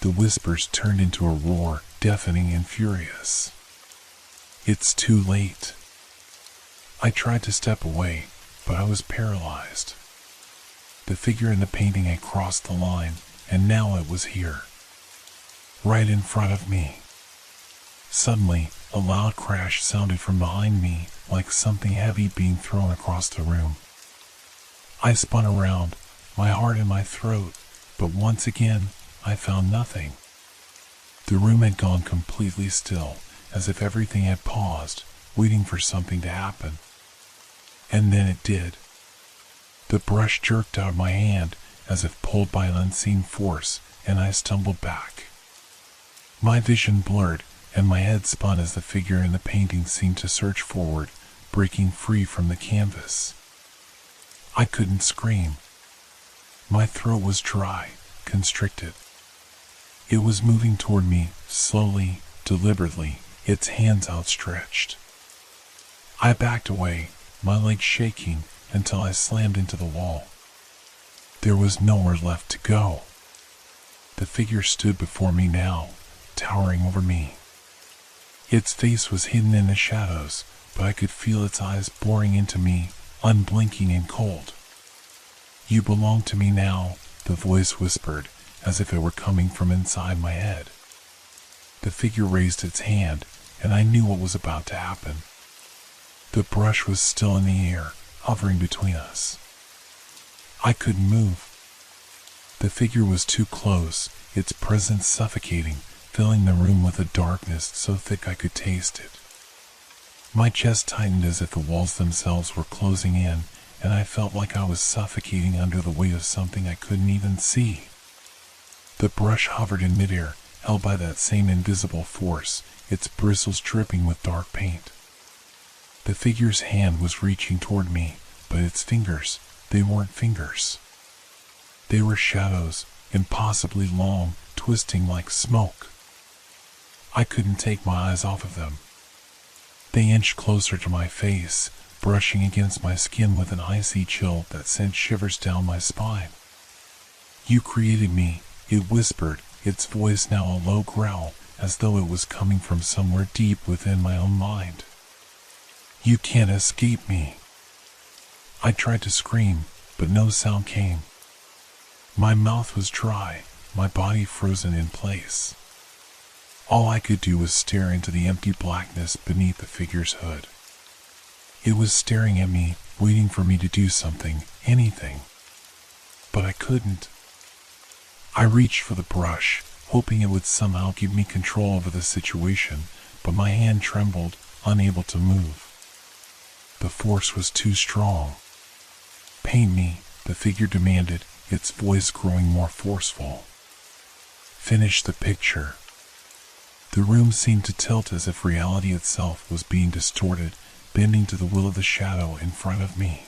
Speaker 1: The whispers turned into a roar, deafening and furious. It's too late. I tried to step away, but I was paralyzed. The figure in the painting had crossed the line, and now it was here, right in front of me. Suddenly, a loud crash sounded from behind me, like something heavy being thrown across the room. I spun around, my heart in my throat, but once again, I found nothing. The room had gone completely still, as if everything had paused, waiting for something to happen. And then it did. The brush jerked out of my hand, as if pulled by an unseen force, and I stumbled back. My vision blurred, and my head spun as the figure in the painting seemed to surge forward, breaking free from the canvas. I couldn't scream. My throat was dry, constricted. It was moving toward me, slowly, deliberately, its hands outstretched. I backed away, my legs shaking, until I slammed into the wall. There was nowhere left to go. The figure stood before me now, towering over me. Its face was hidden in the shadows, but I could feel its eyes boring into me, unblinking and cold. "You belong to me now," the voice whispered, as if it were coming from inside my head. The figure raised its hand, and I knew what was about to happen. The brush was still in the air, hovering between us. I couldn't move. The figure was too close, its presence suffocating, filling the room with a darkness so thick I could taste it. My chest tightened as if the walls themselves were closing in, and I felt like I was suffocating under the weight of something I couldn't even see. The brush hovered in midair, held by that same invisible force, its bristles dripping with dark paint. The figure's hand was reaching toward me, but its fingers, they weren't fingers. They were shadows, impossibly long, twisting like smoke. I couldn't take my eyes off of them. They inched closer to my face, brushing against my skin with an icy chill that sent shivers down my spine. "You created me," it whispered, its voice now a low growl, as though it was coming from somewhere deep within my own mind. "You can't escape me." I tried to scream, but no sound came. My mouth was dry, my body frozen in place. All I could do was stare into the empty blackness beneath the figure's hood. It was staring at me, waiting for me to do something, anything. But I couldn't. I reached for the brush, hoping it would somehow give me control over the situation, but my hand trembled, unable to move. The force was too strong. "Paint me," the figure demanded, its voice growing more forceful. "Finish the picture." The room seemed to tilt as if reality itself was being distorted, bending to the will of the shadow in front of me.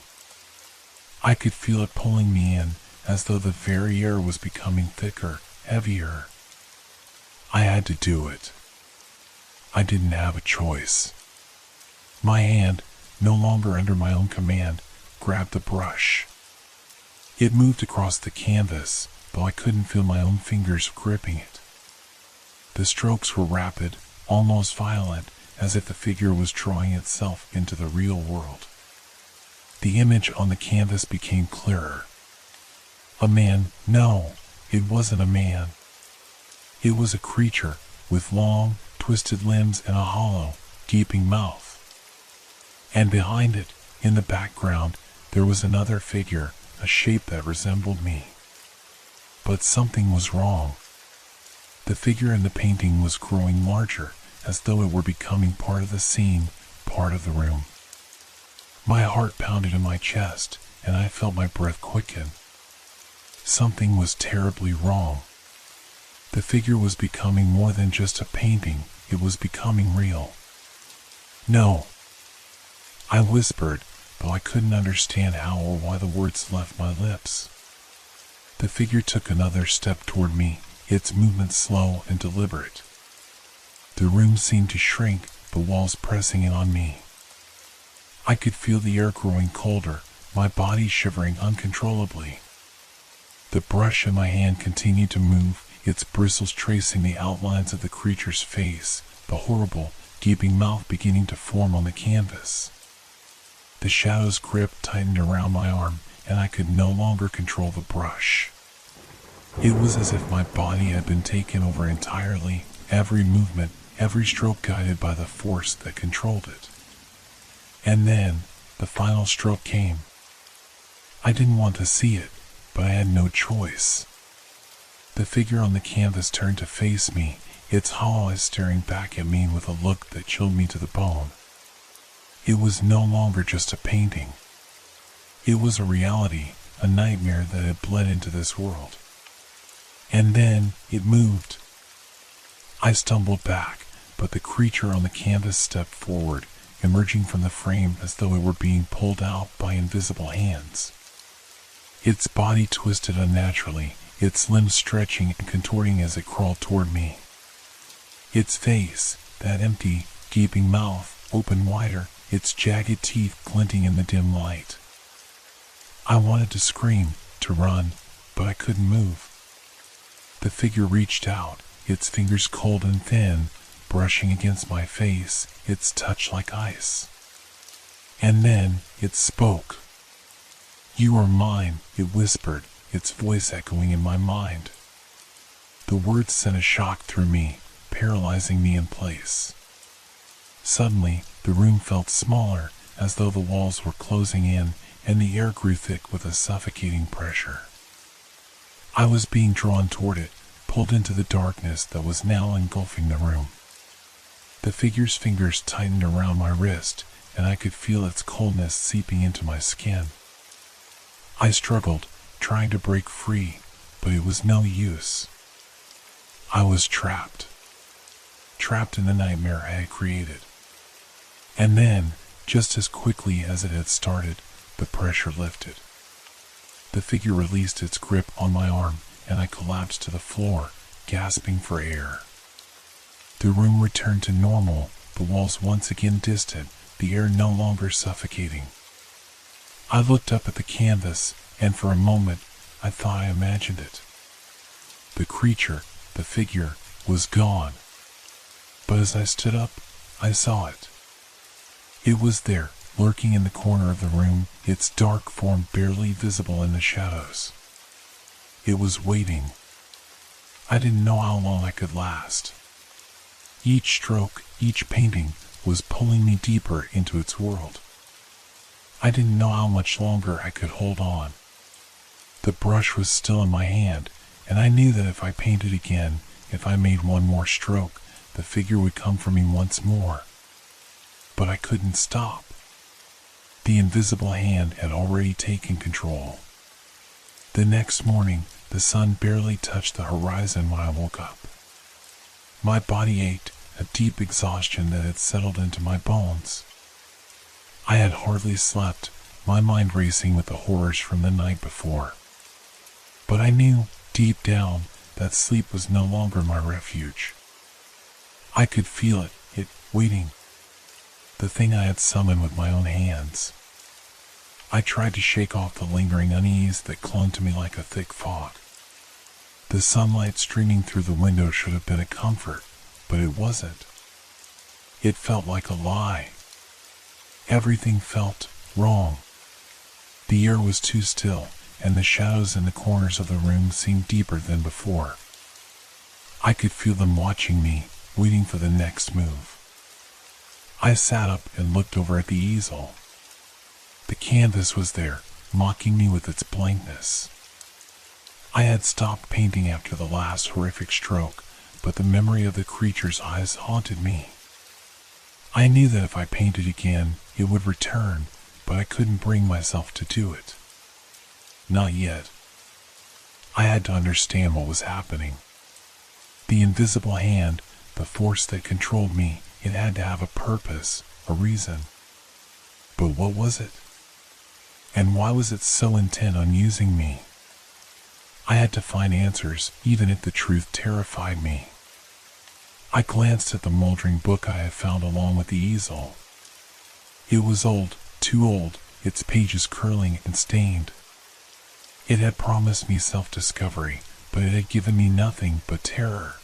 Speaker 1: I could feel it pulling me in, as though the very air was becoming thicker, heavier. I had to do it. I didn't have a choice. My hand, no longer under my own command, grabbed the brush. It moved across the canvas, though I couldn't feel my own fingers gripping it. The strokes were rapid, almost violent, as if the figure was drawing itself into the real world. The image on the canvas became clearer. A man, no, it wasn't a man. It was a creature, with long, twisted limbs and a hollow, gaping mouth. And behind it, in the background, there was another figure, a shape that resembled me. But something was wrong. The figure in the painting was growing larger, as though it were becoming part of the scene, part of the room. My heart pounded in my chest, and I felt my breath quicken. Something was terribly wrong. The figure was becoming more than just a painting, it was becoming real. No, I whispered, though I couldn't understand how or why the words left my lips. The figure took another step toward me, its movement slow and deliberate. The room seemed to shrink, the walls pressing in on me. I could feel the air growing colder, my body shivering uncontrollably. The brush in my hand continued to move, its bristles tracing the outlines of the creature's face, the horrible, gaping mouth beginning to form on the canvas. The shadow's grip tightened around my arm, and I could no longer control the brush. It was as if my body had been taken over entirely, every movement, every stroke guided by the force that controlled it. And then, the final stroke came. I didn't want to see it, but I had no choice. The figure on the canvas turned to face me, its hollow eyes staring back at me with a look that chilled me to the bone. It was no longer just a painting. It was a reality, a nightmare that had bled into this world. And then, it moved. I stumbled back, but the creature on the canvas stepped forward, emerging from the frame as though it were being pulled out by invisible hands. Its body twisted unnaturally, its limbs stretching and contorting as it crawled toward me. Its face, that empty, gaping mouth, opened wider, its jagged teeth glinting in the dim light. I wanted to scream, to run, but I couldn't move. The figure reached out, its fingers cold and thin, brushing against my face, its touch like ice. And then, it spoke. "You are mine," it whispered, its voice echoing in my mind. The words sent a shock through me, paralyzing me in place. Suddenly, the room felt smaller, as though the walls were closing in, and the air grew thick with a suffocating pressure. I was being drawn toward it, pulled into the darkness that was now engulfing the room. The figure's fingers tightened around my wrist, and I could feel its coldness seeping into my skin. I struggled, trying to break free, but it was no use. I was trapped. Trapped in the nightmare I had created. And then, just as quickly as it had started, the pressure lifted. The figure released its grip on my arm, and I collapsed to the floor, gasping for air. The room returned to normal, the walls once again distant, the air no longer suffocating. I looked up at the canvas, and for a moment, I thought I imagined it. The creature, the figure, was gone. But as I stood up, I saw it. It was there, lurking in the corner of the room, its dark form barely visible in the shadows. It was waiting. I didn't know how long I could last. Each stroke, each painting, was pulling me deeper into its world. I didn't know how much longer I could hold on. The brush was still in my hand, and I knew that if I painted again, if I made one more stroke, the figure would come for me once more. But I couldn't stop. The invisible hand had already taken control. The next morning, the sun barely touched the horizon when I woke up. My body ached, a deep exhaustion that had settled into my bones. I had hardly slept, my mind racing with the horrors from the night before. But I knew, deep down, that sleep was no longer my refuge. I could feel it waiting. The thing I had summoned with my own hands. I tried to shake off the lingering unease that clung to me like a thick fog. The sunlight streaming through the window should have been a comfort, but it wasn't. It felt like a lie. Everything felt wrong. The air was too still, and the shadows in the corners of the room seemed deeper than before. I could feel them watching me, waiting for the next move. I sat up and looked over at the easel. The canvas was there, mocking me with its blankness. I had stopped painting after the last horrific stroke, but the memory of the creature's eyes haunted me. I knew that if I painted again, it would return, but I couldn't bring myself to do it. Not yet. I had to understand what was happening. The invisible hand, the force that controlled me, it had to have a purpose, a reason. But what was it? And why was it so intent on using me? I had to find answers, even if the truth terrified me. I glanced at the moldering book I had found along with the easel. It was old, too old, its pages curling and stained. It had promised me self-discovery, but it had given me nothing but terror.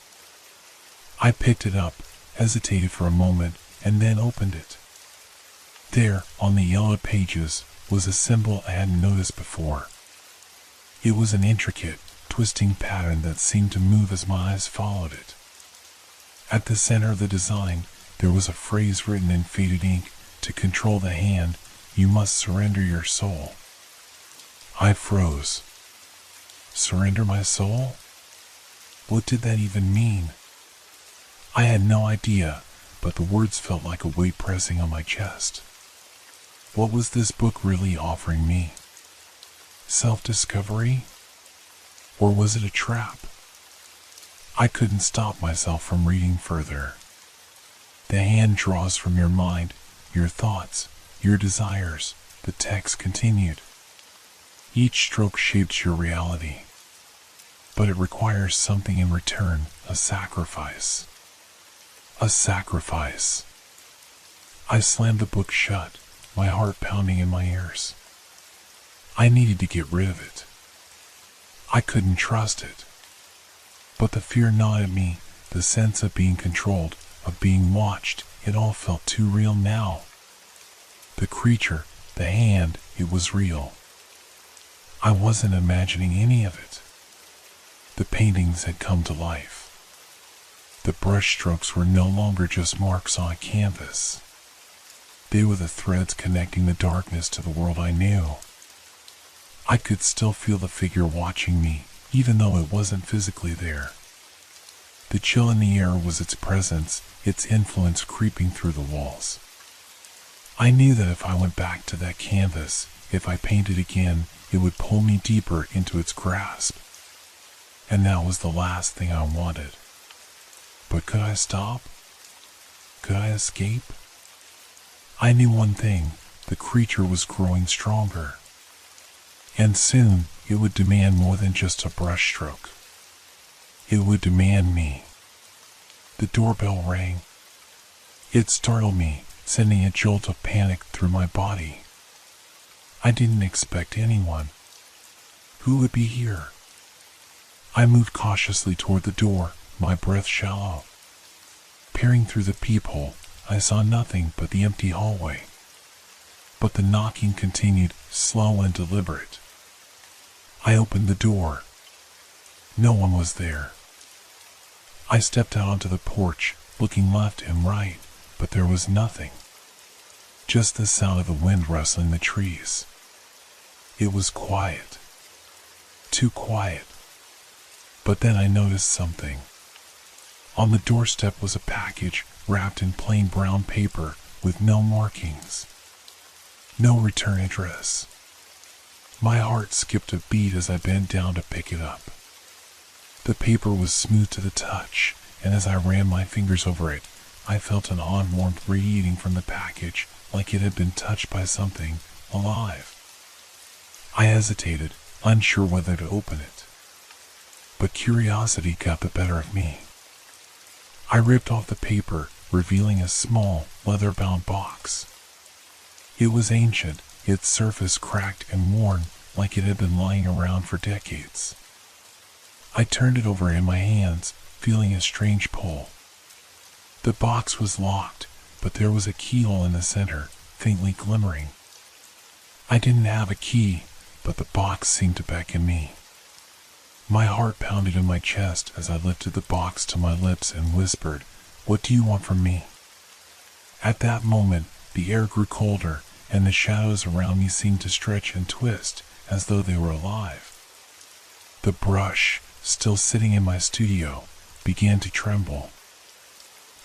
Speaker 1: I picked it up, hesitated for a moment, and then opened it. There, on the yellowed pages, was a symbol I hadn't noticed before. It was an intricate, twisting pattern that seemed to move as my eyes followed it. At the center of the design, there was a phrase written in faded ink: "To control the hand, you must surrender your soul." I froze. Surrender my soul? What did that even mean? I had no idea, but the words felt like a weight pressing on my chest. What was this book really offering me? Self-discovery? Or was it a trap? I couldn't stop myself from reading further. The hand draws from your mind, your thoughts, your desires, the text continued. Each stroke shapes your reality. But it requires something in return, a sacrifice. A sacrifice. I slammed the book shut, my heart pounding in my ears. I needed to get rid of it. I couldn't trust it. But the fear gnawed at me, the sense of being controlled, of being watched, it all felt too real now. The creature, the hand, it was real. I wasn't imagining any of it. The paintings had come to life. The brushstrokes were no longer just marks on a canvas. They were the threads connecting the darkness to the world I knew. I could still feel the figure watching me, even though it wasn't physically there. The chill in the air was its presence, its influence creeping through the walls. I knew that if I went back to that canvas, if I painted again, it would pull me deeper into its grasp. And that was the last thing I wanted. But could I stop? Could I escape? I knew one thing: the creature was growing stronger. And soon, it would demand more than just a brushstroke. It would demand me. The doorbell rang. It startled me, sending a jolt of panic through my body. I didn't expect anyone. Who would be here? I moved cautiously toward the door, my breath shallow. Peering through the peephole, I saw nothing but the empty hallway. But the knocking continued, slow and deliberate. I opened the door. No one was there. I stepped out onto the porch, looking left and right, but there was nothing. Just the sound of the wind rustling the trees. It was quiet. Too quiet. But then I noticed something. On the doorstep was a package wrapped in plain brown paper with no markings. No return address. My heart skipped a beat as I bent down to pick it up. The paper was smooth to the touch, and as I ran my fingers over it, I felt an odd warmth radiating from the package, like it had been touched by something alive. I hesitated, unsure whether to open it. But curiosity got the better of me. I ripped off the paper, revealing a small, leather-bound box. It was ancient, its surface cracked and worn, like it had been lying around for decades. I turned it over in my hands, feeling a strange pull. The box was locked, but there was a keyhole in the center, faintly glimmering. I didn't have a key, but the box seemed to beckon me. My heart pounded in my chest as I lifted the box to my lips and whispered, "What do you want from me?" At that moment, the air grew colder, and the shadows around me seemed to stretch and twist, as though they were alive. The brush, still sitting in my studio, began to tremble.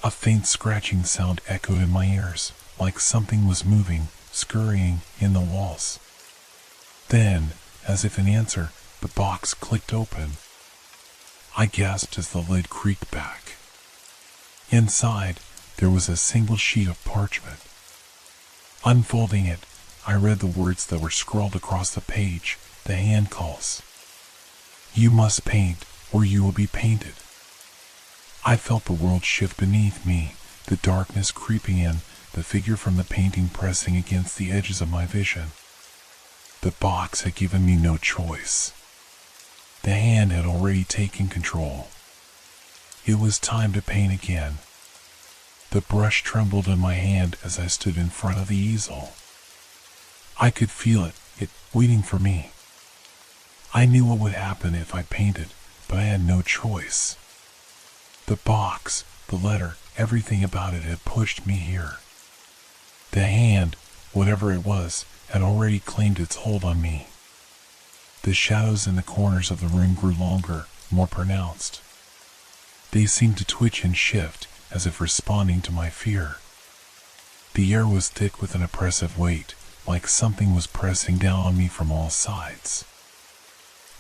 Speaker 1: A faint scratching sound echoed in my ears, like something was moving, scurrying in the walls. Then, as if in answer, the box clicked open. I gasped as the lid creaked back. Inside, there was a single sheet of parchment. Unfolding it, I read the words that were scrawled across the page, the hand calls. You must paint, or you will be painted. I felt the world shift beneath me, the darkness creeping in, the figure from the painting pressing against the edges of my vision. The box had given me no choice. The hand had already taken control. It was time to paint again. The brush trembled in my hand as I stood in front of the easel. I could feel it waiting for me. I knew what would happen if I painted, but I had no choice. The box, the letter, everything about it had pushed me here. The hand, whatever it was, had already claimed its hold on me. The shadows in the corners of the room grew longer, more pronounced. They seemed to twitch and shift, as if responding to my fear. The air was thick with an oppressive weight, like something was pressing down on me from all sides.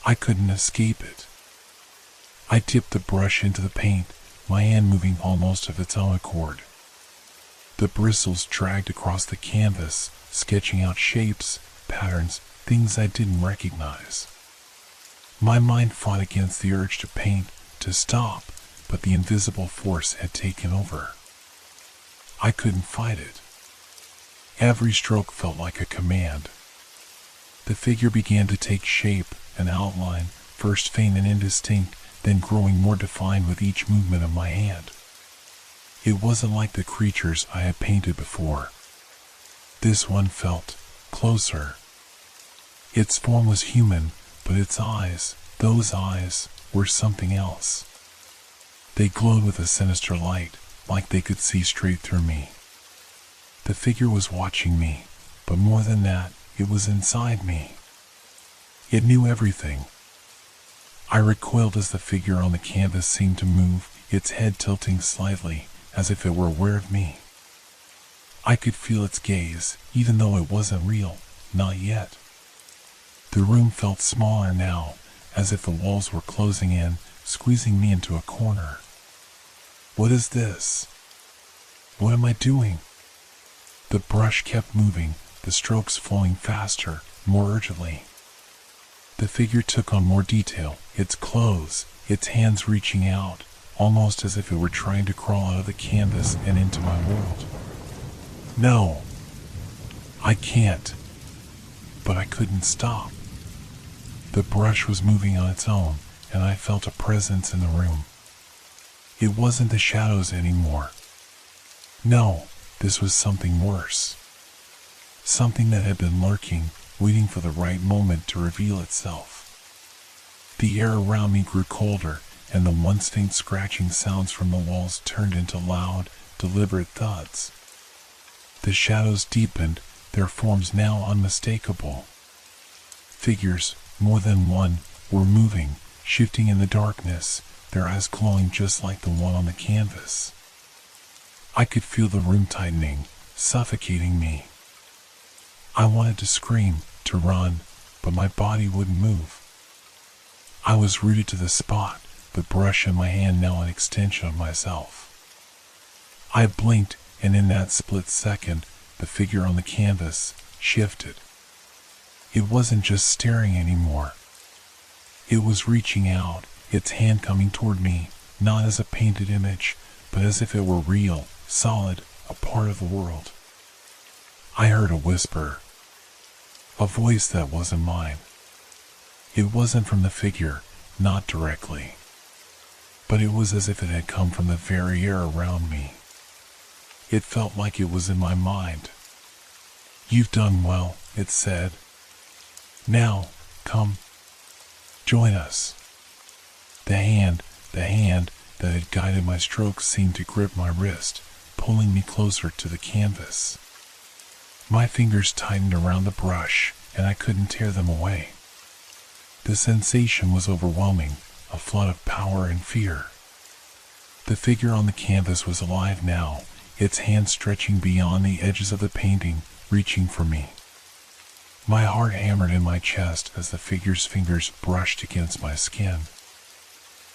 Speaker 1: I couldn't escape it. I dipped the brush into the paint, my hand moving almost of its own accord. The bristles dragged across the canvas, sketching out shapes, patterns, things I didn't recognize. My mind fought against the urge to paint, to stop, but the invisible force had taken over. I couldn't fight it. Every stroke felt like a command. The figure began to take shape, an outline, first faint and indistinct, then growing more defined with each movement of my hand. It wasn't like the creatures I had painted before. This one felt closer. Its form was human, but its eyes, those eyes, were something else. They glowed with a sinister light, like they could see straight through me. The figure was watching me, but more than that, it was inside me. It knew everything. I recoiled as the figure on the canvas seemed to move, its head tilting slightly, as if it were aware of me. I could feel its gaze, even though it wasn't real, not yet. The room felt smaller now, as if the walls were closing in, squeezing me into a corner. What is this? What am I doing? The brush kept moving, the strokes flowing faster, more urgently. The figure took on more detail, its clothes, its hands reaching out, almost as if it were trying to crawl out of the canvas and into my world. No, I can't. But I couldn't stop. The brush was moving on its own, and I felt a presence in the room. It wasn't the shadows anymore. No, this was something worse. Something that had been lurking, waiting for the right moment to reveal itself. The air around me grew colder, and the once faint scratching sounds from the walls turned into loud, deliberate thuds. The shadows deepened, their forms now unmistakable. Figures, more than one, were moving, shifting in the darkness, their eyes glowing just like the one on the canvas. I could feel the room tightening, suffocating me. I wanted to scream, to run, but my body wouldn't move. I was rooted to the spot, the brush in my hand now an extension of myself. I blinked, and in that split second, the figure on the canvas shifted. It wasn't just staring anymore. It was reaching out, its hand coming toward me, not as a painted image, but as if it were real, solid, a part of the world. I heard a whisper. A voice that wasn't mine. It wasn't from the figure, not directly. But it was as if it had come from the very air around me. It felt like it was in my mind. You've done well, it said. Now, come. Join us. The hand that had guided my strokes seemed to grip my wrist, pulling me closer to the canvas. My fingers tightened around the brush, and I couldn't tear them away. The sensation was overwhelming, a flood of power and fear. The figure on the canvas was alive now, its hand stretching beyond the edges of the painting, reaching for me. My heart hammered in my chest as the figure's fingers brushed against my skin.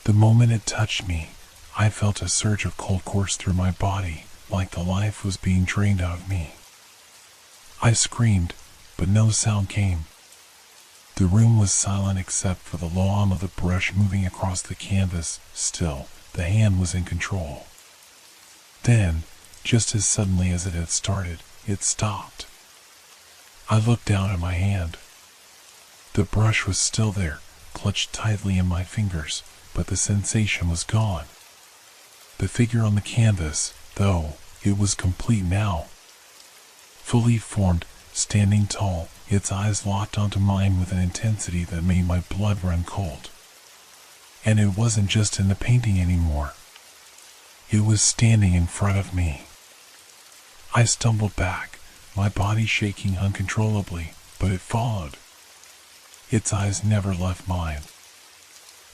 Speaker 1: The moment it touched me, I felt a surge of cold course through my body, like the life was being drained out of me. I screamed, but no sound came. The room was silent except for the low hum of the brush moving across the canvas. Still, the hand was in control. Then, just as suddenly as it had started, it stopped. I looked down at my hand. The brush was still there, clutched tightly in my fingers, but the sensation was gone. The figure on the canvas, though, it was complete now. Fully formed, standing tall, its eyes locked onto mine with an intensity that made my blood run cold. And it wasn't just in the painting anymore. It was standing in front of me. I stumbled back, my body shaking uncontrollably, but it followed. Its eyes never left mine.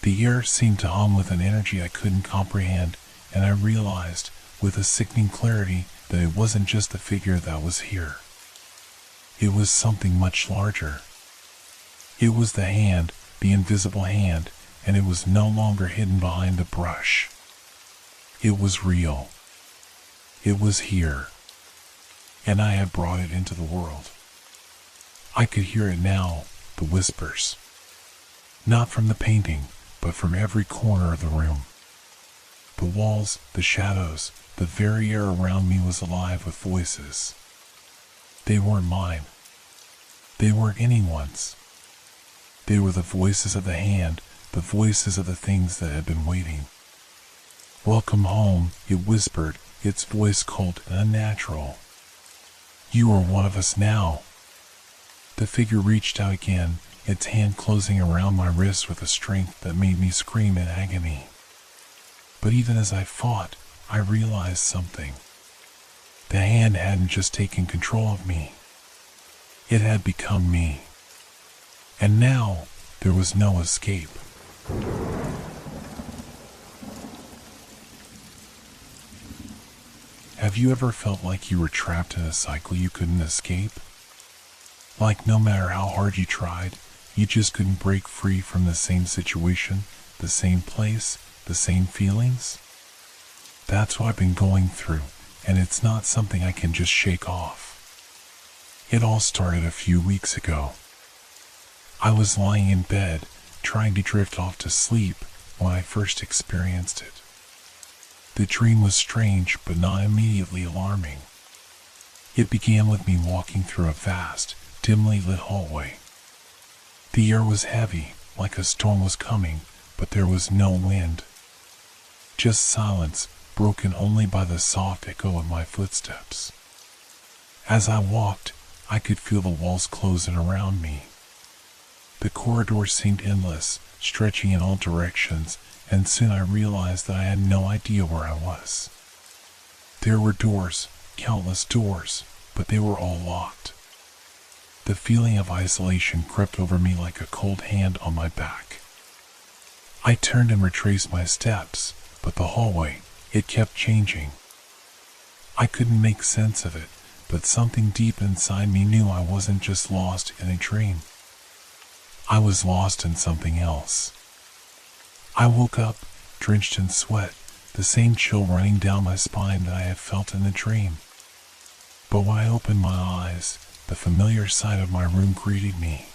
Speaker 1: The air seemed to hum with an energy I couldn't comprehend, and I realized, with a sickening clarity, that it wasn't just the figure that was here. It was something much larger. It was the hand, the invisible hand, and it was no longer hidden behind the brush. It was real. It was here. And I had brought it into the world. I could hear it now, the whispers. Not from the painting, but from every corner of the room. The walls, the shadows, the very air around me was alive with voices. They weren't mine. They weren't anyone's. They were the voices of the hand, the voices of the things that had been waiting. "Welcome home," it whispered, its voice cold and unnatural. "You are one of us now." The figure reached out again, its hand closing around my wrist with a strength that made me scream in agony. But even as I fought, I realized something. The hand hadn't just taken control of me. It had become me. And now, there was no escape. Have you ever felt like you were trapped in a cycle you couldn't escape? Like no matter how hard you tried, you just couldn't break free from the same situation, the same place, the same feelings? That's what I've been going through, and it's not something I can just shake off. It all started a few weeks ago. I was lying in bed, trying to drift off to sleep when I first experienced it. The dream was strange, but not immediately alarming. It began with me walking through a vast, dimly lit hallway. The air was heavy, like a storm was coming, but there was no wind. Just silence, broken only by the soft echo of my footsteps. As I walked, I could feel the walls closing around me. The corridor seemed endless, stretching in all directions, and soon I realized that I had no idea where I was. There were doors, countless doors, but they were all locked. The feeling of isolation crept over me like a cold hand on my back. I turned and retraced my steps, but the hallway, it kept changing. I couldn't make sense of it, but something deep inside me knew I wasn't just lost in a dream. I was lost in something else. I woke up, drenched in sweat, the same chill running down my spine that I had felt in the dream. But when I opened my eyes, the familiar sight of my room greeted me.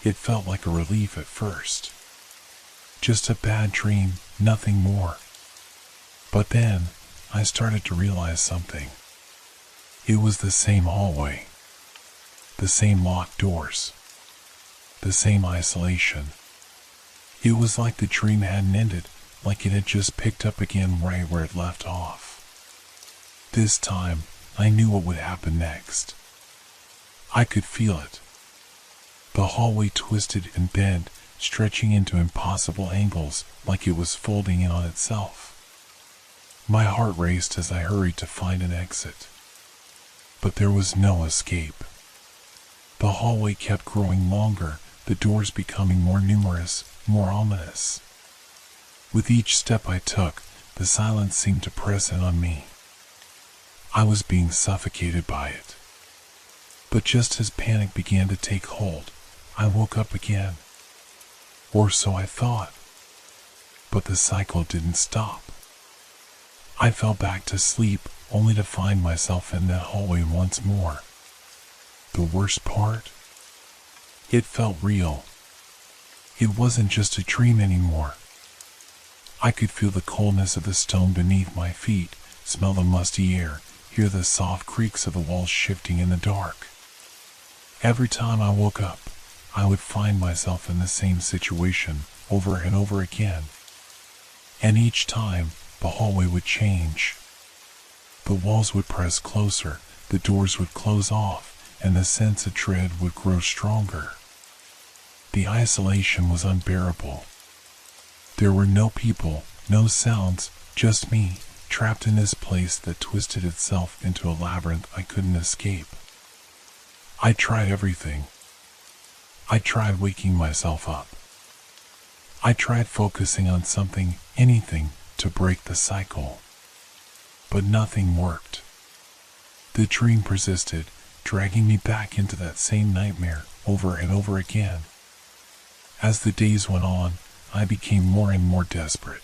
Speaker 1: It felt like a relief at first. Just a bad dream, nothing more. But then, I started to realize something. It was the same hallway. The same locked doors. The same isolation. It was like the dream hadn't ended, like it had just picked up again right where it left off. This time, I knew what would happen next. I could feel it. The hallway twisted and bent, stretching into impossible angles, like it was folding in on itself. My heart raced as I hurried to find an exit. But there was no escape. The hallway kept growing longer, the doors becoming more numerous, more ominous. With each step I took, the silence seemed to press in on me. I was being suffocated by it. But just as panic began to take hold, I woke up again. Or so I thought. But the cycle didn't stop. I fell back to sleep, only to find myself in that hallway once more. The worst part? It felt real. It wasn't just a dream anymore. I could feel the coldness of the stone beneath my feet, smell the musty air, hear the soft creaks of the walls shifting in the dark. Every time I woke up, I would find myself in the same situation over and over again. And each time, the hallway would change. The walls would press closer, the doors would close off, and the sense of dread would grow stronger. The isolation was unbearable. There were no people, no sounds, just me, trapped in this place that twisted itself into a labyrinth I couldn't escape. I tried everything. I tried waking myself up. I tried focusing on something, anything, to break the cycle. But nothing worked. The dream persisted, dragging me back into that same nightmare over and over again. As the days went on, I became more and more desperate.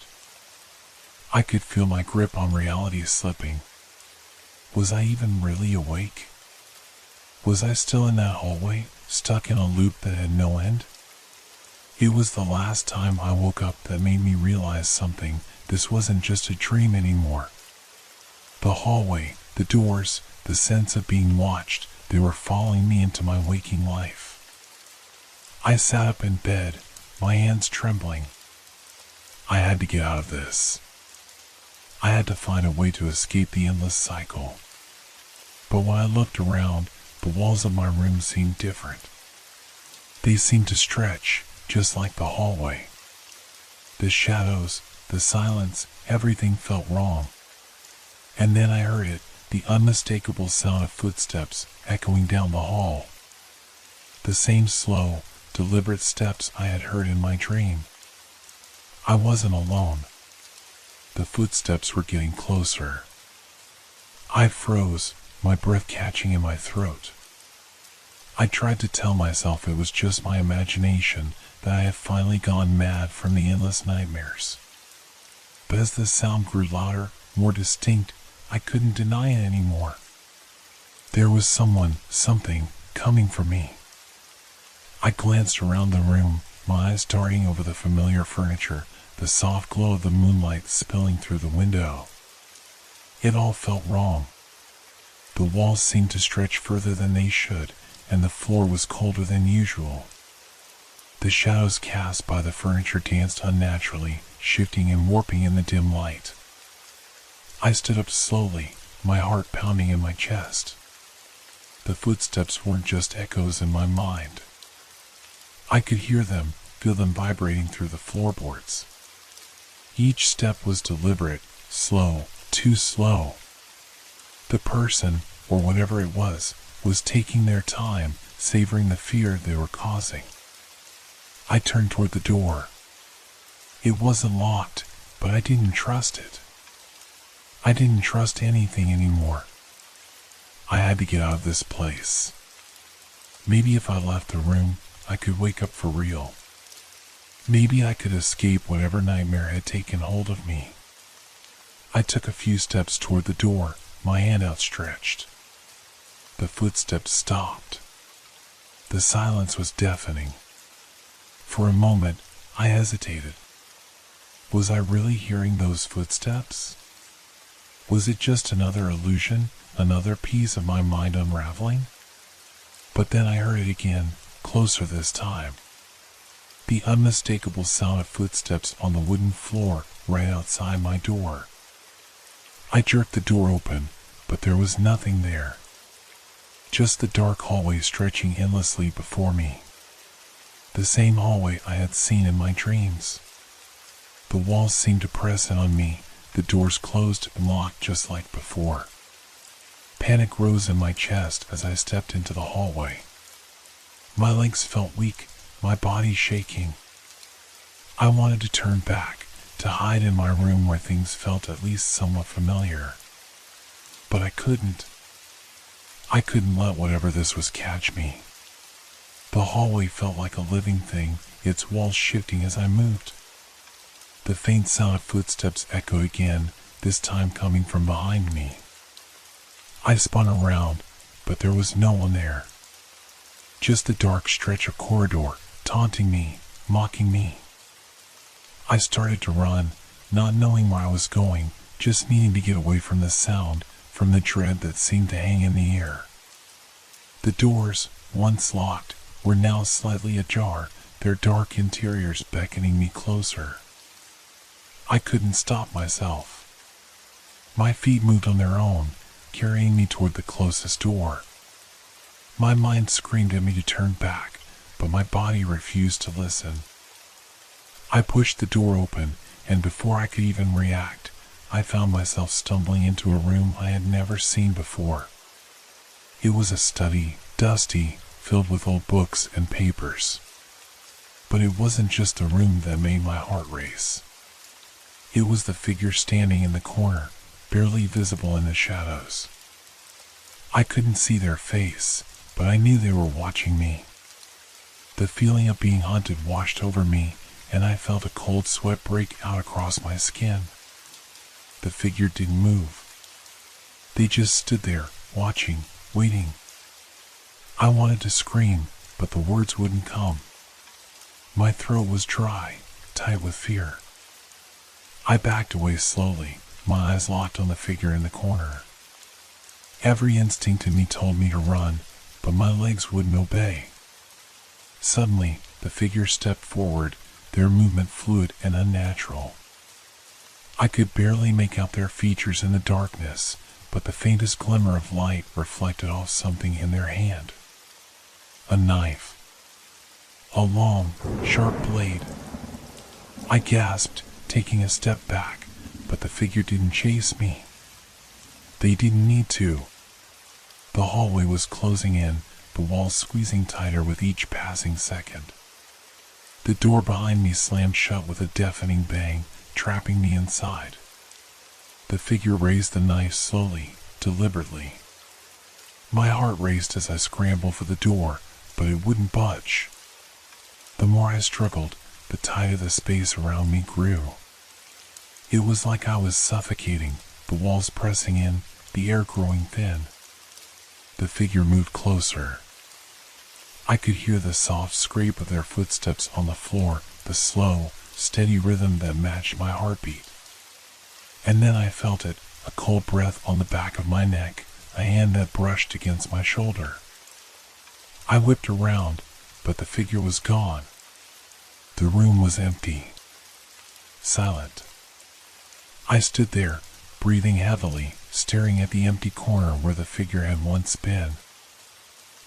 Speaker 1: I could feel my grip on reality slipping. Was I even really awake? Was I still in that hallway, stuck in a loop that had no end? It was the last time I woke up that made me realize something. This wasn't just a dream anymore. The hallway, the doors, the sense of being watched, they were following me into my waking life. I sat up in bed, my hands trembling. I had to get out of this. I had to find a way to escape the endless cycle. But when I looked around, the walls of my room seemed different. They seemed to stretch, just like the hallway. The shadows, the silence, everything felt wrong. And then I heard it, the unmistakable sound of footsteps echoing down the hall. The same slow, deliberate steps I had heard in my dream. I wasn't alone. The footsteps were getting closer. I froze, my breath catching in my throat. I tried to tell myself it was just my imagination, that I had finally gone mad from the endless nightmares. But as the sound grew louder, more distinct, I couldn't deny it anymore. There was someone, something, coming for me. I glanced around the room, my eyes darting over the familiar furniture, the soft glow of the moonlight spilling through the window. It all felt wrong. The walls seemed to stretch further than they should, and the floor was colder than usual. The shadows cast by the furniture danced unnaturally, shifting and warping in the dim light. I stood up slowly, my heart pounding in my chest. The footsteps weren't just echoes in my mind. I could hear them, feel them vibrating through the floorboards. Each step was deliberate, slow, too slow. The person, or whatever it was taking their time, savoring the fear they were causing. I turned toward the door. It wasn't locked, but I didn't trust it. I didn't trust anything anymore. I had to get out of this place. Maybe if I left the room, I could wake up for real. Maybe I could escape whatever nightmare had taken hold of me. I took a few steps toward the door, my hand outstretched. The footsteps stopped. The silence was deafening. For a moment, I hesitated. Was I really hearing those footsteps? Was it just another illusion, another piece of my mind unraveling? But then I heard it again, closer this time. The unmistakable sound of footsteps on the wooden floor right outside my door. I jerked the door open, but there was nothing there. Just the dark hallway stretching endlessly before me. The same hallway I had seen in my dreams. The walls seemed to press in on me, the doors closed and locked just like before. Panic rose in my chest as I stepped into the hallway. My legs felt weak, my body shaking. I wanted to turn back, to hide in my room where things felt at least somewhat familiar. But I couldn't. I couldn't let whatever this was catch me. The hallway felt like a living thing, its walls shifting as I moved. The faint sound of footsteps echoed again, this time coming from behind me. I spun around, but there was no one there. Just a dark stretch of corridor, taunting me, mocking me. I started to run, not knowing where I was going, just needing to get away from the sound, from the dread that seemed to hang in the air. The doors, once locked, were now slightly ajar, their dark interiors beckoning me closer. I couldn't stop myself. My feet moved on their own, carrying me toward the closest door. My mind screamed at me to turn back, but my body refused to listen. I pushed the door open, and before I could even react, I found myself stumbling into a room I had never seen before. It was a study, dusty, filled with old books and papers. But it wasn't just the room that made my heart race. It was the figure standing in the corner, barely visible in the shadows. I couldn't see their face, but I knew they were watching me. The feeling of being hunted washed over me, and I felt a cold sweat break out across my skin. The figure didn't move. They just stood there, watching, waiting. I wanted to scream, but the words wouldn't come. My throat was dry, tight with fear. I backed away slowly, my eyes locked on the figure in the corner. Every instinct in me told me to run, but my legs wouldn't obey. Suddenly, the figure stepped forward, their movement fluid and unnatural. I could barely make out their features in the darkness, but the faintest glimmer of light reflected off something in their hand. A knife. A long, sharp blade. I gasped, taking a step back, but the figure didn't chase me. They didn't need to. The hallway was closing in, the walls squeezing tighter with each passing second. The door behind me slammed shut with a deafening bang, trapping me inside. The figure raised the knife slowly, deliberately. My heart raced as I scrambled for the door, but it wouldn't budge. The more I struggled, the tighter the space around me grew. It was like I was suffocating, the walls pressing in, the air growing thin. The figure moved closer. I could hear the soft scrape of their footsteps on the floor, the slow, steady rhythm that matched my heartbeat. And then I felt it, a cold breath on the back of my neck, a hand that brushed against my shoulder. I whipped around, but the figure was gone. The room was empty. Silent. I stood there, breathing heavily, staring at the empty corner where the figure had once been.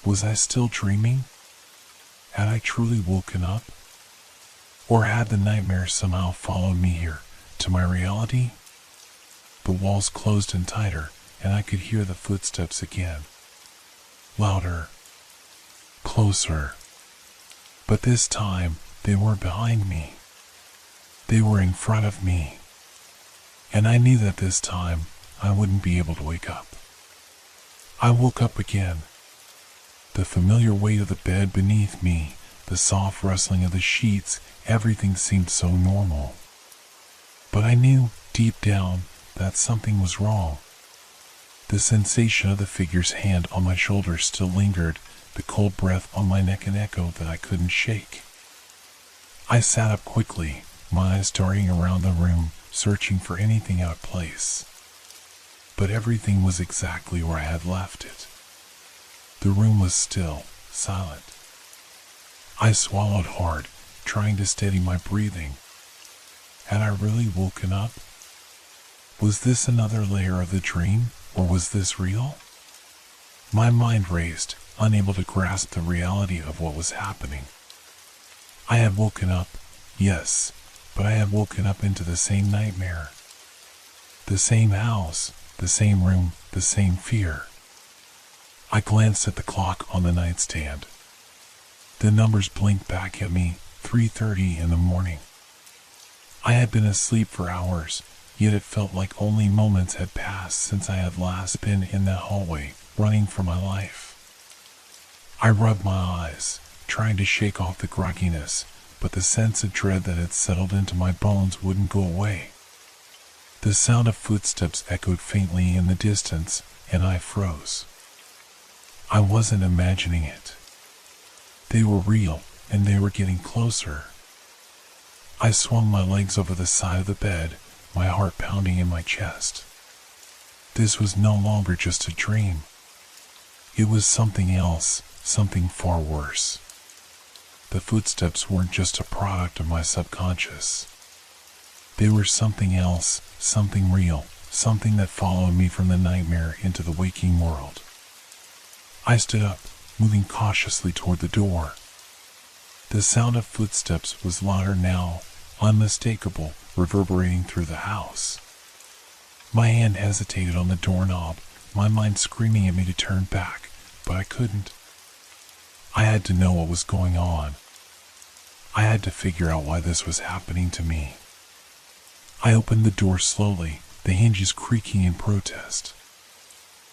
Speaker 1: Was I still dreaming? Had I truly woken up? Or had the nightmare somehow followed me here, to my reality? The walls closed in tighter, and I could hear the footsteps again. Louder. Closer. But this time, they weren't behind me. They were in front of me. And I knew that this time, I wouldn't be able to wake up. I woke up again. The familiar weight of the bed beneath me, the soft rustling of the sheets, everything seemed so normal. But I knew, deep down, that something was wrong. The sensation of the figure's hand on my shoulder still lingered, the cold breath on my neck an echo that I couldn't shake. I sat up quickly, my eyes darting around the room, searching for anything out of place. But everything was exactly where I had left it. The room was still, silent. I swallowed hard, trying to steady my breathing. Had I really woken up? Was this another layer of the dream, or was this real? My mind raced, unable to grasp the reality of what was happening. I had woken up, yes, but I had woken up into the same nightmare. The same house, the same room, the same fear. I glanced at the clock on the nightstand. The numbers blinked back at me, 3:30 in the morning. I had been asleep for hours, yet it felt like only moments had passed since I had last been in that hallway, running for my life. I rubbed my eyes, trying to shake off the grogginess, but the sense of dread that had settled into my bones wouldn't go away. The sound of footsteps echoed faintly in the distance, and I froze. I wasn't imagining it. They were real, and they were getting closer. I swung my legs over the side of the bed, my heart pounding in my chest. This was no longer just a dream. It was something else, something far worse. The footsteps weren't just a product of my subconscious. They were something else, something real, something that followed me from the nightmare into the waking world. I stood up, moving cautiously toward the door. The sound of footsteps was louder now, unmistakable, reverberating through the house. My hand hesitated on the doorknob, my mind screaming at me to turn back, but I couldn't. I had to know what was going on. I had to figure out why this was happening to me. I opened the door slowly, the hinges creaking in protest.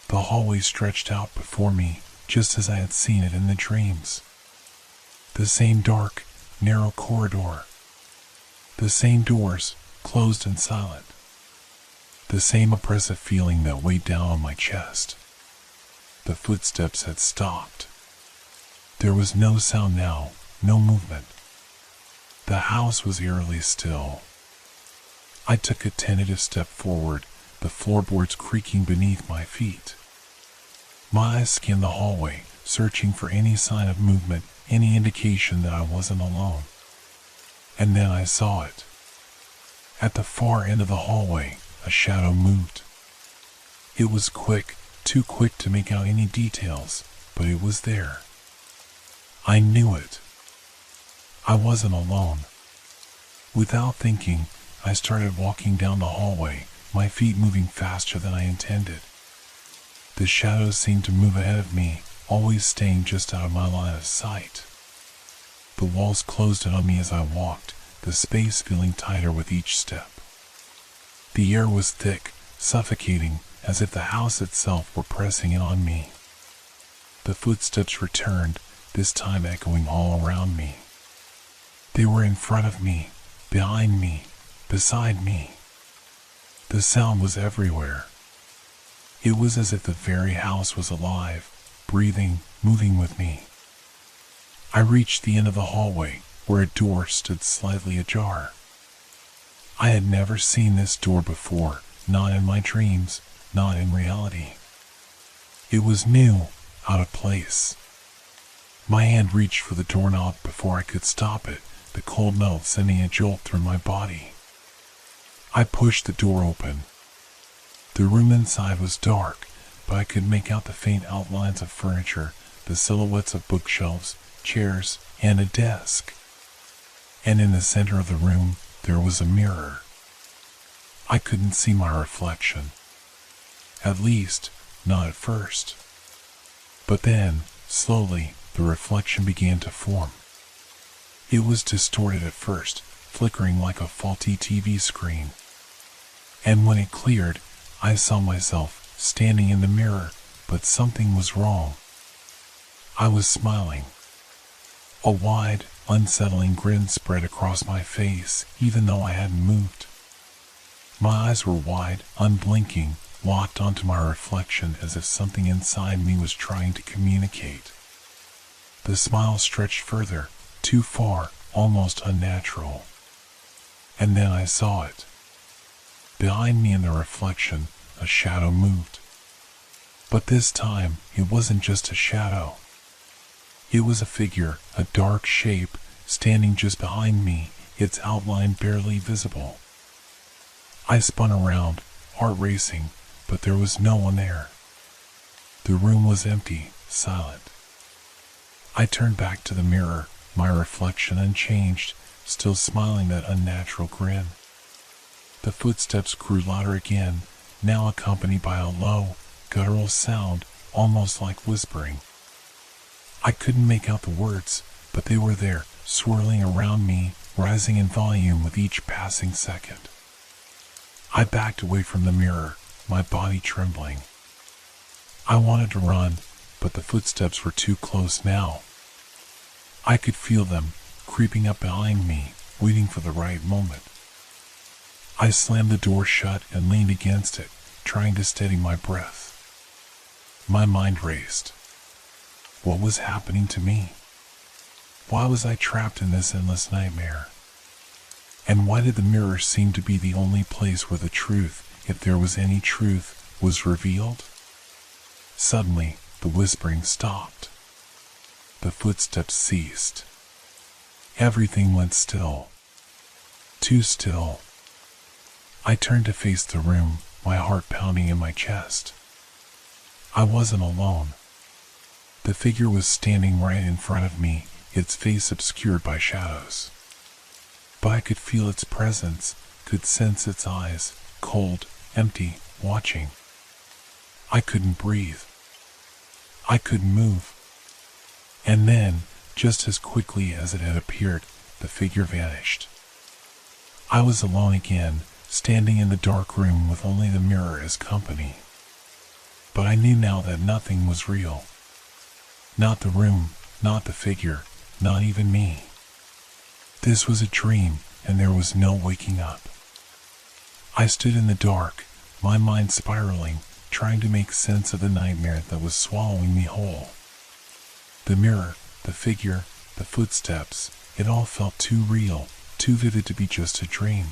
Speaker 1: The hallway stretched out before me, just as I had seen it in the dreams. The same dark, narrow corridor. The same doors, closed and silent. The same oppressive feeling that weighed down on my chest. The footsteps had stopped. There was no sound now, no movement. The house was eerily still. I took a tentative step forward, the floorboards creaking beneath my feet. My eyes scanned the hallway, searching for any sign of movement, any indication that I wasn't alone. And then I saw it. At the far end of the hallway, a shadow moved. It was quick, too quick to make out any details, but it was there. I knew it. I wasn't alone. Without thinking, I started walking down the hallway, my feet moving faster than I intended. The shadows seemed to move ahead of me, always staying just out of my line of sight. The walls closed in on me as I walked, the space feeling tighter with each step. The air was thick, suffocating, as if the house itself were pressing in on me. The footsteps returned, this time echoing all around me. They were in front of me, behind me, beside me. The sound was everywhere. It was as if the very house was alive, breathing, moving with me. I reached the end of the hallway, where a door stood slightly ajar. I had never seen this door before, not in my dreams, not in reality. It was new, out of place. My hand reached for the doorknob before I could stop it, the cold metal sending a jolt through my body. I pushed the door open. The room inside was dark, but I could make out the faint outlines of furniture, the silhouettes of bookshelves, chairs, and a desk. And in the center of the room, there was a mirror. I couldn't see my reflection. At least, not at first. But then, slowly, the reflection began to form. It was distorted at first, flickering like a faulty TV screen. And when it cleared, I saw myself standing in the mirror, but something was wrong. I was smiling. A wide, unsettling grin spread across my face, even though I hadn't moved. My eyes were wide, unblinking, locked onto my reflection as if something inside me was trying to communicate. The smile stretched further, too far, almost unnatural. And then I saw it. Behind me in the reflection, a shadow moved. But this time, it wasn't just a shadow. It was a figure, a dark shape, standing just behind me, its outline barely visible. I spun around, heart racing, but there was no one there. The room was empty, silent. I turned back to the mirror, my reflection unchanged, still smiling that unnatural grin. The footsteps grew louder again, now accompanied by a low, guttural sound, almost like whispering. I couldn't make out the words, but they were there, swirling around me, rising in volume with each passing second. I backed away from the mirror, my body trembling. I wanted to run, but the footsteps were too close now. I could feel them creeping up behind me, waiting for the right moment. I slammed the door shut and leaned against it, trying to steady my breath. My mind raced. What was happening to me? Why was I trapped in this endless nightmare? And why did the mirror seem to be the only place where the truth, if there was any truth, was revealed? Suddenly, the whispering stopped. The footsteps ceased. Everything went still. Too still. I turned to face the room, my heart pounding in my chest. I wasn't alone. The figure was standing right in front of me, its face obscured by shadows. But I could feel its presence, could sense its eyes, cold, empty, watching. I couldn't breathe. I couldn't move. And then, just as quickly as it had appeared, the figure vanished. I was alone again, standing in the dark room with only the mirror as company. But I knew now that nothing was real. Not the room, not the figure, not even me. This was a dream, and there was no waking up. I stood in the dark, my mind spiraling, trying to make sense of the nightmare that was swallowing me whole. The mirror, the figure, the footsteps, it all felt too real, too vivid to be just a dream.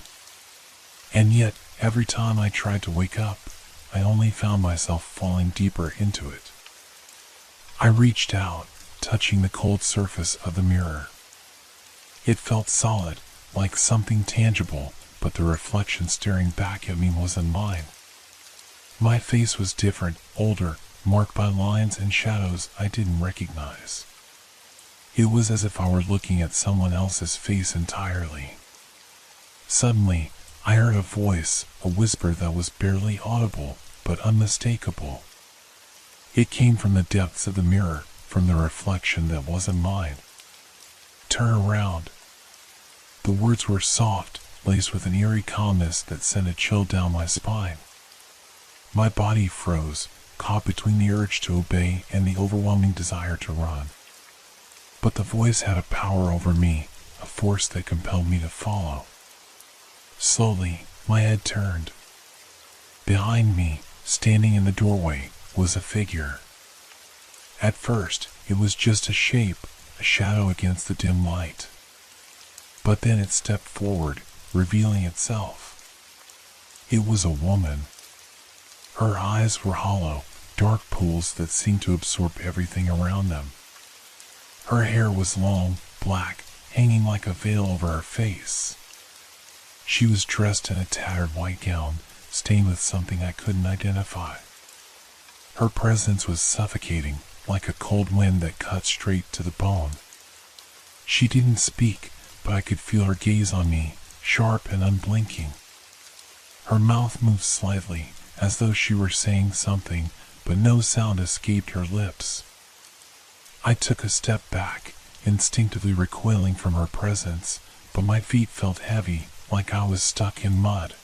Speaker 1: And yet, every time I tried to wake up, I only found myself falling deeper into it. I reached out, touching the cold surface of the mirror. It felt solid, like something tangible, but the reflection staring back at me wasn't mine. My face was different, older, marked by lines and shadows I didn't recognize. It was as if I were looking at someone else's face entirely. Suddenly, I heard a voice, a whisper that was barely audible, but unmistakable. It came from the depths of the mirror, from the reflection that wasn't mine. Turn around. The words were soft, laced with an eerie calmness that sent a chill down my spine. My body froze, caught between the urge to obey and the overwhelming desire to run. But the voice had a power over me, a force that compelled me to follow. Slowly, my head turned. Behind me, standing in the doorway, was a figure. At first, it was just a shape, a shadow against the dim light. But then it stepped forward, revealing itself. It was a woman. Her eyes were hollow, dark pools that seemed to absorb everything around them. Her hair was long, black, hanging like a veil over her face. She was dressed in a tattered white gown, stained with something I couldn't identify. Her presence was suffocating, like a cold wind that cut straight to the bone. She didn't speak, but I could feel her gaze on me, sharp and unblinking. Her mouth moved slightly, as though she were saying something, but no sound escaped her lips. I took a step back, instinctively recoiling from her presence, but my feet felt heavy, like I was stuck in mud.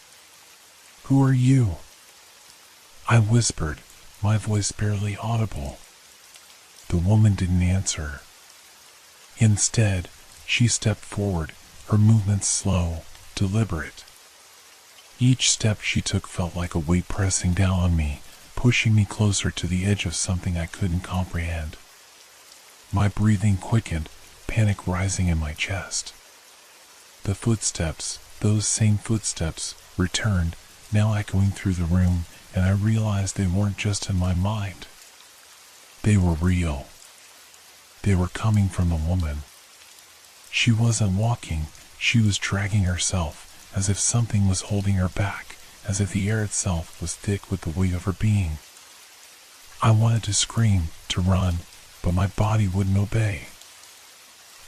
Speaker 1: "Who are you?" I whispered, my voice barely audible. The woman didn't answer. Instead, she stepped forward, her movements slow, deliberate. Each step she took felt like a weight pressing down on me, pushing me closer to the edge of something I couldn't comprehend. My breathing quickened, panic rising in my chest. The footsteps, those same footsteps, returned, now echoing through the room, and I realized they weren't just in my mind. They were real. They were coming from the woman. She wasn't walking, she was dragging herself, as if something was holding her back, as if the air itself was thick with the weight of her being. I wanted to scream, to run, but my body wouldn't obey.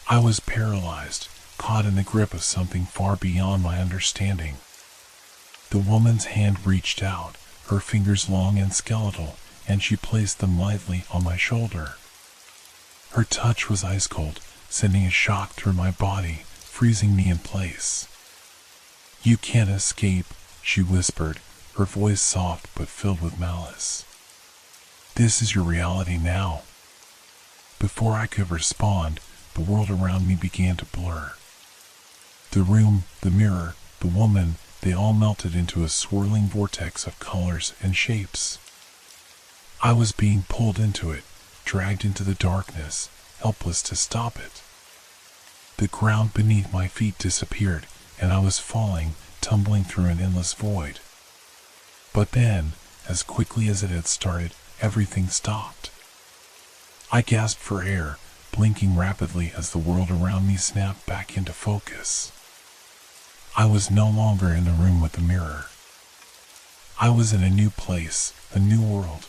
Speaker 1: I was paralyzed, caught in the grip of something far beyond my understanding. The woman's hand reached out, her fingers long and skeletal, and she placed them lightly on my shoulder. Her touch was ice cold, sending a shock through my body, freezing me in place. "You can't escape," she whispered, her voice soft but filled with malice. This is your reality now. Before I could respond, the world around me began to blur. The room, the mirror, the woman, they all melted into a swirling vortex of colors and shapes. I was being pulled into it, dragged into the darkness, helpless to stop it. The ground beneath my feet disappeared, and I was falling, tumbling through an endless void. But then, as quickly as it had started, everything stopped. I gasped for air, blinking rapidly as the world around me snapped back into focus. I was no longer in the room with the mirror. I was in a new place, a new world.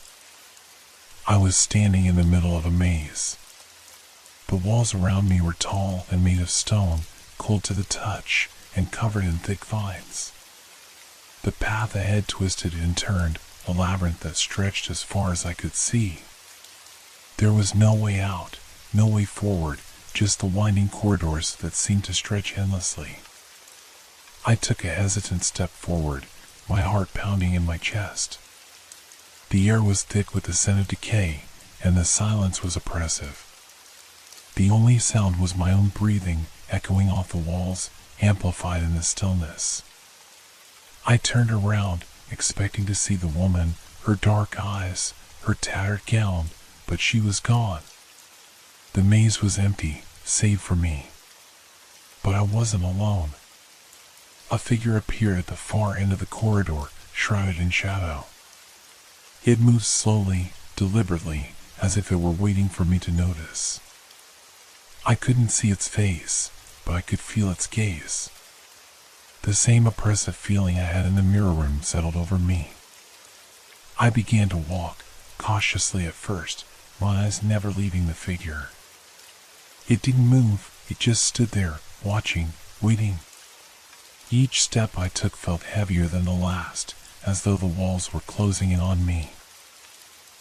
Speaker 1: I was standing in the middle of a maze. The walls around me were tall and made of stone, cold to the touch, and covered in thick vines. The path ahead twisted and turned, a labyrinth that stretched as far as I could see. There was no way out, no way forward, just the winding corridors that seemed to stretch endlessly. I took a hesitant step forward, my heart pounding in my chest. The air was thick with the scent of decay, and the silence was oppressive. The only sound was my own breathing, echoing off the walls, amplified in the stillness. I turned around, expecting to see the woman, her dark eyes, her tattered gown, but she was gone. The maze was empty, save for me. But I wasn't alone. A figure appeared at the far end of the corridor, shrouded in shadow. It moved slowly, deliberately, as if it were waiting for me to notice. I couldn't see its face, but I could feel its gaze. The same oppressive feeling I had in the mirror room settled over me. I began to walk, cautiously at first, my eyes never leaving the figure. It didn't move, it just stood there, watching, waiting. Each step I took felt heavier than the last, as though the walls were closing in on me.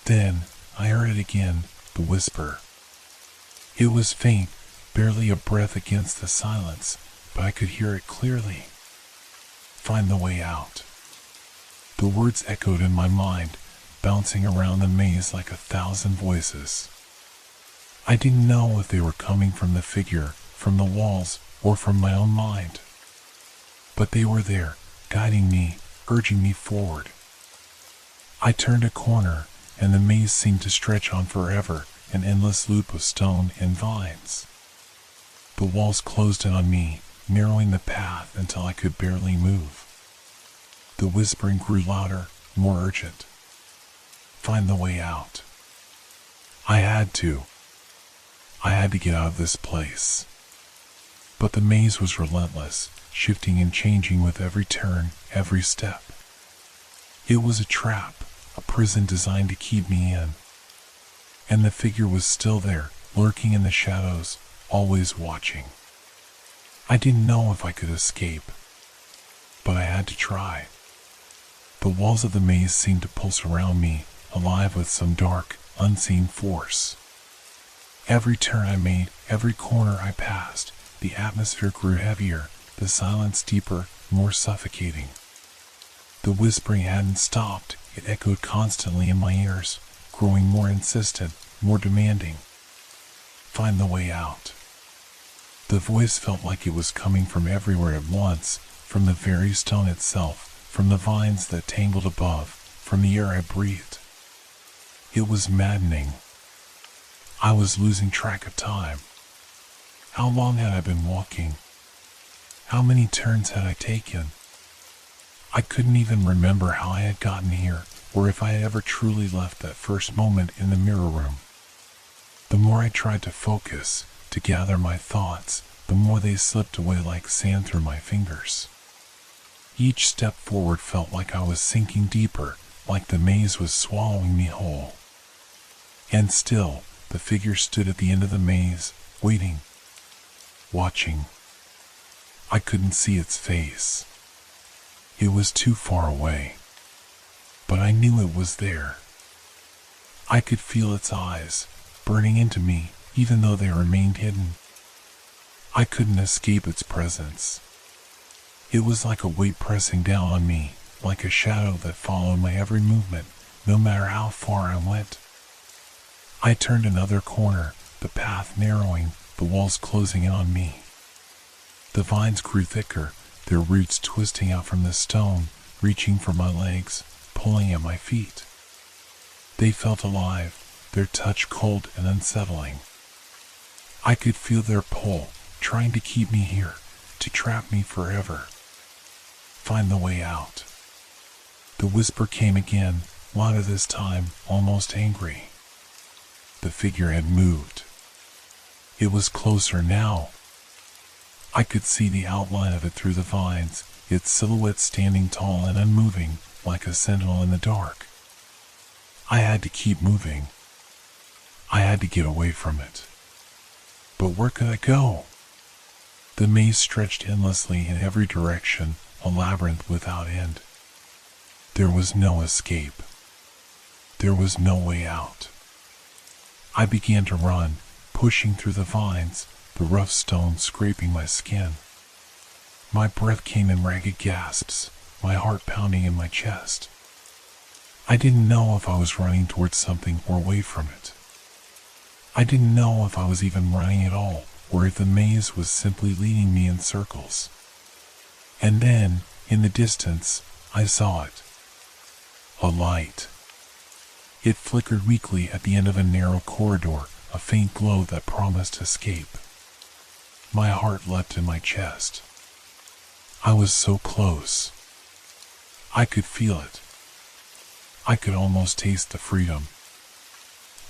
Speaker 1: Then, I heard it again, the whisper. It was faint, barely a breath against the silence, but I could hear it clearly. Find the way out. The words echoed in my mind, bouncing around the maze like 1,000 voices. I didn't know if they were coming from the figure, from the walls, or from my own mind. But they were there, guiding me, urging me forward. I turned a corner, and the maze seemed to stretch on forever, an endless loop of stone and vines. The walls closed in on me, narrowing the path until I could barely move. The whispering grew louder, more urgent. Find the way out. I had to. I had to get out of this place. But the maze was relentless, shifting and changing with every turn, every step. It was a trap, a prison designed to keep me in. And the figure was still there, lurking in the shadows, always watching. I didn't know if I could escape, but I had to try. The walls of the maze seemed to pulse around me, alive with some dark, unseen force. Every turn I made, every corner I passed, the atmosphere grew heavier, the silence deeper, more suffocating. The whispering hadn't stopped, it echoed constantly in my ears, growing more insistent, more demanding. Find the way out. The voice felt like it was coming from everywhere at once, from the very stone itself, from the vines that tangled above, from the air I breathed. It was maddening. I was losing track of time. How long had I been walking? How many turns had I taken? I couldn't even remember how I had gotten here, or if I had ever truly left that first moment in the mirror room. The more I tried to focus, to gather my thoughts, the more they slipped away like sand through my fingers. Each step forward felt like I was sinking deeper, like the maze was swallowing me whole. And still, the figure stood at the end of the maze, waiting, watching. I couldn't see its face. It was too far away. But I knew it was there. I could feel its eyes, burning into me, even though they remained hidden. I couldn't escape its presence. It was like a weight pressing down on me, like a shadow that followed my every movement, no matter how far I went. I turned another corner, the path narrowing, the walls closing in on me. The vines grew thicker, their roots twisting out from the stone, reaching for my legs, pulling at my feet. They felt alive, their touch cold and unsettling. I could feel their pull, trying to keep me here, to trap me forever. Find the way out. The whisper came again, louder this time, almost angry. The figure had moved. It was closer now. I could see the outline of it through the vines, its silhouette standing tall and unmoving, like a sentinel in the dark. I had to keep moving. I had to get away from it. But where could I go? The maze stretched endlessly in every direction, a labyrinth without end. There was no escape. There was no way out. I began to run, pushing through the vines, the rough stones scraping my skin. My breath came in ragged gasps, my heart pounding in my chest. I didn't know if I was running towards something or away from it. I didn't know if I was even running at all, or if the maze was simply leading me in circles. And then, in the distance, I saw it. A light. It flickered weakly at the end of a narrow corridor, a faint glow that promised escape. My heart leapt in my chest. I was so close. I could feel it. I could almost taste the freedom.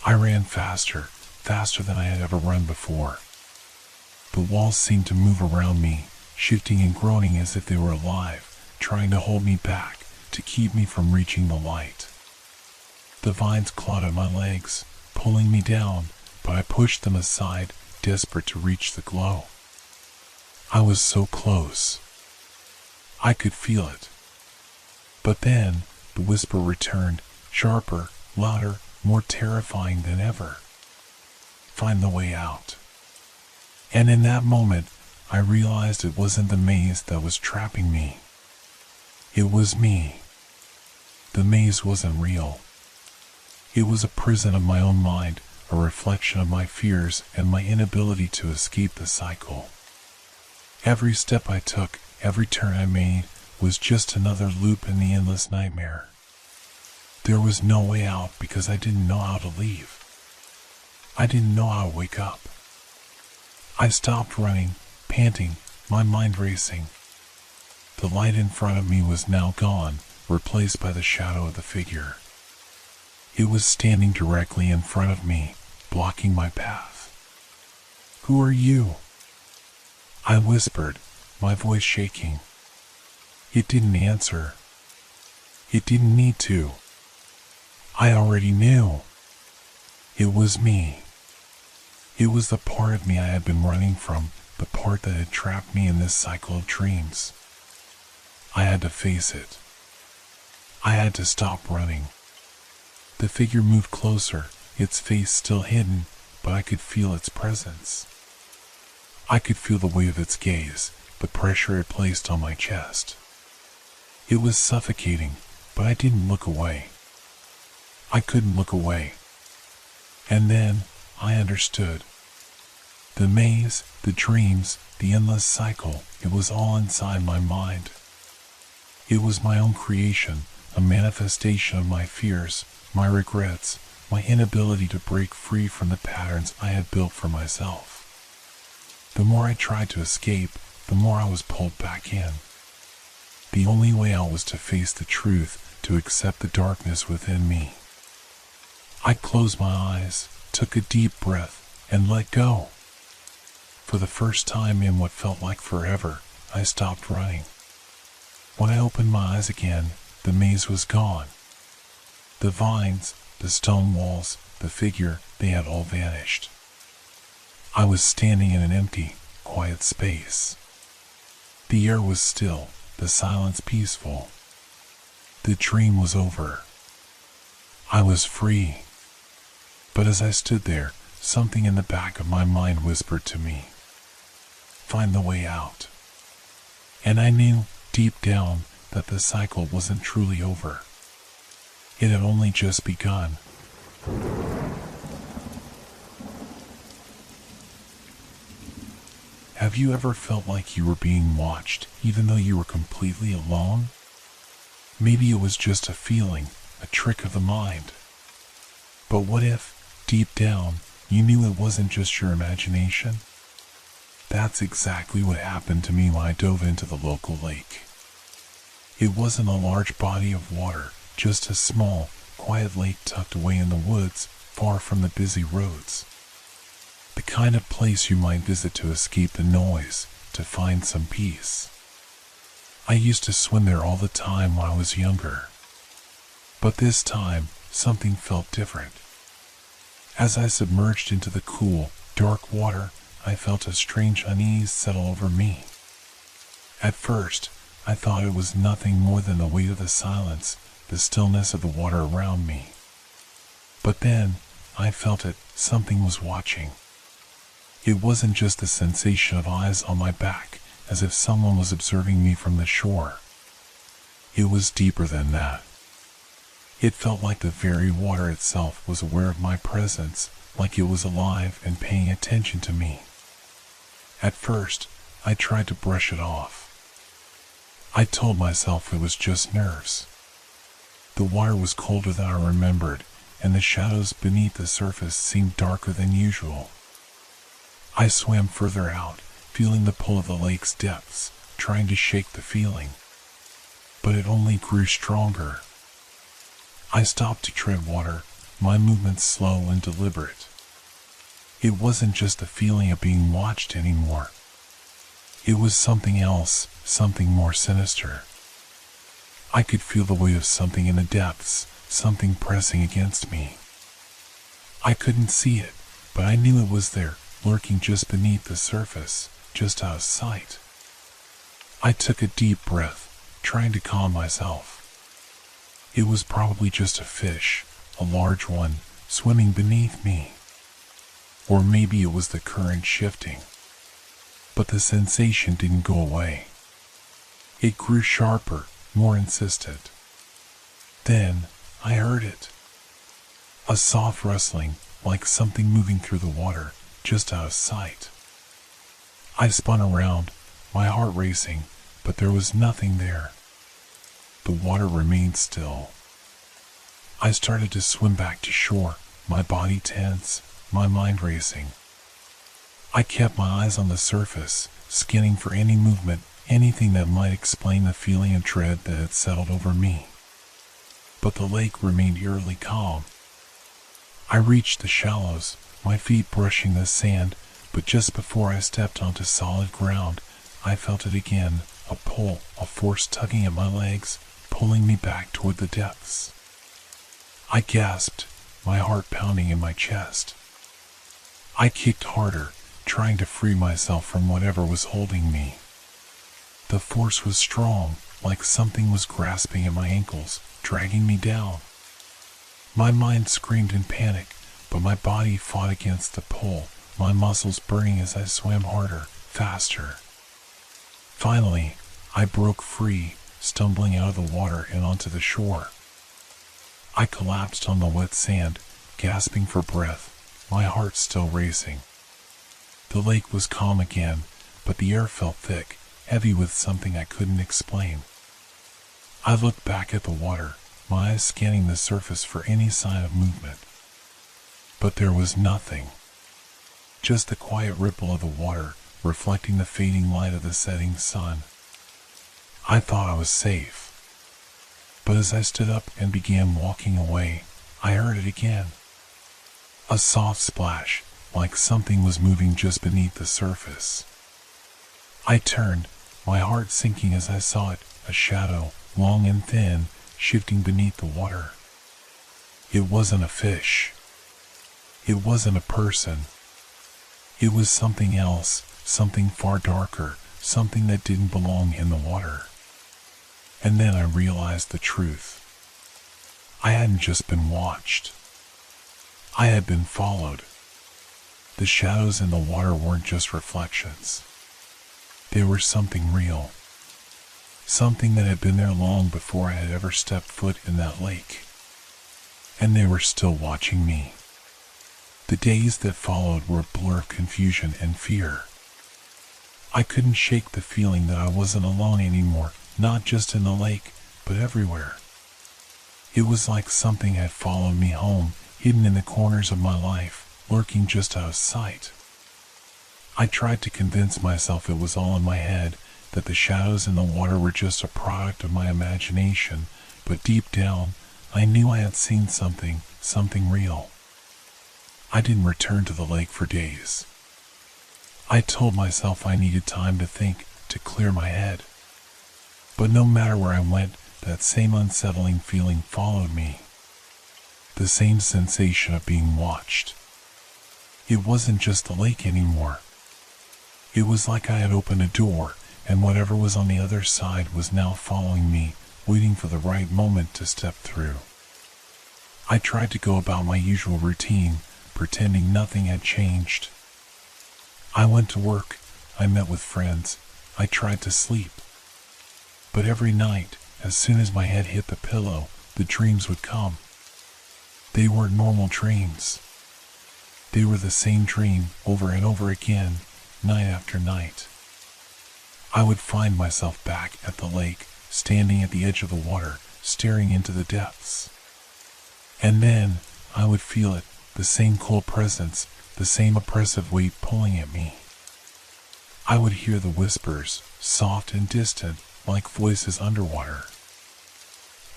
Speaker 1: I ran faster than I had ever run before. The walls seemed to move around me, shifting and groaning as if they were alive, trying to hold me back, to keep me from reaching the light. The vines clawed at my legs, pulling me down, but I pushed them aside, desperate to reach the glow. I was so close. I could feel it. But then, the whisper returned, sharper, louder, more terrifying than ever. Find the way out. And in that moment, I realized it wasn't the maze that was trapping me. It was me. The maze wasn't real. It was a prison of my own mind, a reflection of my fears and my inability to escape the cycle. Every step I took, every turn I made, was just another loop in the endless nightmare. There was no way out because I didn't know how to leave. I didn't know how to wake up. I stopped running, panting, my mind racing. The light in front of me was now gone, replaced by the shadow of the figure. It was standing directly in front of me, blocking my path. "Who are you?" I whispered, my voice shaking. It didn't answer. It didn't need to. I already knew. It was me. It was the part of me I had been running from, the part that had trapped me in this cycle of dreams. I had to face it. I had to stop running. The figure moved closer, its face still hidden, but I could feel its presence. I could feel the weight of its gaze, the pressure it placed on my chest. It was suffocating, but I didn't look away. I couldn't look away. And then, I understood. The maze, the dreams, the endless cycle, it was all inside my mind. It was my own creation, a manifestation of my fears, my regrets, my inability to break free from the patterns I had built for myself. The more I tried to escape, the more I was pulled back in. The only way out was to face the truth, to accept the darkness within me. I closed my eyes, took a deep breath, and let go. For the first time in what felt like forever, I stopped running. When I opened my eyes again, the maze was gone. The vines, the stone walls, the figure, they had all vanished. I was standing in an empty, quiet space. The air was still, the silence peaceful. The dream was over. I was free. But as I stood there, something in the back of my mind whispered to me, "Find the way out." And I knew, deep down, that the cycle wasn't truly over. It had only just begun. Have you ever felt like you were being watched, even though you were completely alone? Maybe it was just a feeling, a trick of the mind. But what if, deep down, you knew it wasn't just your imagination? That's exactly what happened to me when I dove into the local lake. It wasn't a large body of water, just a small, quiet lake tucked away in the woods, far from the busy roads. The kind of place you might visit to escape the noise, to find some peace. I used to swim there all the time when I was younger. But this time, something felt different. As I submerged into the cool, dark water, I felt a strange unease settle over me. At first, I thought it was nothing more than the weight of the silence, the stillness of the water around me. But then, I felt it, something was watching. It wasn't just the sensation of eyes on my back, as if someone was observing me from the shore. It was deeper than that. It felt like the very water itself was aware of my presence, like it was alive and paying attention to me. At first, I tried to brush it off. I told myself it was just nerves. The water was colder than I remembered, and the shadows beneath the surface seemed darker than usual. I swam further out, feeling the pull of the lake's depths, trying to shake the feeling. But it only grew stronger. I stopped to tread water, my movements slow and deliberate. It wasn't just the feeling of being watched anymore. It was something else, something more sinister. I could feel the weight of something in the depths, something pressing against me. I couldn't see it, but I knew it was there, lurking just beneath the surface, just out of sight. I took a deep breath, trying to calm myself. It was probably just a fish, a large one, swimming beneath me. Or maybe it was the current shifting. But the sensation didn't go away. It grew sharper, more insistent. Then, I heard it. A soft rustling, like something moving through the water, just out of sight. I spun around, my heart racing, but there was nothing there. The water remained still. I started to swim back to shore, my body tense, my mind racing. I kept my eyes on the surface, scanning for any movement, anything that might explain the feeling of dread that had settled over me. But the lake remained eerily calm. I reached the shallows, my feet brushing the sand, but just before I stepped onto solid ground, I felt it again, a pull, a force tugging at my legs, pulling me back toward the depths. I gasped, my heart pounding in my chest. I kicked harder, trying to free myself from whatever was holding me. The force was strong, like something was grasping at my ankles, dragging me down. My mind screamed in panic, but my body fought against the pull, my muscles burning as I swam harder, faster. Finally, I broke free, stumbling out of the water and onto the shore. I collapsed on the wet sand, gasping for breath, my heart still racing. The lake was calm again, but the air felt thick, heavy with something I couldn't explain. I looked back at the water, my eyes scanning the surface for any sign of movement. But there was nothing. Just the quiet ripple of the water, reflecting the fading light of the setting sun. I thought I was safe. But as I stood up and began walking away, I heard it again. A soft splash, like something was moving just beneath the surface. I turned, my heart sinking as I saw it, a shadow, long and thin, shifting beneath the water. It wasn't a fish. It wasn't a person. It was something else, something far darker, something that didn't belong in the water. And then I realized the truth. I hadn't just been watched. I had been followed. The shadows in the water weren't just reflections. They were something real. Something that had been there long before I had ever stepped foot in that lake. And they were still watching me. The days that followed were a blur of confusion and fear. I couldn't shake the feeling that I wasn't alone anymore, not just in the lake, but everywhere. It was like something had followed me home, hidden in the corners of my life, lurking just out of sight. I tried to convince myself it was all in my head, that the shadows in the water were just a product of my imagination, but deep down, I knew I had seen something real. I didn't return to the lake for days. I told myself I needed time to think, to clear my head. But no matter where I went, that same unsettling feeling followed me. The same sensation of being watched. It wasn't just the lake anymore. It was like I had opened a door, and whatever was on the other side was now following me, waiting for the right moment to step through. I tried to go about my usual routine, pretending nothing had changed. I went to work, I met with friends, I tried to sleep. But every night, as soon as my head hit the pillow, the dreams would come. They weren't normal dreams. They were the same dream over and over again, night after night. I would find myself back at the lake, standing at the edge of the water, staring into the depths. And then, I would feel it, the same cold presence, the same oppressive weight pulling at me. I would hear the whispers, soft and distant, like voices underwater.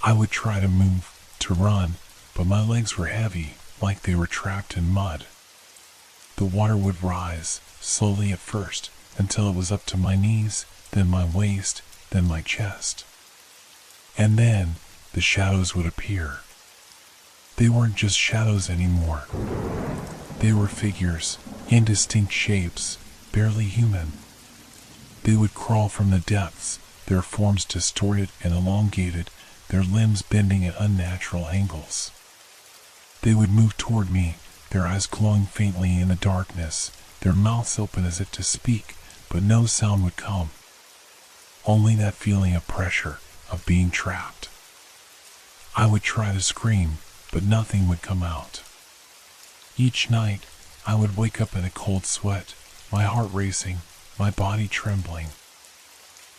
Speaker 1: I would try to move, to run, but my legs were heavy, like they were trapped in mud. The water would rise, slowly at first, until it was up to my knees, then my waist, then my chest. And then, the shadows would appear. They weren't just shadows anymore. They were figures, indistinct shapes, barely human. They would crawl from the depths, their forms distorted and elongated, their limbs bending at unnatural angles. They would move toward me, their eyes glowing faintly in the darkness, their mouths open as if to speak, but no sound would come. Only that feeling of pressure, of being trapped. I would try to scream, but nothing would come out. Each night, I would wake up in a cold sweat, my heart racing, my body trembling.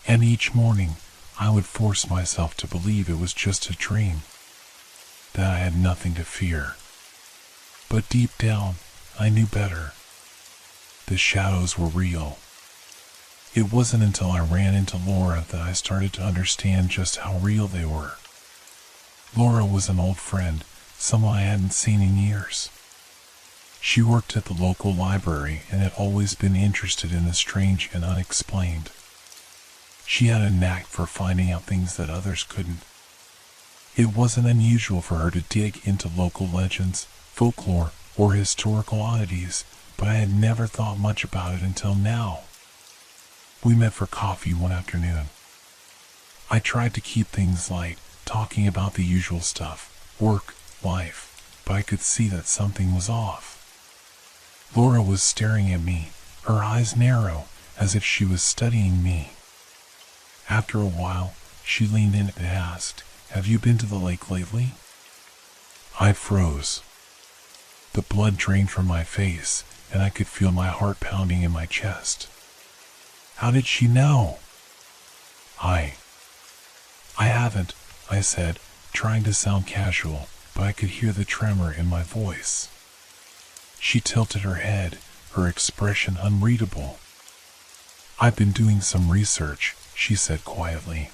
Speaker 1: And each morning, I would force myself to believe it was just a dream, that I had nothing to fear. But deep down, I knew better. The shadows were real. It wasn't until I ran into Laura that I started to understand just how real they were. Laura was an old friend, someone I hadn't seen in years. She worked at the local library and had always been interested in the strange and unexplained. She had a knack for finding out things that others couldn't. It wasn't unusual for her to dig into local legends, folklore, or historical oddities, but I had never thought much about it until now. We met for coffee one afternoon. I tried to keep things light, talking about the usual stuff, work, life, but I could see that something was off. Laura was staring at me, her eyes narrow, as if she was studying me. After a while, she leaned in and asked, "Have you been to the lake lately?" I froze. The blood drained from my face, and I could feel my heart pounding in my chest. How did she know? I haven't, I said, trying to sound casual, but I could hear the tremor in my voice. She tilted her head, her expression unreadable. I've been doing some research, she said quietly.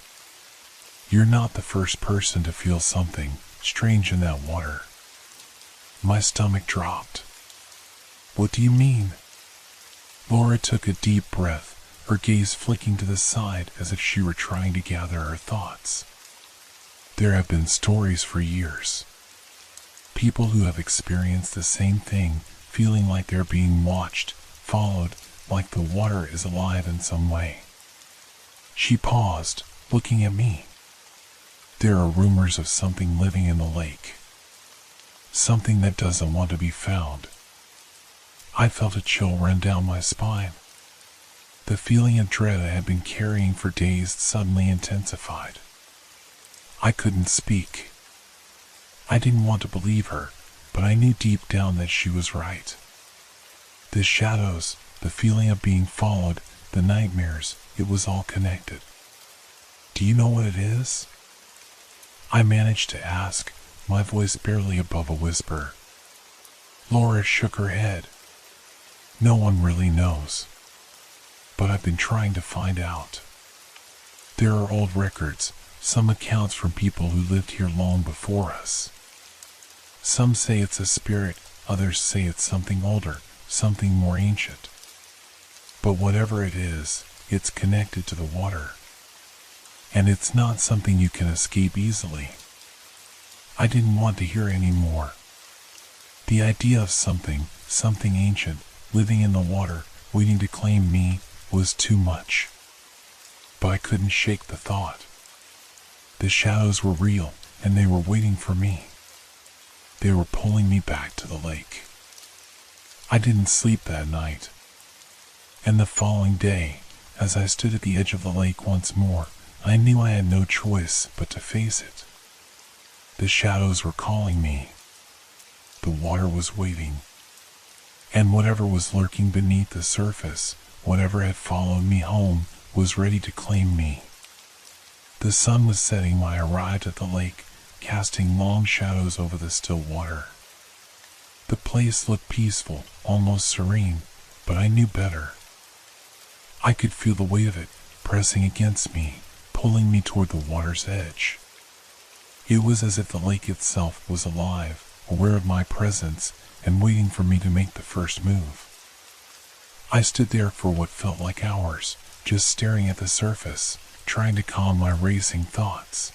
Speaker 1: You're not the first person to feel something strange in that water. My stomach dropped. What do you mean? Laura took a deep breath, her gaze flicking to the side as if she were trying to gather her thoughts. There have been stories for years. People who have experienced the same thing, feeling like they're being watched, followed, like the water is alive in some way. She paused, looking at me. There are rumors of something living in the lake. Something that doesn't want to be found. I felt a chill run down my spine. The feeling of dread I had been carrying for days suddenly intensified. I couldn't speak. I didn't want to believe her, but I knew deep down that she was right. The shadows, the feeling of being followed, the nightmares, it was all connected. Do you know what it is? I managed to ask, my voice barely above a whisper. Laura shook her head. No one really knows. But I've been trying to find out. There are old records, some accounts from people who lived here long before us. Some say it's a spirit, others say it's something older, something more ancient. But whatever it is, it's connected to the water. And it's not something you can escape easily. I didn't want to hear any more. The idea of something ancient, living in the water, waiting to claim me, was too much. But I couldn't shake the thought. The shadows were real, and they were waiting for me. They were pulling me back to the lake. I didn't sleep that night. And the following day, as I stood at the edge of the lake once more, I knew I had no choice but to face it. The shadows were calling me. The water was waiting. And whatever was lurking beneath the surface, whatever had followed me home, was ready to claim me. The sun was setting when I arrived at the lake, casting long shadows over the still water. The place looked peaceful, almost serene, but I knew better. I could feel the weight of it pressing against me, pulling me toward the water's edge. It was as if the lake itself was alive, aware of my presence, and waiting for me to make the first move. I stood there for what felt like hours, just staring at the surface, trying to calm my racing thoughts.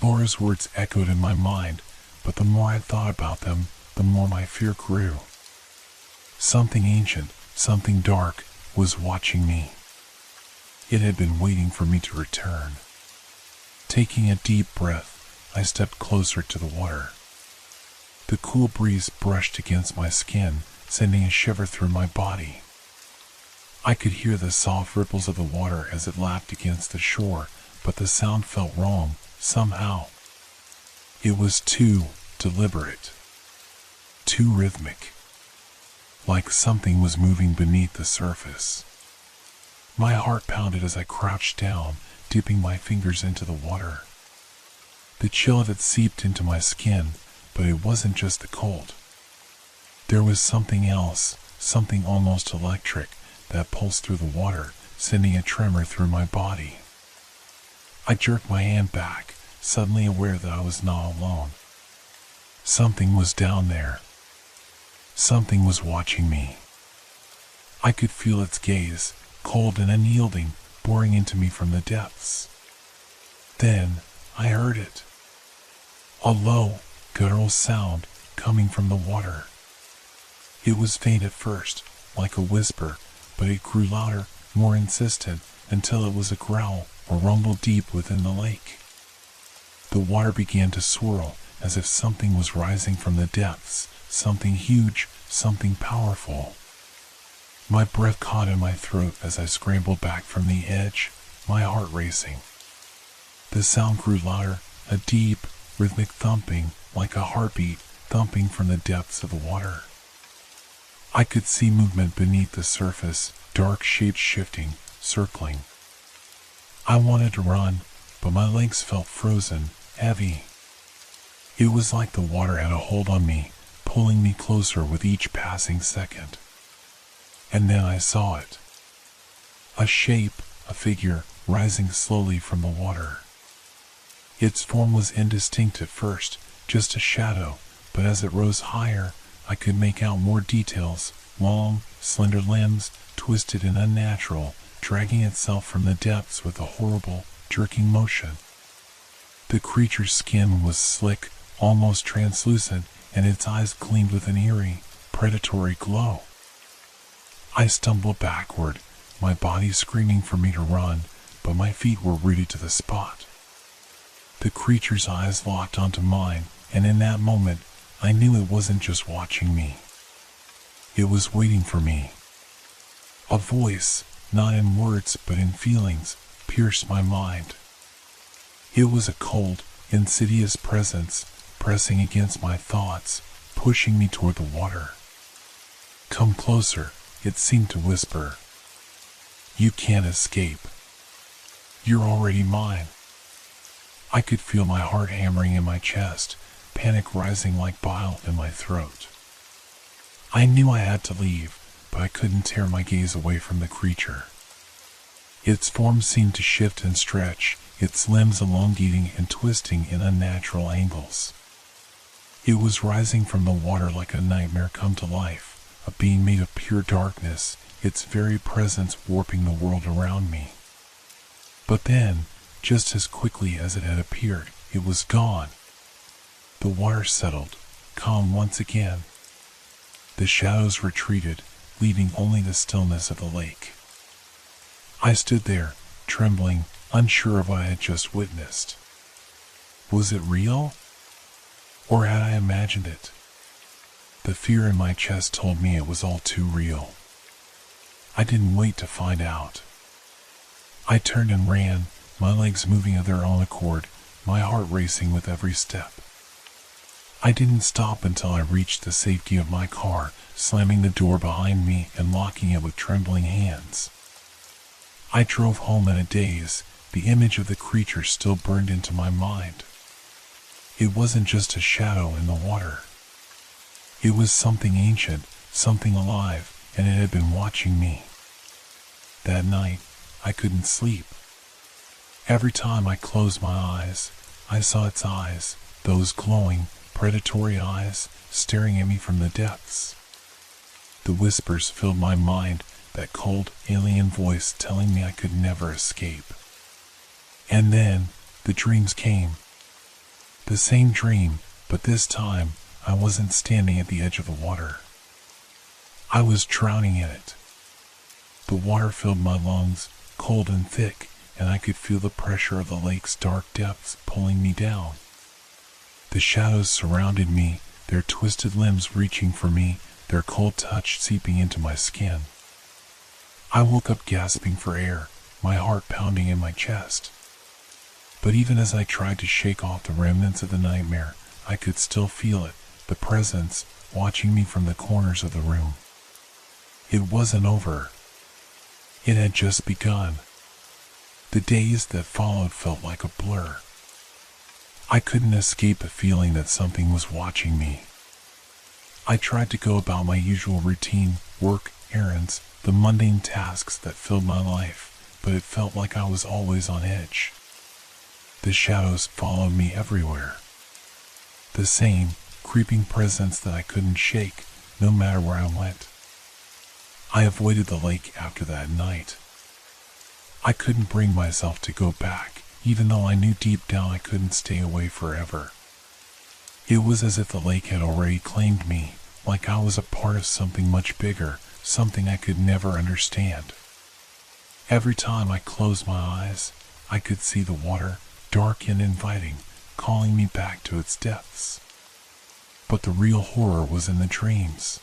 Speaker 1: Laura's words echoed in my mind, but the more I thought about them, the more my fear grew. Something ancient, something dark, was watching me. It had been waiting for me to return. Taking a deep breath, I stepped closer to the water. The cool breeze brushed against my skin, sending a shiver through my body. I could hear the soft ripples of the water as it lapped against the shore, but the sound felt wrong, somehow. It was too deliberate, too rhythmic, like something was moving beneath the surface. My heart pounded as I crouched down, dipping my fingers into the water. The chill of it seeped into my skin, but it wasn't just the cold. There was something else, something almost electric, that pulsed through the water, sending a tremor through my body. I jerked my hand back, suddenly aware that I was not alone. Something was down there. Something was watching me. I could feel its gaze, cold and unyielding, boring into me from the depths. Then I heard it. A low, guttural sound coming from the water. It was faint at first, like a whisper, but it grew louder, more insistent, until it was a growl or rumble deep within the lake. The water began to swirl, as if something was rising from the depths, something huge, something powerful. My breath caught in my throat as I scrambled back from the edge, my heart racing. The sound grew louder, a deep, rhythmic thumping, like a heartbeat thumping from the depths of the water. I could see movement beneath the surface, dark shapes shifting, circling. I wanted to run, but my legs felt frozen, heavy. It was like the water had a hold on me, pulling me closer with each passing second. And then I saw it. A shape, a figure, rising slowly from the water. Its form was indistinct at first, just a shadow, but as it rose higher, I could make out more details, long, slender limbs, twisted and unnatural, dragging itself from the depths with a horrible, jerking motion. The creature's skin was slick, almost translucent, and its eyes gleamed with an eerie, predatory glow. I stumbled backward, my body screaming for me to run, but my feet were rooted to the spot. The creature's eyes locked onto mine, and in that moment, I knew it wasn't just watching me. It was waiting for me. A voice, not in words but in feelings, pierced my mind. It was a cold, insidious presence, pressing against my thoughts, pushing me toward the water. Come closer, it seemed to whisper. You can't escape. You're already mine. I could feel my heart hammering in my chest, panic rising like bile in my throat. I knew I had to leave, but I couldn't tear my gaze away from the creature. Its form seemed to shift and stretch, its limbs elongating and twisting in unnatural angles. It was rising from the water like a nightmare come to life, a being made of pure darkness, its very presence warping the world around me. But then, just as quickly as it had appeared, it was gone. The water settled, calm once again. The shadows retreated, leaving only the stillness of the lake. I stood there, trembling, unsure of what I had just witnessed. Was it real? Or had I imagined it? The fear in my chest told me it was all too real. I didn't wait to find out. I turned and ran, my legs moving of their own accord, my heart racing with every step. I didn't stop until I reached the safety of my car, slamming the door behind me and locking it with trembling hands. I drove home in a daze, the image of the creature still burned into my mind. It wasn't just a shadow in the water. It was something ancient, something alive, and it had been watching me. That night, I couldn't sleep. Every time I closed my eyes, I saw its eyes, those glowing, predatory eyes, staring at me from the depths. The whispers filled my mind, that cold, alien voice telling me I could never escape. And then, the dreams came. The same dream, but this time, I wasn't standing at the edge of the water. I was drowning in it. The water filled my lungs, cold and thick, and I could feel the pressure of the lake's dark depths pulling me down. The shadows surrounded me, their twisted limbs reaching for me, their cold touch seeping into my skin. I woke up gasping for air, my heart pounding in my chest. But even as I tried to shake off the remnants of the nightmare, I could still feel it, the presence, watching me from the corners of the room. It wasn't over. It had just begun. The days that followed felt like a blur. I couldn't escape the feeling that something was watching me. I tried to go about my usual routine, work, errands, the mundane tasks that filled my life, but it felt like I was always on edge. The shadows followed me everywhere. The same, creeping presence that I couldn't shake, no matter where I went. I avoided the lake after that night. I couldn't bring myself to go back, even though I knew deep down I couldn't stay away forever. It was as if the lake had already claimed me, like I was a part of something much bigger, something I could never understand. Every time I closed my eyes, I could see the water, dark and inviting, calling me back to its depths. But the real horror was in the dreams.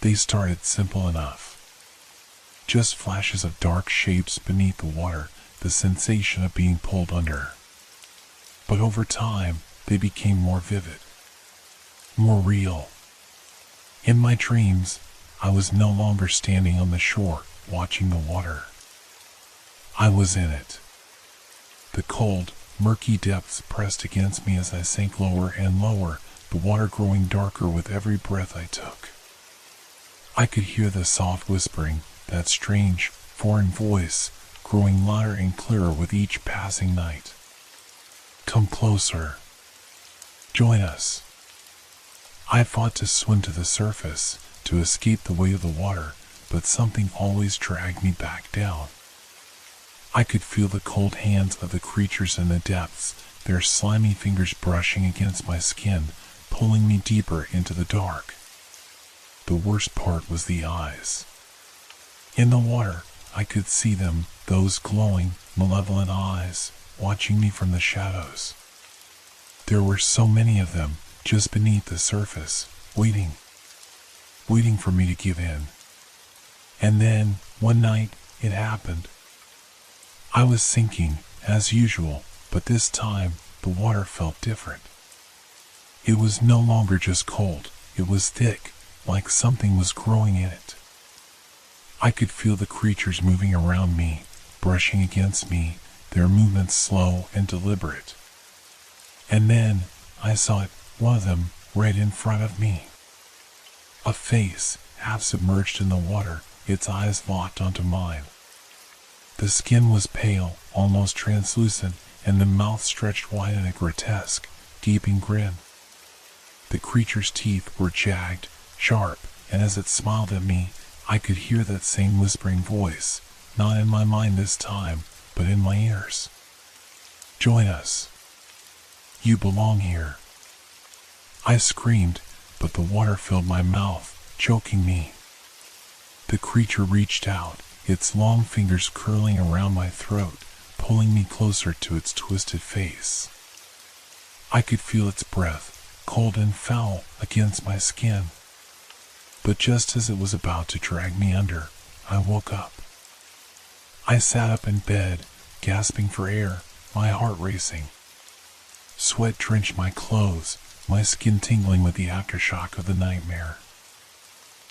Speaker 1: They started simple enough. Just flashes of dark shapes beneath the water, the sensation of being pulled under. But over time, they became more vivid, more real. In my dreams, I was no longer standing on the shore, watching the water. I was in it. The cold, murky depths pressed against me as I sank lower and lower, the water growing darker with every breath I took. I could hear the soft whispering, that strange, foreign voice, growing louder and clearer with each passing night. Come closer. Join us. I fought to swim to the surface, to escape the weight of the water, but something always dragged me back down. I could feel the cold hands of the creatures in the depths, their slimy fingers brushing against my skin, pulling me deeper into the dark. The worst part was the eyes. In the water, I could see them, those glowing, malevolent eyes, watching me from the shadows. There were so many of them, just beneath the surface, waiting for me to give in. And then, one night, it happened. I was sinking, as usual, but this time, the water felt different. It was no longer just cold, it was thick, like something was growing in it. I could feel the creatures moving around me, brushing against me, their movements slow and deliberate. And then, I saw it, one of them, right in front of me. A face, half submerged in the water, its eyes locked onto mine. The skin was pale, almost translucent, and the mouth stretched wide in a grotesque, gaping grin. The creature's teeth were jagged, sharp, and as it smiled at me, I could hear that same whispering voice, not in my mind this time, but in my ears. "Join us. You belong here." I screamed, but the water filled my mouth, choking me. The creature reached out, its long fingers curling around my throat, pulling me closer to its twisted face. I could feel its breath, cold and foul, against my skin. But just as it was about to drag me under, I woke up. I sat up in bed, gasping for air, my heart racing. Sweat drenched my clothes, my skin tingling with the aftershock of the nightmare.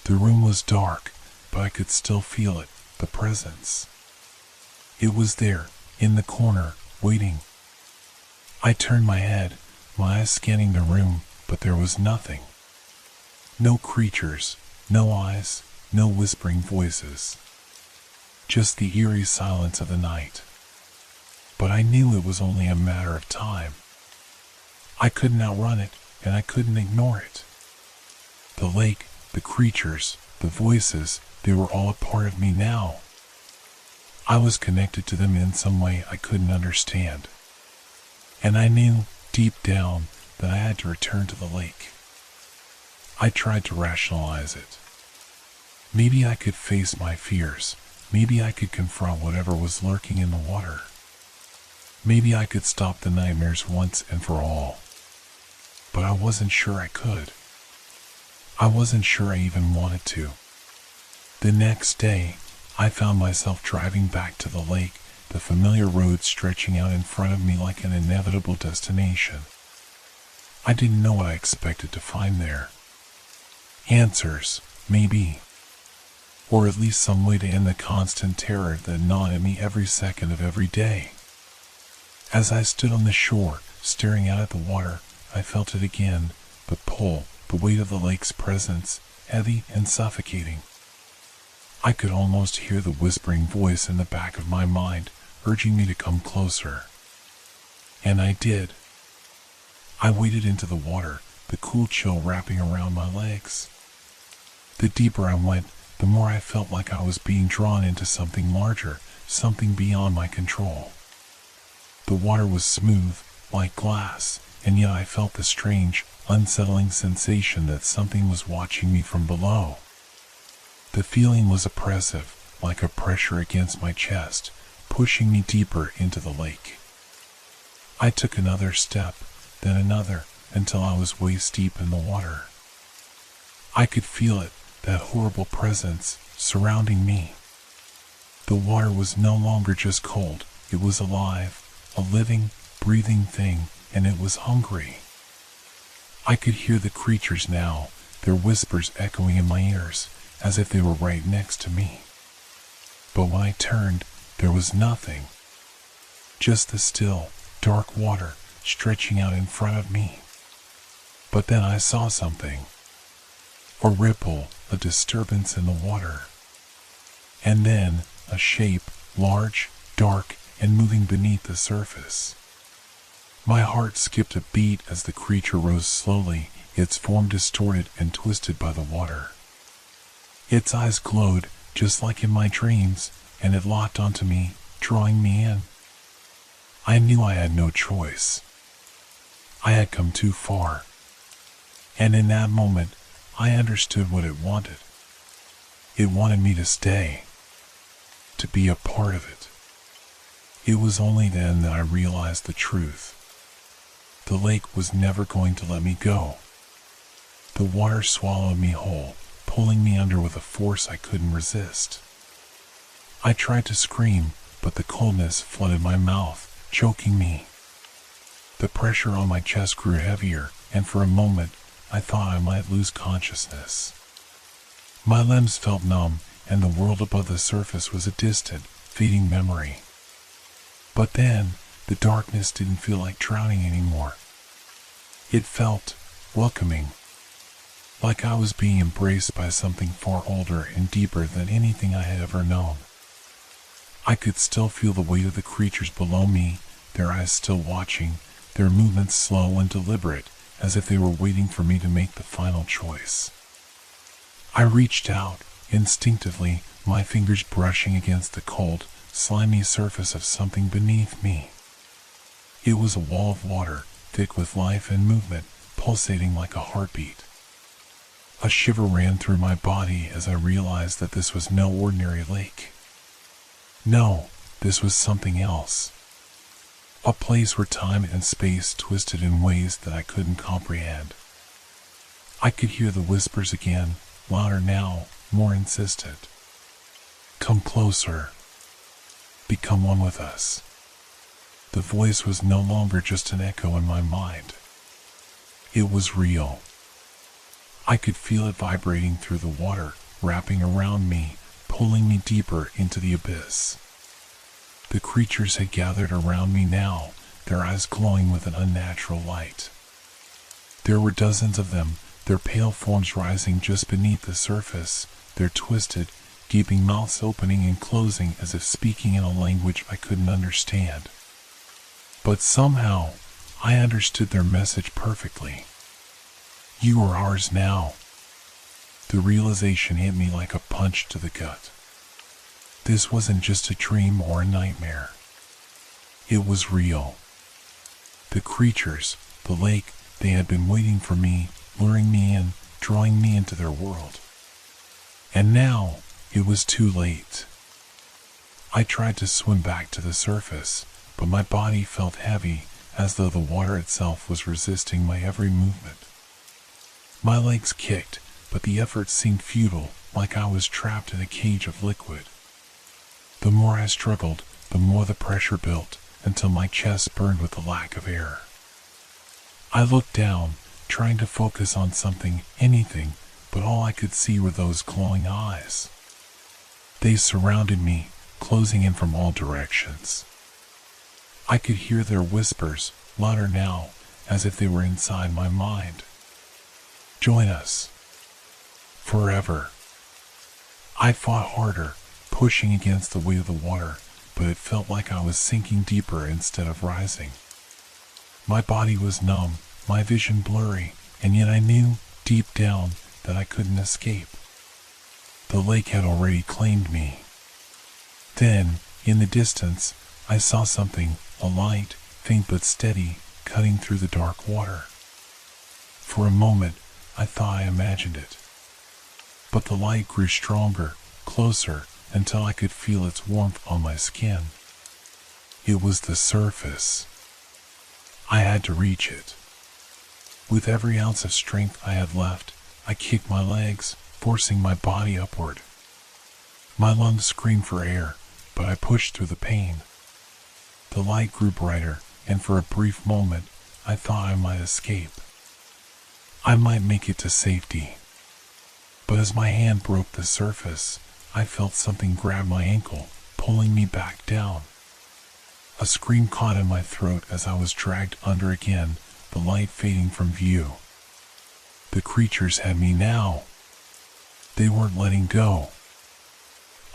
Speaker 1: The room was dark, but I could still feel it, the presence. It was there, in the corner, waiting. I turned my head, my eyes scanning the room, but there was nothing. No creatures, no eyes, no whispering voices. Just the eerie silence of the night. But I knew it was only a matter of time. I couldn't outrun it, and I couldn't ignore it. The lake, the creatures, the voices, they were all a part of me now. I was connected to them in some way I couldn't understand. And I knew, deep down, that I had to return to the lake. I tried to rationalize it. Maybe I could face my fears. Maybe I could confront whatever was lurking in the water. Maybe I could stop the nightmares once and for all. But I wasn't sure I could. I wasn't sure I even wanted to. The next day, I found myself driving back to the lake, the familiar road stretching out in front of me like an inevitable destination. I didn't know what I expected to find there. Answers, maybe. Or at least some way to end the constant terror that gnawed at me every second of every day. As I stood on the shore, staring out at the water, I felt it again, the pull, the weight of the lake's presence, heavy and suffocating. I could almost hear the whispering voice in the back of my mind, urging me to come closer. And I did. I waded into the water, the cool chill wrapping around my legs. The deeper I went, the more I felt like I was being drawn into something larger, something beyond my control. The water was smooth, like glass, and yet I felt the strange, unsettling sensation that something was watching me from below. The feeling was oppressive, like a pressure against my chest, pushing me deeper into the lake. I took another step, then another, until I was waist deep in the water. I could feel it, that horrible presence, surrounding me. The water was no longer just cold, it was alive, a living, breathing thing, and it was hungry. I could hear the creatures now, their whispers echoing in my ears, as if they were right next to me. But when I turned, there was nothing. Just the still, dark water stretching out in front of me. But then I saw something. A ripple, a disturbance in the water. And then, a shape, large, dark, and moving beneath the surface. My heart skipped a beat as the creature rose slowly, its form distorted and twisted by the water. Its eyes glowed, just like in my dreams, and it locked onto me, drawing me in. I knew I had no choice. I had come too far. And in that moment, I understood what it wanted. It wanted me to stay, to be a part of it. It was only then that I realized the truth. The lake was never going to let me go. The water swallowed me whole, pulling me under with a force I couldn't resist. I tried to scream, but the coldness flooded my mouth, choking me. The pressure on my chest grew heavier, and for a moment, I thought I might lose consciousness. My limbs felt numb, and the world above the surface was a distant, fading memory. But then, the darkness didn't feel like drowning anymore. It felt welcoming, like I was being embraced by something far older and deeper than anything I had ever known. I could still feel the weight of the creatures below me, their eyes still watching, their movements slow and deliberate, as if they were waiting for me to make the final choice. I reached out, instinctively, my fingers brushing against the cold, slimy surface of something beneath me. It was a wall of water, thick with life and movement, pulsating like a heartbeat. A shiver ran through my body as I realized that this was no ordinary lake. No, this was something else. A place where time and space twisted in ways that I couldn't comprehend. I could hear the whispers again, louder now, more insistent. Come closer. Become one with us. The voice was no longer just an echo in my mind. It was real. I could feel it vibrating through the water, wrapping around me, pulling me deeper into the abyss. The creatures had gathered around me now, their eyes glowing with an unnatural light. There were dozens of them, their pale forms rising just beneath the surface, their twisted, gaping mouths opening and closing as if speaking in a language I couldn't understand. But somehow, I understood their message perfectly. You are ours now. The realization hit me like a punch to the gut. This wasn't just a dream or a nightmare. It was real. The creatures, the lake, they had been waiting for me, luring me in, drawing me into their world. And now, it was too late. I tried to swim back to the surface, but my body felt heavy, as though the water itself was resisting my every movement. My legs kicked, but the effort seemed futile, like I was trapped in a cage of liquid. The more I struggled, the more the pressure built, until my chest burned with the lack of air. I looked down, trying to focus on something, anything, but all I could see were those glowing eyes. They surrounded me, closing in from all directions. I could hear their whispers, louder now, as if they were inside my mind. Join us. Forever. I fought harder, pushing against the weight of the water, but it felt like I was sinking deeper instead of rising. My body was numb, my vision blurry, and yet I knew, deep down, that I couldn't escape. The lake had already claimed me. Then, in the distance, I saw something, a light, faint but steady, cutting through the dark water. For a moment, I thought I imagined it. But the light grew stronger, closer, until I could feel its warmth on my skin. It was the surface. I had to reach it. With every ounce of strength I had left, I kicked my legs, forcing my body upward. My lungs screamed for air, but I pushed through the pain. The light grew brighter, and for a brief moment, I thought I might escape. I might make it to safety. But as my hand broke the surface, I felt something grab my ankle, pulling me back down. A scream caught in my throat as I was dragged under again, the light fading from view. The creatures had me now. They weren't letting go.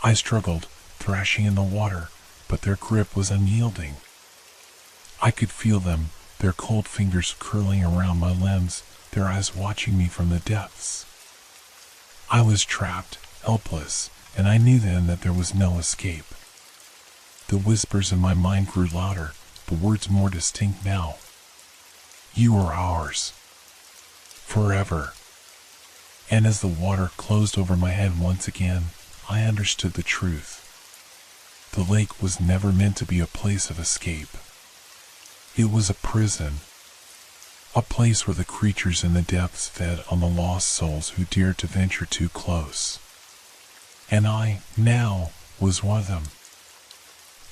Speaker 1: I struggled, thrashing in the water, but their grip was unyielding. I could feel them, their cold fingers curling around my limbs, their eyes watching me from the depths. I was trapped, helpless, and I knew then that there was no escape. The whispers in my mind grew louder, the words more distinct now. You are ours. Forever. And as the water closed over my head once again, I understood the truth. The lake was never meant to be a place of escape. It was a prison. A place where the creatures in the depths fed on the lost souls who dared to venture too close. And I, now, was one of them.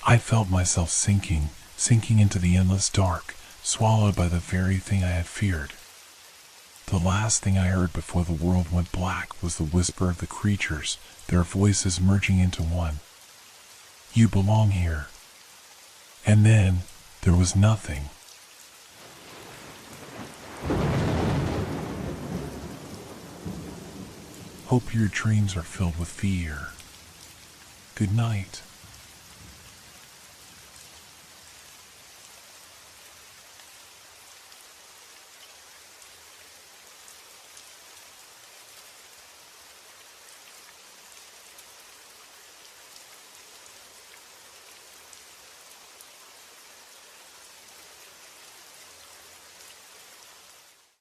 Speaker 1: I felt myself sinking into the endless dark, swallowed by the very thing I had feared. The last thing I heard before the world went black was the whisper of the creatures, their voices merging into one. You belong here. And then, there was nothing. Hope your dreams are filled with fear. Good night.